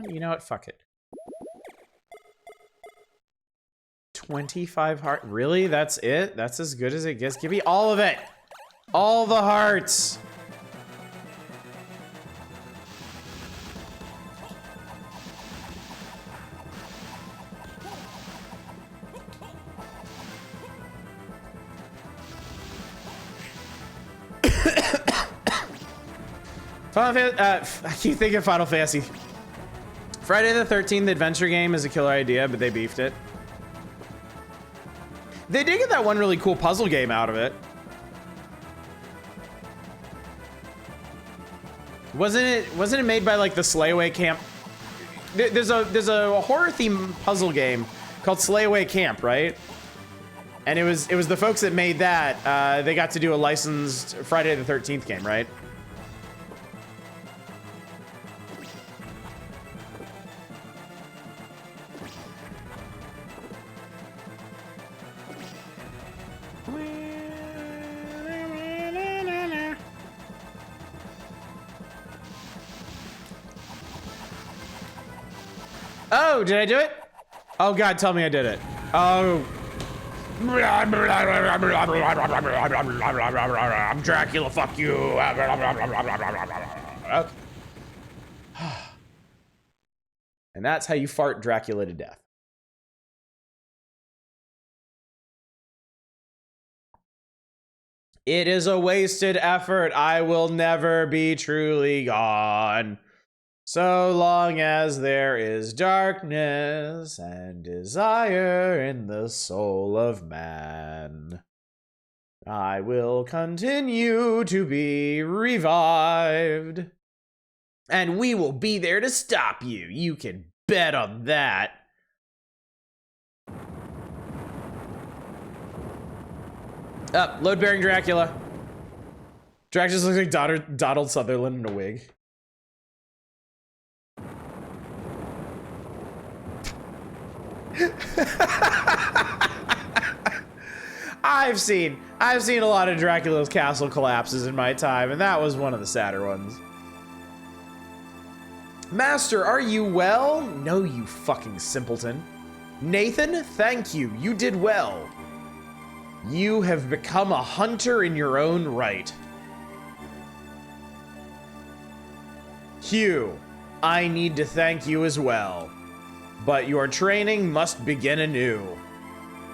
You know what? Fuck it. 25 heart. Really? That's it? That's as good as it gets? Give me all of it. All the hearts. I keep thinking Final Fantasy. Friday the 13th adventure game is a killer idea, but they beefed it. They did get that one really cool puzzle game out of it. Wasn't it made by like the Slayaway Camp? There's a horror theme puzzle game called Slayaway Camp, right? And it was the folks that made that. They got to do a licensed Friday the 13th game, right? Oh, did I do it? Oh God, tell me I did it. Oh. I'm Dracula, fuck you. Okay. And that's how you fart Dracula to death. It is a wasted effort. I will never be truly gone. So long as there is darkness and desire in the soul of man, I will continue to be revived. And we will be there to stop you. You can bet on that. Up, load-bearing Dracula. Drac just looks like Donald Sutherland in a wig. I've seen a lot of Dracula's castle collapses in my time, and that was one of the sadder ones. Master, are you well? No, you fucking simpleton. Nathan, thank you. You did well. You have become a hunter in your own right. Hugh, I need to thank you as well. But your training must begin anew.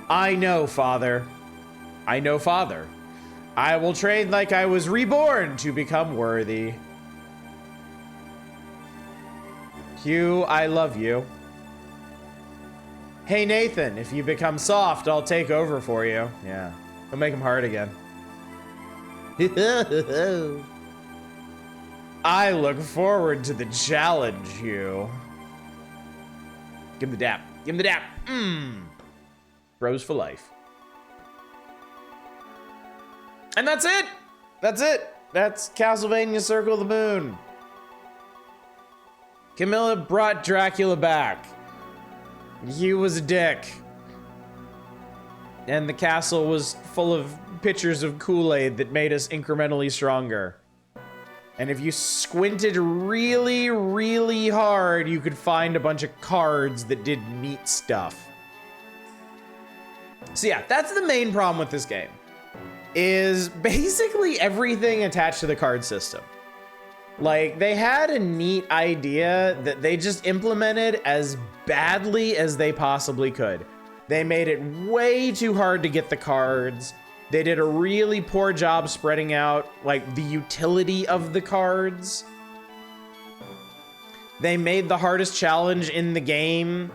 I know, Father. I know, Father. I will train like I was reborn to become worthy. Hugh, I love you. Hey, Nathan, if you become soft, I'll take over for you. Yeah, I'll make him hard again. I look forward to the challenge, Hugh. Give him the dap. Give him the dap. Bros for life. And that's it. That's it. That's Castlevania Circle of the Moon. Camilla brought Dracula back. He was a dick. And the castle was full of pitchers of Kool-Aid that made us incrementally stronger. And if you squinted really, really hard, you could find a bunch of cards that did neat stuff. So yeah, that's the main problem with this game. Is basically everything attached to the card system. Like, they had a neat idea that they just implemented as badly as they possibly could. They made it way too hard to get the cards. They did a really poor job spreading out, like, the utility of the cards. They made the hardest challenge in the game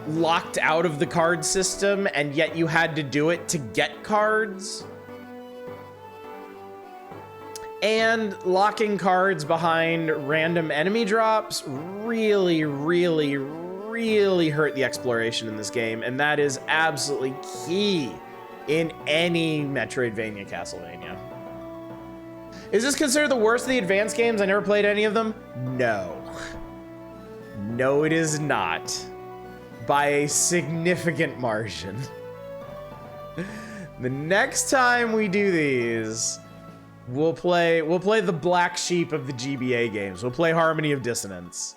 locked out of the card system, and yet you had to do it to get cards. And locking cards behind random enemy drops really, really, really hurt the exploration in this game, and that is absolutely key in any Metroidvania Castlevania. Is this considered the worst of the advanced games? I never played any of them. No. No, it is not. By a significant margin. The next time we do these, we'll play the black sheep of the GBA games. We'll play Harmony of Dissonance.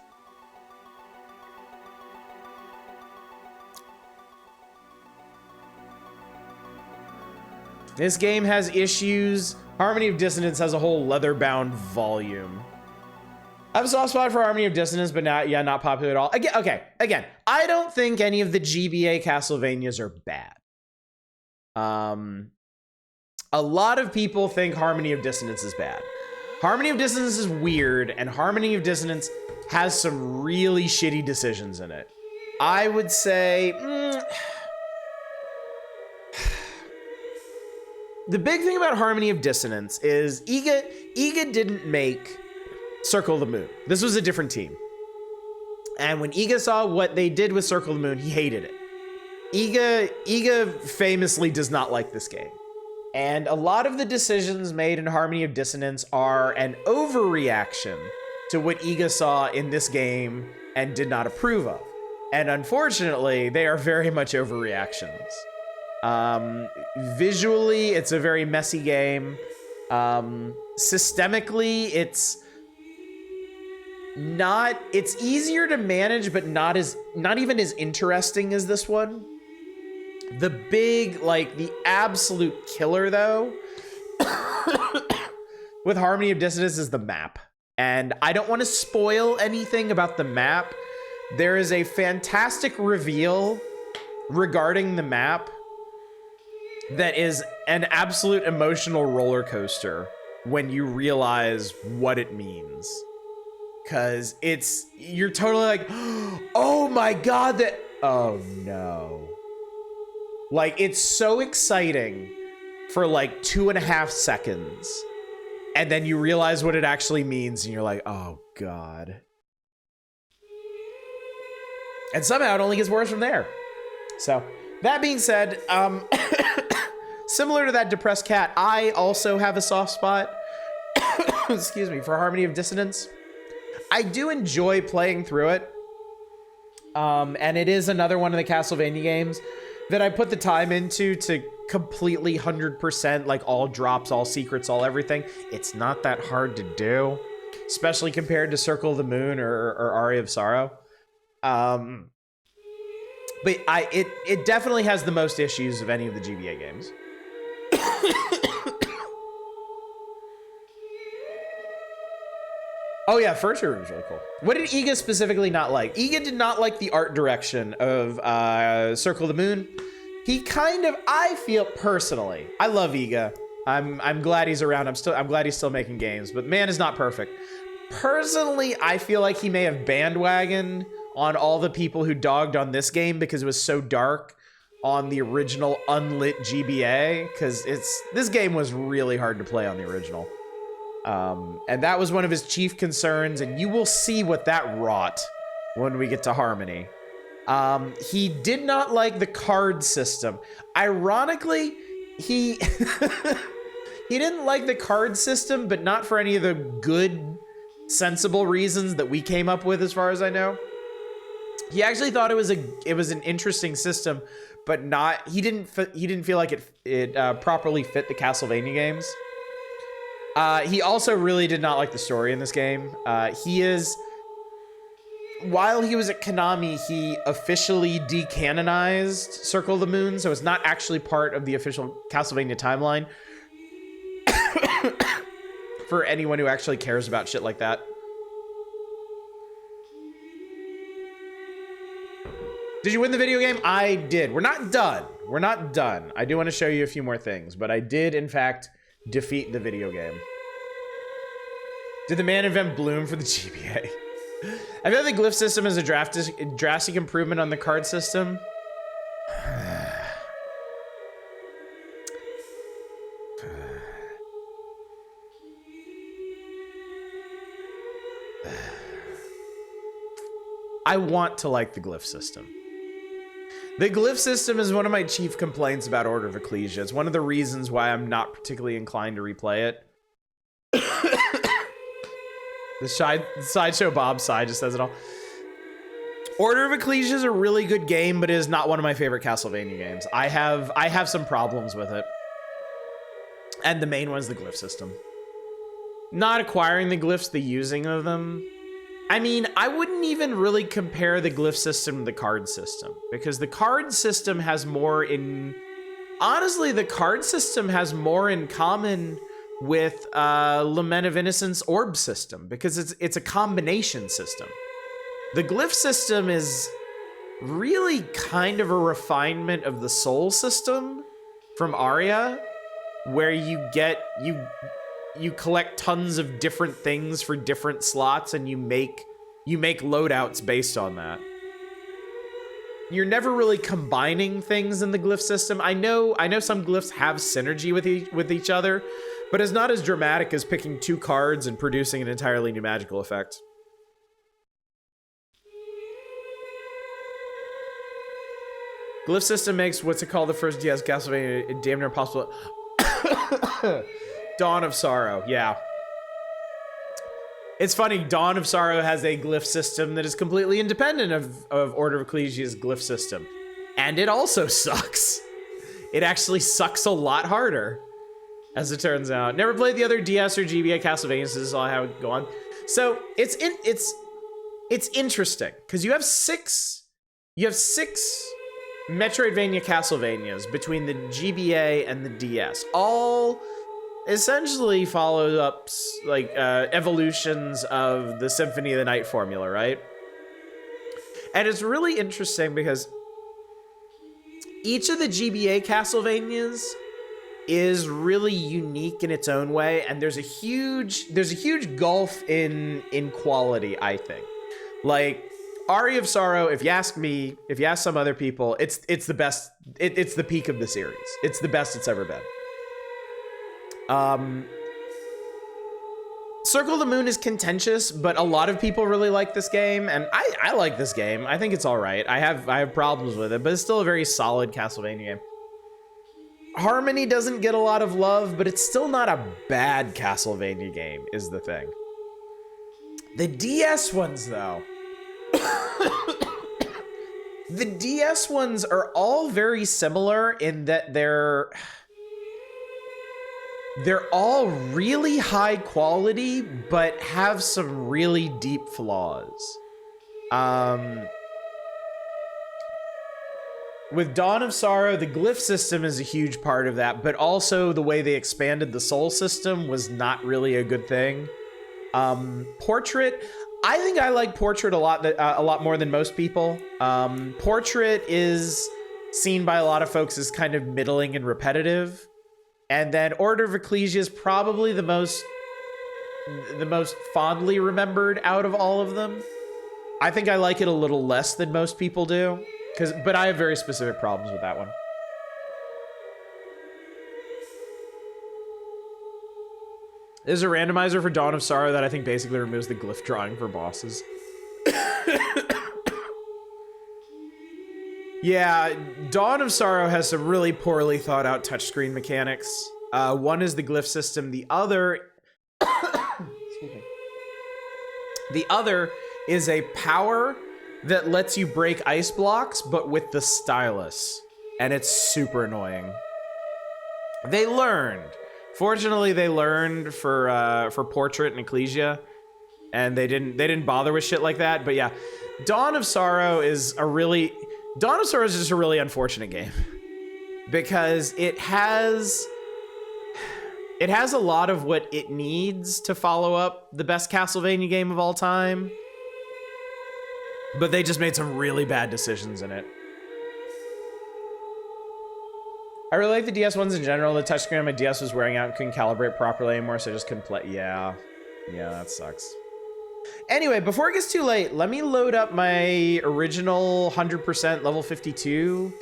This game has issues. Harmony of Dissonance has a whole leather-bound volume. I have a soft spot for Harmony of Dissonance, but not popular at all. Again, I don't think any of the GBA Castlevanias are bad. A lot of people think Harmony of Dissonance is bad. Harmony of Dissonance is weird, and Harmony of Dissonance has some really shitty decisions in it. I would say... The big thing about Harmony of Dissonance is Iga didn't make Circle of the Moon. This was a different team. And when Iga saw what they did with Circle of the Moon, he hated it. Iga famously does not like this game. And a lot of the decisions made in Harmony of Dissonance are an overreaction to what Iga saw in this game and did not approve of. And unfortunately, they are very much overreactions. Visually, it's a very messy game. Systemically, it's easier to manage, but not even as interesting as this one. The big, the absolute killer, though, with Harmony of Dissonance is the map. And I don't want to spoil anything about the map. There is a fantastic reveal regarding the map that is an absolute emotional roller coaster when you realize what it means. Cause you're totally like, oh my God, oh no. Like, it's so exciting for like 2.5 seconds. And then you realize what it actually means and you're like, oh God. And somehow it only gets worse from there. So, that being said, similar to that depressed cat, I also have a soft spot, excuse me, for Harmony of Dissonance. I do enjoy playing through it. And it is another one of the Castlevania games that I put the time into to completely 100%, like all drops, all secrets, all everything. It's not that hard to do, especially compared to Circle of the Moon or Aria of Sorrow. But it definitely has the most issues of any of the GBA games. Oh yeah, First Room was really cool. What did Iga specifically not like? Iga did not like the art direction of Circle of the Moon. He kind of, I feel personally, I love Iga. I'm glad he's around. I'm glad he's still making games, but man is not perfect. Personally, I feel like he may have bandwagoned on all the people who dogged on this game because it was so dark on the original unlit GBA, because this game was really hard to play on the original. And that was one of his chief concerns, and you will see what that wrought when we get to Harmony. He did not like the card system. Ironically, he he didn't like the card system, but not for any of the good, sensible reasons that we came up with, as far as I know. He actually thought it was an interesting system, but not. He didn't feel like it properly fit the Castlevania games. He also really did not like the story in this game. While he was at Konami, he officially decanonized Circle of the Moon, so it's not actually part of the official Castlevania timeline. For anyone who actually cares about shit like that. Did you win the video game? I did. We're not done. We're not done. I do want to show you a few more things, but I did, in fact, defeat the video game. Did the man invent Bloom for the GBA? I feel like the glyph system is a drastic improvement on the card system. I want to like the glyph system. The glyph system is one of my chief complaints about Order of Ecclesia. It's one of the reasons why I'm not particularly inclined to replay it. The Sideshow Bob side just says it all. Order of Ecclesia is a really good game, but it is not one of my favorite Castlevania games. I have some problems with it. And the main one is the glyph system. Not acquiring the glyphs, the using of them. I mean, I wouldn't even really compare the glyph system to the card system, because the card system has more in... Honestly, the card system has more in common with Lament of Innocence orb system, because it's a combination system. The glyph system is really kind of a refinement of the soul system from Aria, where you collect tons of different things for different slots, and you make loadouts based on that. You're never really combining things in the glyph system. I know some glyphs have synergy with each other, but it's not as dramatic as picking 2 cards and producing an entirely new magical effect. Glyph system makes what's it called, the first DS Castlevania damn near impossible. Dawn of Sorrow, yeah. It's funny, Dawn of Sorrow has a glyph system that is completely independent of Order of Ecclesia's glyph system. And it also sucks. It actually sucks a lot harder, as it turns out. Never played the other DS or GBA Castlevania, so this is all how it go on. So it's interesting, because you have six Metroidvania Castlevanias between the GBA and the DS, all essentially follow up like evolutions of the Symphony of the Night formula, right? And it's really interesting because each of the GBA Castlevanias is really unique in its own way, and there's a huge gulf in quality, I think. Like Aria of Sorrow, if you ask me, if you ask some other people, it's the best. It's the peak of the series. It's the best it's ever been. Circle of the Moon is contentious, but a lot of people really like this game, and I like this game. I think it's all right. I have problems with it, but it's still a very solid Castlevania game. Harmony doesn't get a lot of love, but it's still not a bad Castlevania game, is the thing. The DS ones, though. The DS ones are all very similar in that they're all really high quality, but have some really deep flaws. With Dawn of Sorrow, the glyph system is a huge part of that, but also the way they expanded the soul system was not really a good thing. Portrait, I think I like Portrait a lot more than most people. Portrait is seen by a lot of folks as kind of middling and repetitive. And then Order of Ecclesia is probably the most fondly remembered out of all of them. I think I like it a little less than most people do. But I have very specific problems with that one. There's a randomizer for Dawn of Sorrow that I think basically removes the glyph drawing for bosses. Yeah, Dawn of Sorrow has some really poorly thought out touchscreen mechanics. One is the glyph system. The other... Excuse me. The other is a power that lets you break ice blocks, but with the stylus. And it's super annoying. They learned. Fortunately, they learned for Portrait and Ecclesia. And they didn't bother with shit like that. But yeah, Dawn of Sorrow is just a really unfortunate game. Because it has a lot of what it needs to follow up the best Castlevania game of all time. But they just made some really bad decisions in it. I really like the DS ones in general. The touchscreen on my DS was wearing out and couldn't calibrate properly anymore, so I just couldn't play. Yeah, that sucks. Anyway, before it gets too late, let me load up my original 100% level 52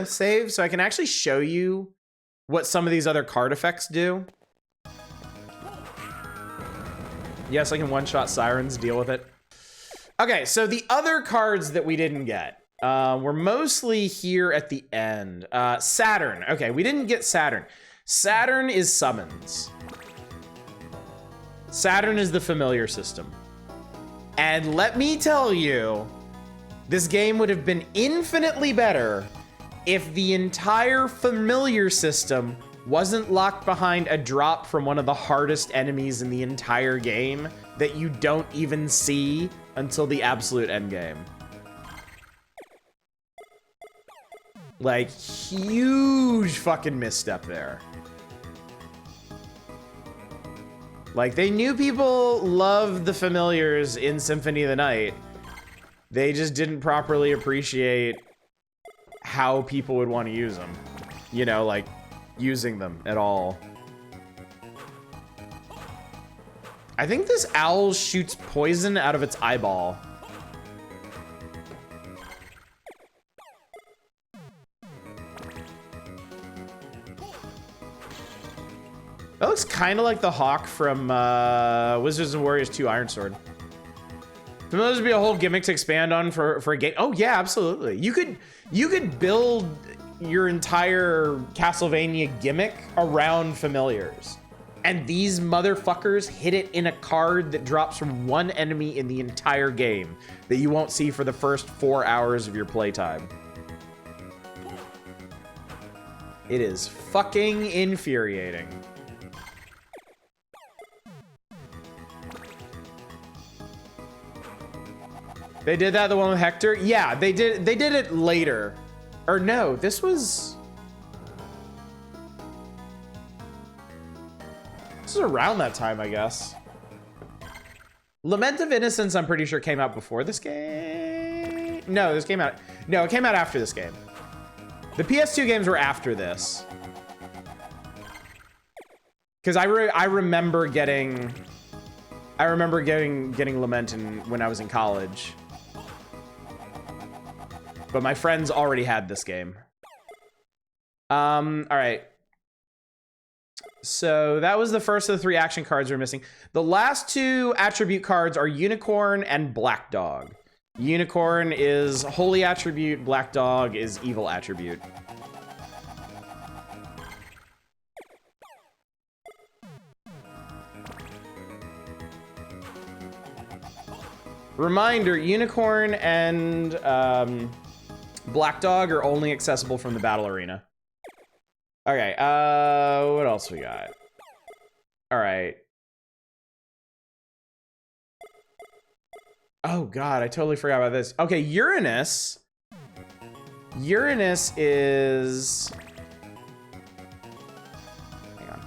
save so I can actually show you what some of these other card effects do. Yes, I can one-shot sirens, deal with it. Okay, so the other cards that we didn't get were mostly here at the end. Saturn. Okay, we didn't get Saturn. Saturn is summons. Saturn is the familiar system. And let me tell you, this game would have been infinitely better if the entire familiar system wasn't locked behind a drop from one of the hardest enemies in the entire game that you don't even see until the absolute end game. Like, huge fucking misstep there. Like, they knew people loved the familiars in Symphony of the Night. They just didn't properly appreciate how people would want to use them. You know, like, using them at all. I think this owl shoots poison out of its eyeball. That looks kind of like the hawk from Wizards and Warriors 2 Iron Sword. Familiars would be a whole gimmick to expand on for a game. Oh yeah, absolutely. You could build your entire Castlevania gimmick around familiars. And these motherfuckers hit it in a card that drops from one enemy in the entire game that you won't see for the first 4 hours of your playtime. It is fucking infuriating. They did that, the one with Hector? Yeah, they did it later. Or no, this was around that time, I guess. Lament of Innocence, I'm pretty sure came out before this game. No, it came out after this game. The PS2 games were after this. Because I remember getting Lament when I was in college. But my friends already had this game. All right. So that was the first of the 3 action cards we're missing. The last 2 attribute cards are Unicorn and Black Dog. Unicorn is holy attribute, Black Dog is evil attribute. Reminder, Unicorn and Black Dog are only accessible from the battle arena. Okay, what else we got? All right. Oh god, I totally forgot about this. Okay, Uranus. Uranus is... Hang on.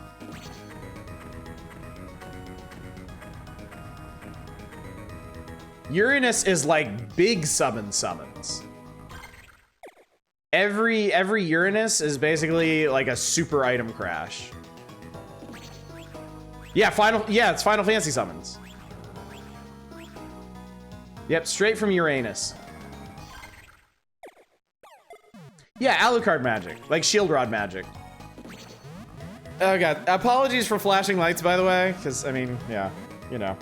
Uranus is like big summons. Every Uranus is basically like a super item crash. Yeah, it's Final Fantasy summons. Yep, straight from Uranus. Yeah, Alucard magic, like Shield Rod magic. Oh god, apologies for flashing lights, by the way, because I mean, yeah, you know.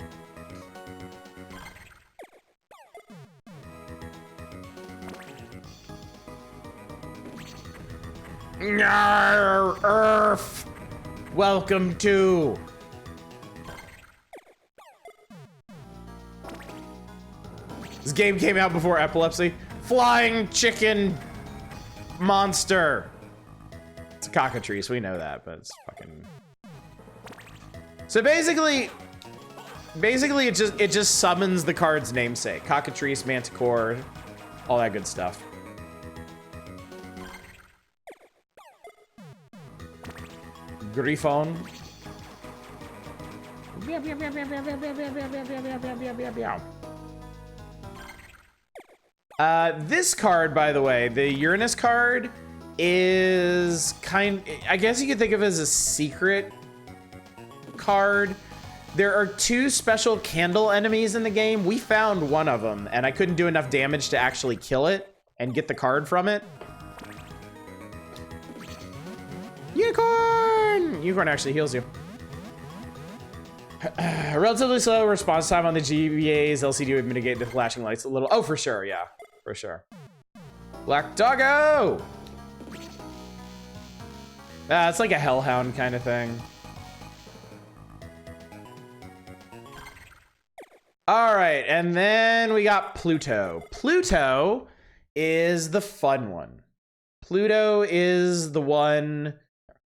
Nyarr, Earth. Welcome to. This game came out before epilepsy. Flying chicken monster. It's a cockatrice, we know that, but it's fucking. So basically it just summons the card's namesake. Cockatrice, Manticore, all that good stuff. Griffon. This card, by the way, the Uranus card, is I guess you could think of it as a secret card. There are 2 special candle enemies in the game. We found one of them, and I couldn't do enough damage to actually kill it and get the card from it. Unicorn! Unicorn actually heals you. Relatively slow response time on the GBA's LCD would mitigate the flashing lights a little. Oh, for sure, yeah. For sure. Black Doggo! It's like a Hellhound kind of thing. All right, and then we got Pluto. Pluto is the fun one. Pluto is the one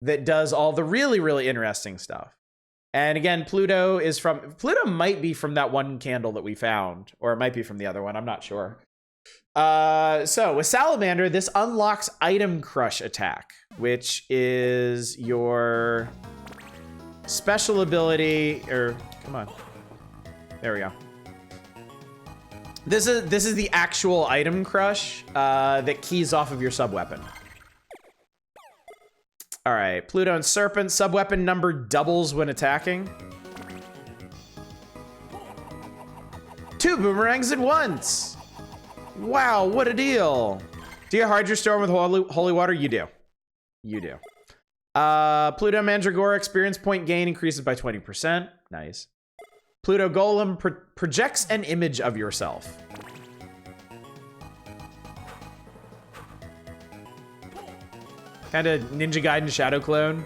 that does all the really, really interesting stuff. And again, Pluto might be from that one candle that we found, or it might be from the other one, I'm not sure. So with Salamander, this unlocks Item Crush attack, which is your special ability, come on. There we go. This is the actual Item Crush that keys off of your sub-weapon. All right, Pluto and Serpent, sub-weapon number doubles when attacking. 2 boomerangs at once. Wow, what a deal. Do you Hydro Storm with holy water? You do. You do. Pluto Mandragora experience point gain increases by 20%. Nice. Pluto Golem projects an image of yourself. Kind of Ninja Gaiden Shadow Clone.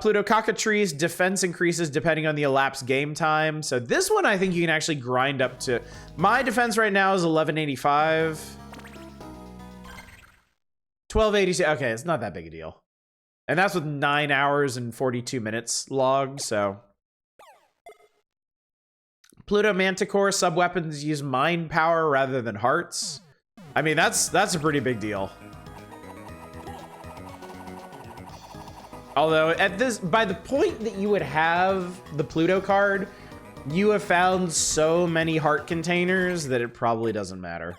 Pluto Cockatrice defense increases depending on the elapsed game time. So this one I think you can actually grind up to. My defense right now is 1185. 1282. Okay, it's not that big a deal. And that's with 9 hours and 42 minutes logged, so. Pluto Manticore sub-weapons use mind power rather than hearts. I mean, that's a pretty big deal. Although by the point that you would have the Pluto card, you have found so many heart containers that it probably doesn't matter.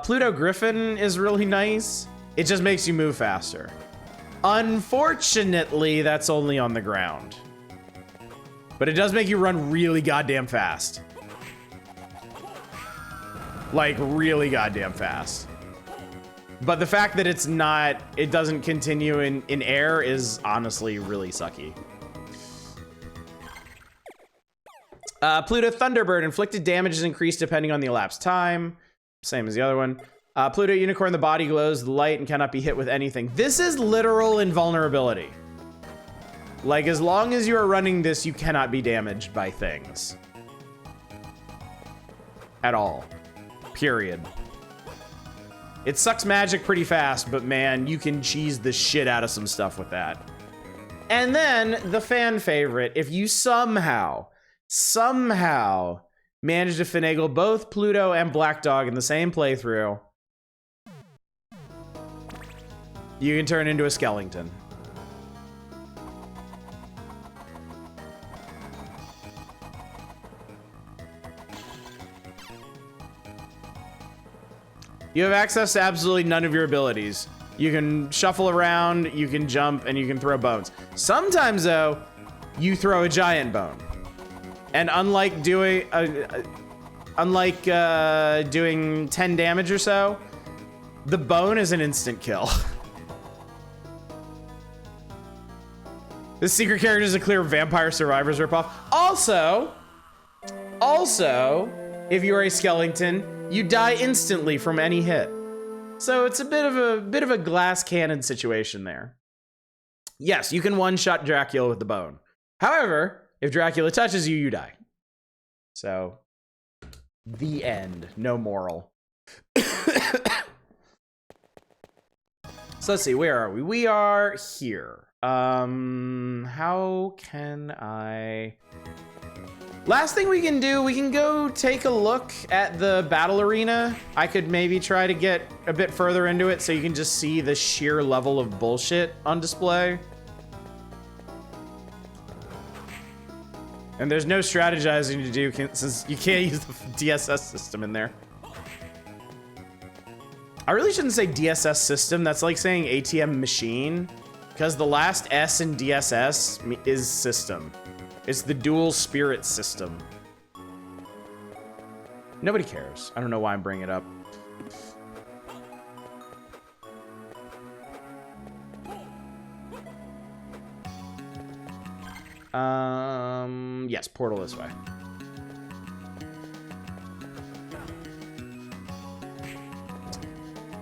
Pluto Griffin is really nice. It just makes you move faster. Unfortunately, that's only on the ground. But it does make you run really goddamn fast. Like, really goddamn fast. But the fact that it doesn't continue in air is honestly really sucky. Pluto Thunderbird. Inflicted damage is increased depending on the elapsed time. Same as the other one. Pluto Unicorn. The body glows the light and cannot be hit with anything. This is literal invulnerability. Like, as long as you are running this, you cannot be damaged by things. At all. Period. It sucks magic pretty fast, but man, you can cheese the shit out of some stuff with that. And then, the fan favorite, if you somehow manage to finagle both Pluto and Black Dog in the same playthrough, you can turn into a skeleton. You have access to absolutely none of your abilities. You can shuffle around, you can jump, and you can throw bones. Sometimes, though, you throw a giant bone. And unlike doing 10 damage or so, the bone is an instant kill. This secret character is a clear Vampire Survivors ripoff. Also, if you are a skeleton, you die instantly from any hit. So it's a bit of a glass cannon situation there. Yes, you can one-shot Dracula with the bone. However, if Dracula touches you, you die. So, the end. No moral. So let's see, where are we? We are here. How can I... Last thing we can do, we can go take a look at the battle arena. I could maybe try to get a bit further into it so you can just see the sheer level of bullshit on display. And there's no strategizing to do since you can't use the DSS system in there. I really shouldn't say DSS system. That's like saying ATM machine, because the last S in DSS is system. It's the dual spirit system. Nobody cares. I don't know why I'm bringing it up. Yes, portal this way.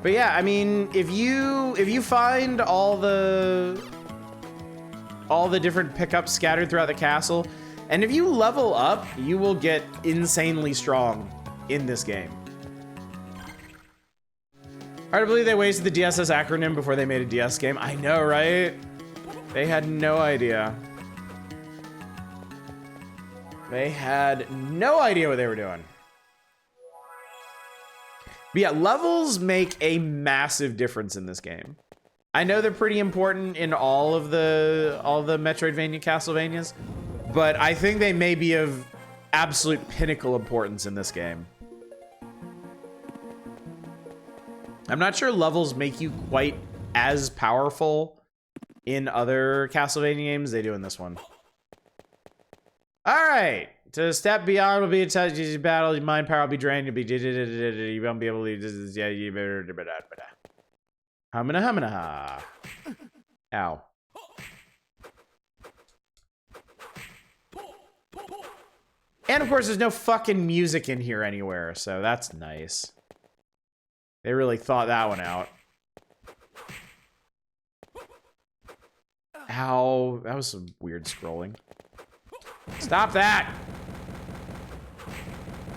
But yeah, I mean, if you find all the different pickups scattered throughout the castle, and if you level up, you will get insanely strong in this game. Hard to believe they wasted the DSS acronym before they made a DS game. I know, right? They had no idea. They had no idea what they were doing. But yeah, levels make a massive difference in this game. I know they're pretty important in all the Metroidvania Castlevanias, but I think they may be of absolute pinnacle importance in this game. I'm not sure levels make you quite as powerful in other Castlevania games as they do in this one. All right, to step beyond will be a touch battle. Your mind power will be drained. You won't be able to. Yeah, you better. Humana ha. Ow. And of course, there's no fucking music in here anywhere, so that's nice. They really thought that one out. Ow, that was some weird scrolling. Stop that!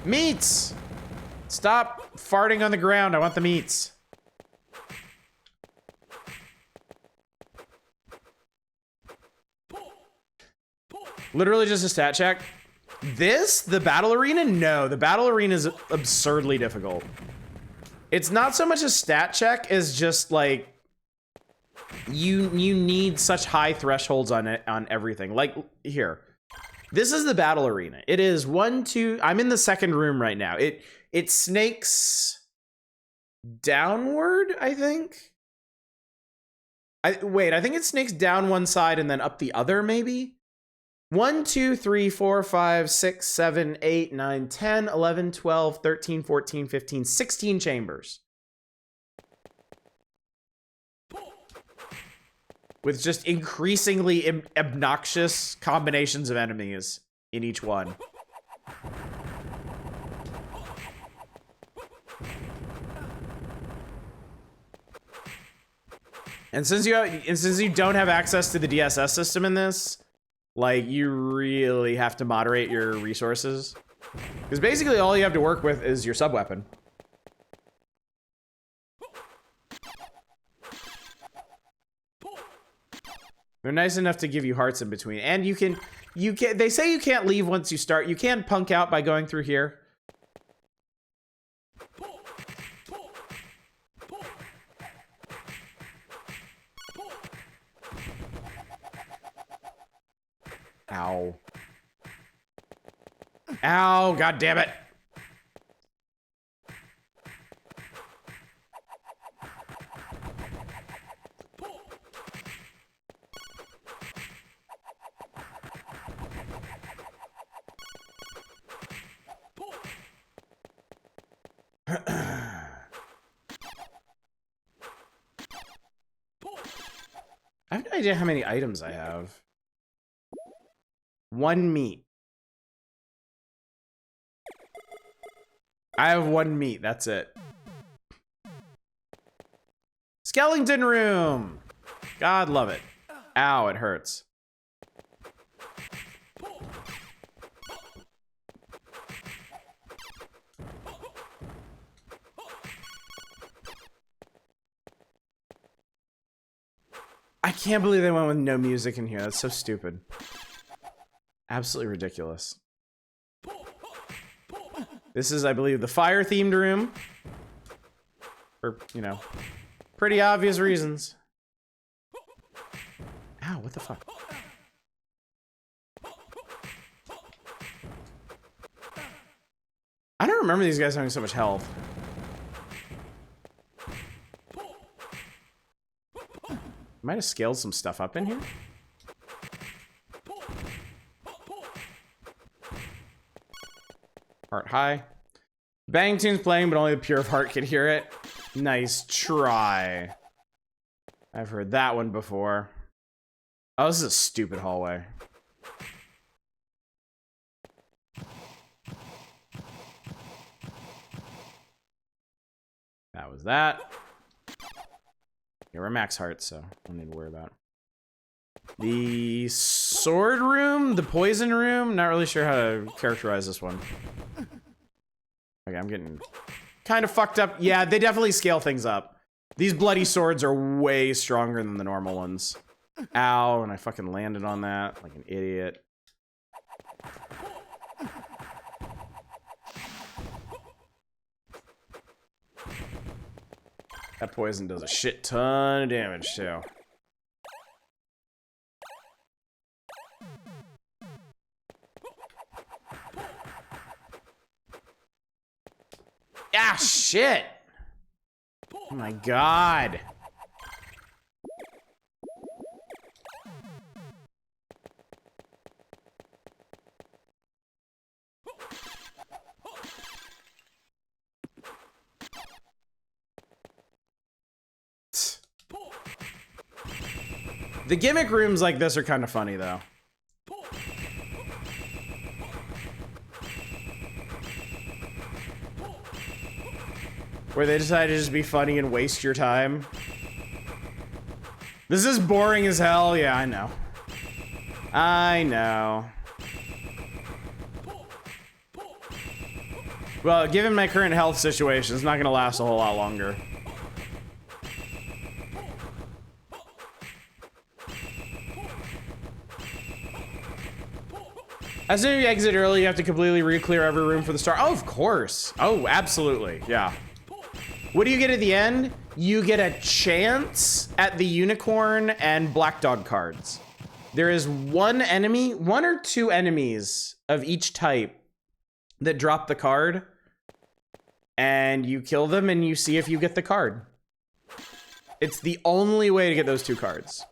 Meats! Stop farting on the ground, I want the meats. Literally just a stat check. This? The battle arena? No, the battle arena is absurdly difficult. It's not so much a stat check as just like you need such high thresholds on it, on everything. Like here, this is the battle arena. It is 1, 2. I'm in the second room right now. It snakes downward, I think. Wait, I think it snakes down one side and then up the other, maybe. 1, 2, 3, 4, 5, 6, 7, 8, 9, 10, 11, 12, 13, 14, 15, 16 chambers. With just increasingly obnoxious combinations of enemies in each one. And since you don't have access to the DSS system in this, like, you really have to moderate your resources. Because basically all you have to work with is your sub-weapon. They're nice enough to give you hearts in between. And you can, they say you can't leave once you start. You can punk out by going through here. Ow. Ow, god damn it. I have no idea how many items I have. 1 meat. I have 1 meat, that's it. Skeleton room! God love it. Ow, it hurts. I can't believe they went with no music in here. That's so stupid. Absolutely ridiculous. This is, I believe, the fire-themed room. For, you know, pretty obvious reasons. Ow, what the fuck? I don't remember these guys having so much health. Might have scaled some stuff up in here. Heart high. Bang tune's playing, but only the pure of heart could hear it. Nice try. I've heard that one before. Oh, this is a stupid hallway. That was that. Yeah, we're max hearts, so don't need to worry about it. The sword room, the poison room. Not really sure how to characterize this one. Okay, I'm getting kind of fucked up. Yeah, they definitely scale things up. These bloody swords are way stronger than the normal ones. Ow, and I fucking landed on that like an idiot. That poison does a shit ton of damage, too. Ah, shit! Oh my god. The gimmick rooms like this are kind of funny, though. Where they decide to just be funny and waste your time. This is boring as hell. Yeah, I know. I know. Well, given my current health situation, it's not gonna last a whole lot longer. As soon as you exit early, you have to completely re-clear every room for the star. Oh, of course. Oh, absolutely. Yeah. What do you get at the end? you get a chance at the unicorn and black dog cards. There is one or two enemies of each type that drop the card, and you kill them and you see if you get the card. It's the only way to get those two cards.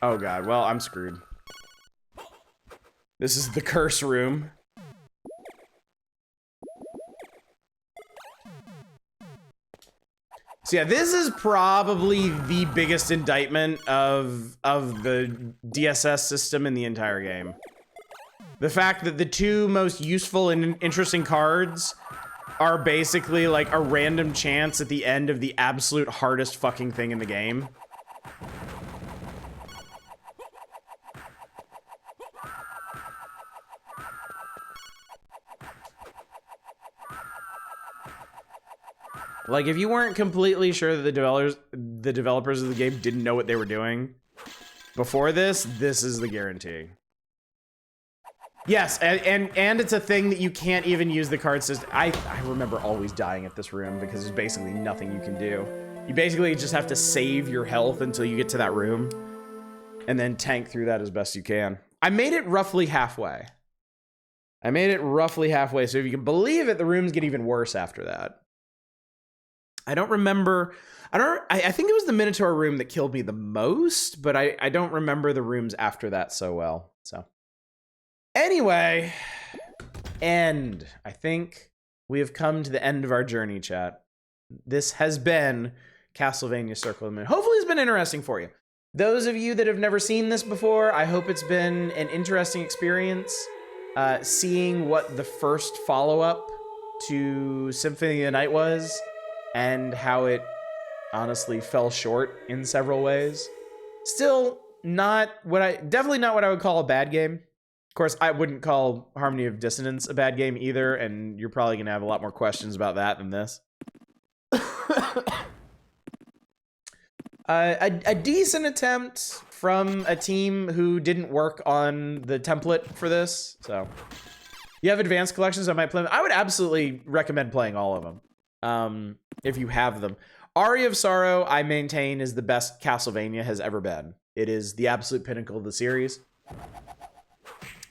Oh god, well, I'm screwed. This is the curse room. So yeah, this is probably the biggest indictment of the DSS system in the entire game. The fact that the two most useful and interesting cards are basically like a random chance at the end of the absolute hardest fucking thing in the game. Like, if you weren't completely sure that the developers of the game didn't know what they were doing before this is the guarantee. Yes, and it's a thing that you can't even use the card system. I remember always dying at this room because there's basically nothing you can do. You basically just have to save your health until you get to that room and then tank through that as best you can. I made it roughly halfway. So if you can believe it, the rooms get even worse after that. I don't remember. I think it was the Minotaur room that killed me the most, but I don't remember the rooms after that so well. So anyway, I think we have come to the end of our journey, chat. This has been Castlevania Circle of the Moon. Hopefully it's been interesting for you. Those of you that have never seen this before, I hope it's been an interesting experience seeing what the first follow-up to Symphony of the Night was, and how it honestly fell short in several ways. Still definitely not what I would call a bad game. Of course, I wouldn't call Harmony of Dissonance a bad game either, and you're probably gonna have a lot more questions about that than this. A decent attempt from a team who didn't work on the template for this. So you have advanced collections, I might play them. I would absolutely recommend playing all of them. If you have them. Aria of Sorrow, I maintain, is the best Castlevania has ever been. It is the absolute pinnacle of the series.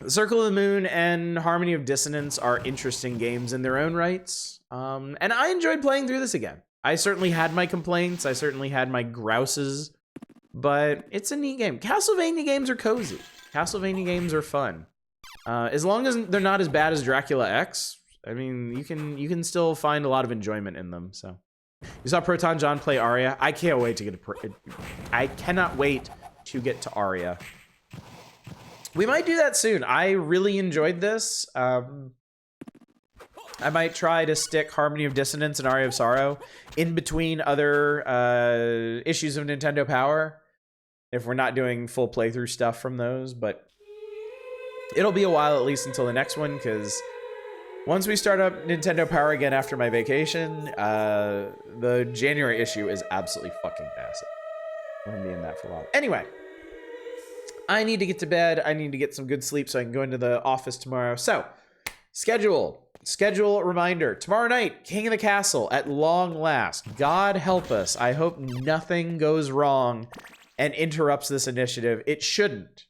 Circle of the Moon and Harmony of Dissonance are interesting games in their own rights. And I enjoyed playing through this again. I certainly had my complaints. I certainly had my grouses. But it's a neat game. Castlevania games are cozy. Castlevania games are fun. As long as they're not as bad as Dracula X, I mean, you can still find a lot of enjoyment in them. So, you saw Proton John play Aria. I can't wait to get I cannot wait to get to Aria. We might do that soon. I really enjoyed this. I might try to stick Harmony of Dissonance and Aria of Sorrow in between other issues of Nintendo Power, if we're not doing full playthrough stuff from those. But it'll be a while, at least until the next one, because once we start up Nintendo Power again after my vacation, the January issue is absolutely fucking massive. We're gonna be in that for a while. Anyway, I need to get to bed. I need to get some good sleep so I can go into the office tomorrow. So, schedule reminder. Tomorrow night, King of the Castle at long last. God help us. I hope nothing goes wrong and interrupts this initiative. It shouldn't.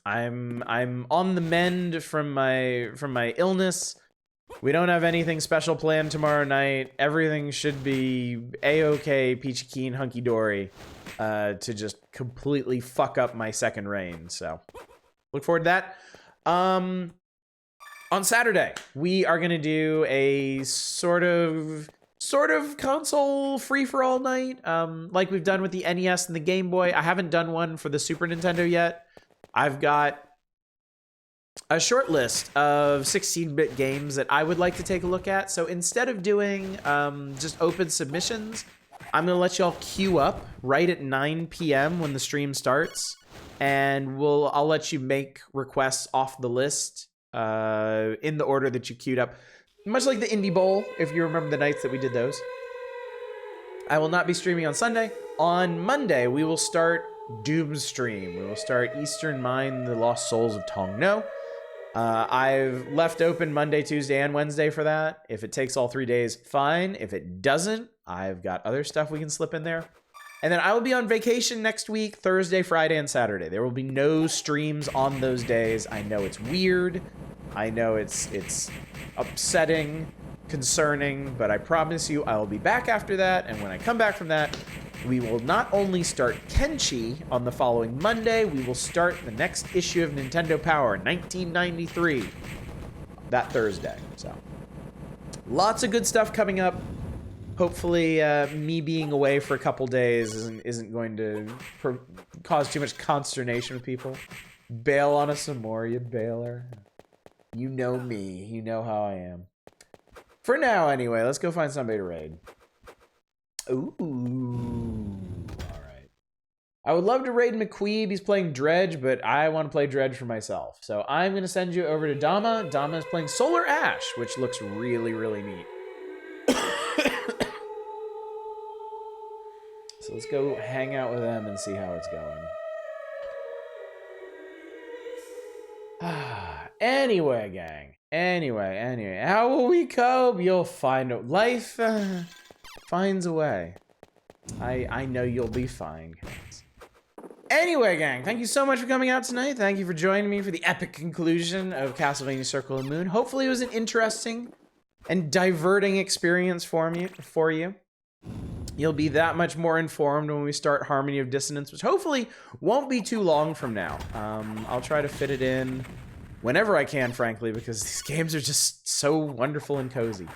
I'm on the mend from my illness. We don't have anything special planned tomorrow night. Everything should be a-okay, peachy keen, hunky dory, to just completely fuck up my second reign. So look forward to that. On Saturday, we are gonna do a sort of console free-for-all night, like we've done with the NES and the Game Boy. I haven't done one for the Super Nintendo yet. I've got a short list of 16-bit games that I would like to take a look at. So instead of doing just open submissions, I'm going to let y'all queue up right at 9 p.m. when the stream starts. And I'll let you make requests off the list in the order that you queued up. Much like the Indie Bowl, if you remember the nights that we did those. I will not be streaming on Sunday. On Monday, we will start Doomstream. We will start Eastern Mine, The Lost Souls of Tong No. I've left open Monday, Tuesday, and Wednesday for that. If it takes all 3 days, fine. If it doesn't, I've got other stuff we can slip in there. And then I will be on vacation next week, Thursday, Friday, and Saturday. There will be no streams on those days. I know it's weird. I know it's upsetting, concerning, but I promise you I will be back after that. And when I come back from that, we will not only start Kenshi on the following Monday, we will start the next issue of Nintendo Power, 1993, that Thursday. So, lots of good stuff coming up. Hopefully, me being away for a couple days isn't going to cause too much consternation with people. Bail on us some more, you bailer. You know me. You know how I am. For now, anyway, let's go find somebody to raid. Ooh. Alright. I would love to raid McQueeb. He's playing Dredge, but I want to play Dredge for myself. So I'm going to send you over to Dama. Dama is playing Solar Ash, which looks really, really neat. So let's go hang out with them and see how it's going. Anyway, gang. Anyway. How will we cope? You'll find it. Life finds a way. I know you'll be fine, guys. Anyway, gang, thank you so much for coming out tonight. Thank you for joining me for the epic conclusion of Castlevania Circle of the Moon. Hopefully it was an interesting and diverting experience for you. You'll be that much more informed when we start Harmony of Dissonance, which hopefully won't be too long from now. I'll try to fit it in whenever I can, frankly, because these games are just so wonderful and cozy.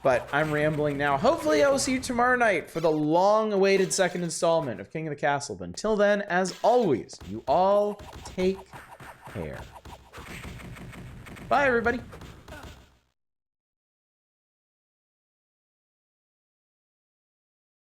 But I'm rambling now. Hopefully I will see you tomorrow night for the long-awaited second installment of King of the Castle. But until then, as always, you all take care. Bye, everybody.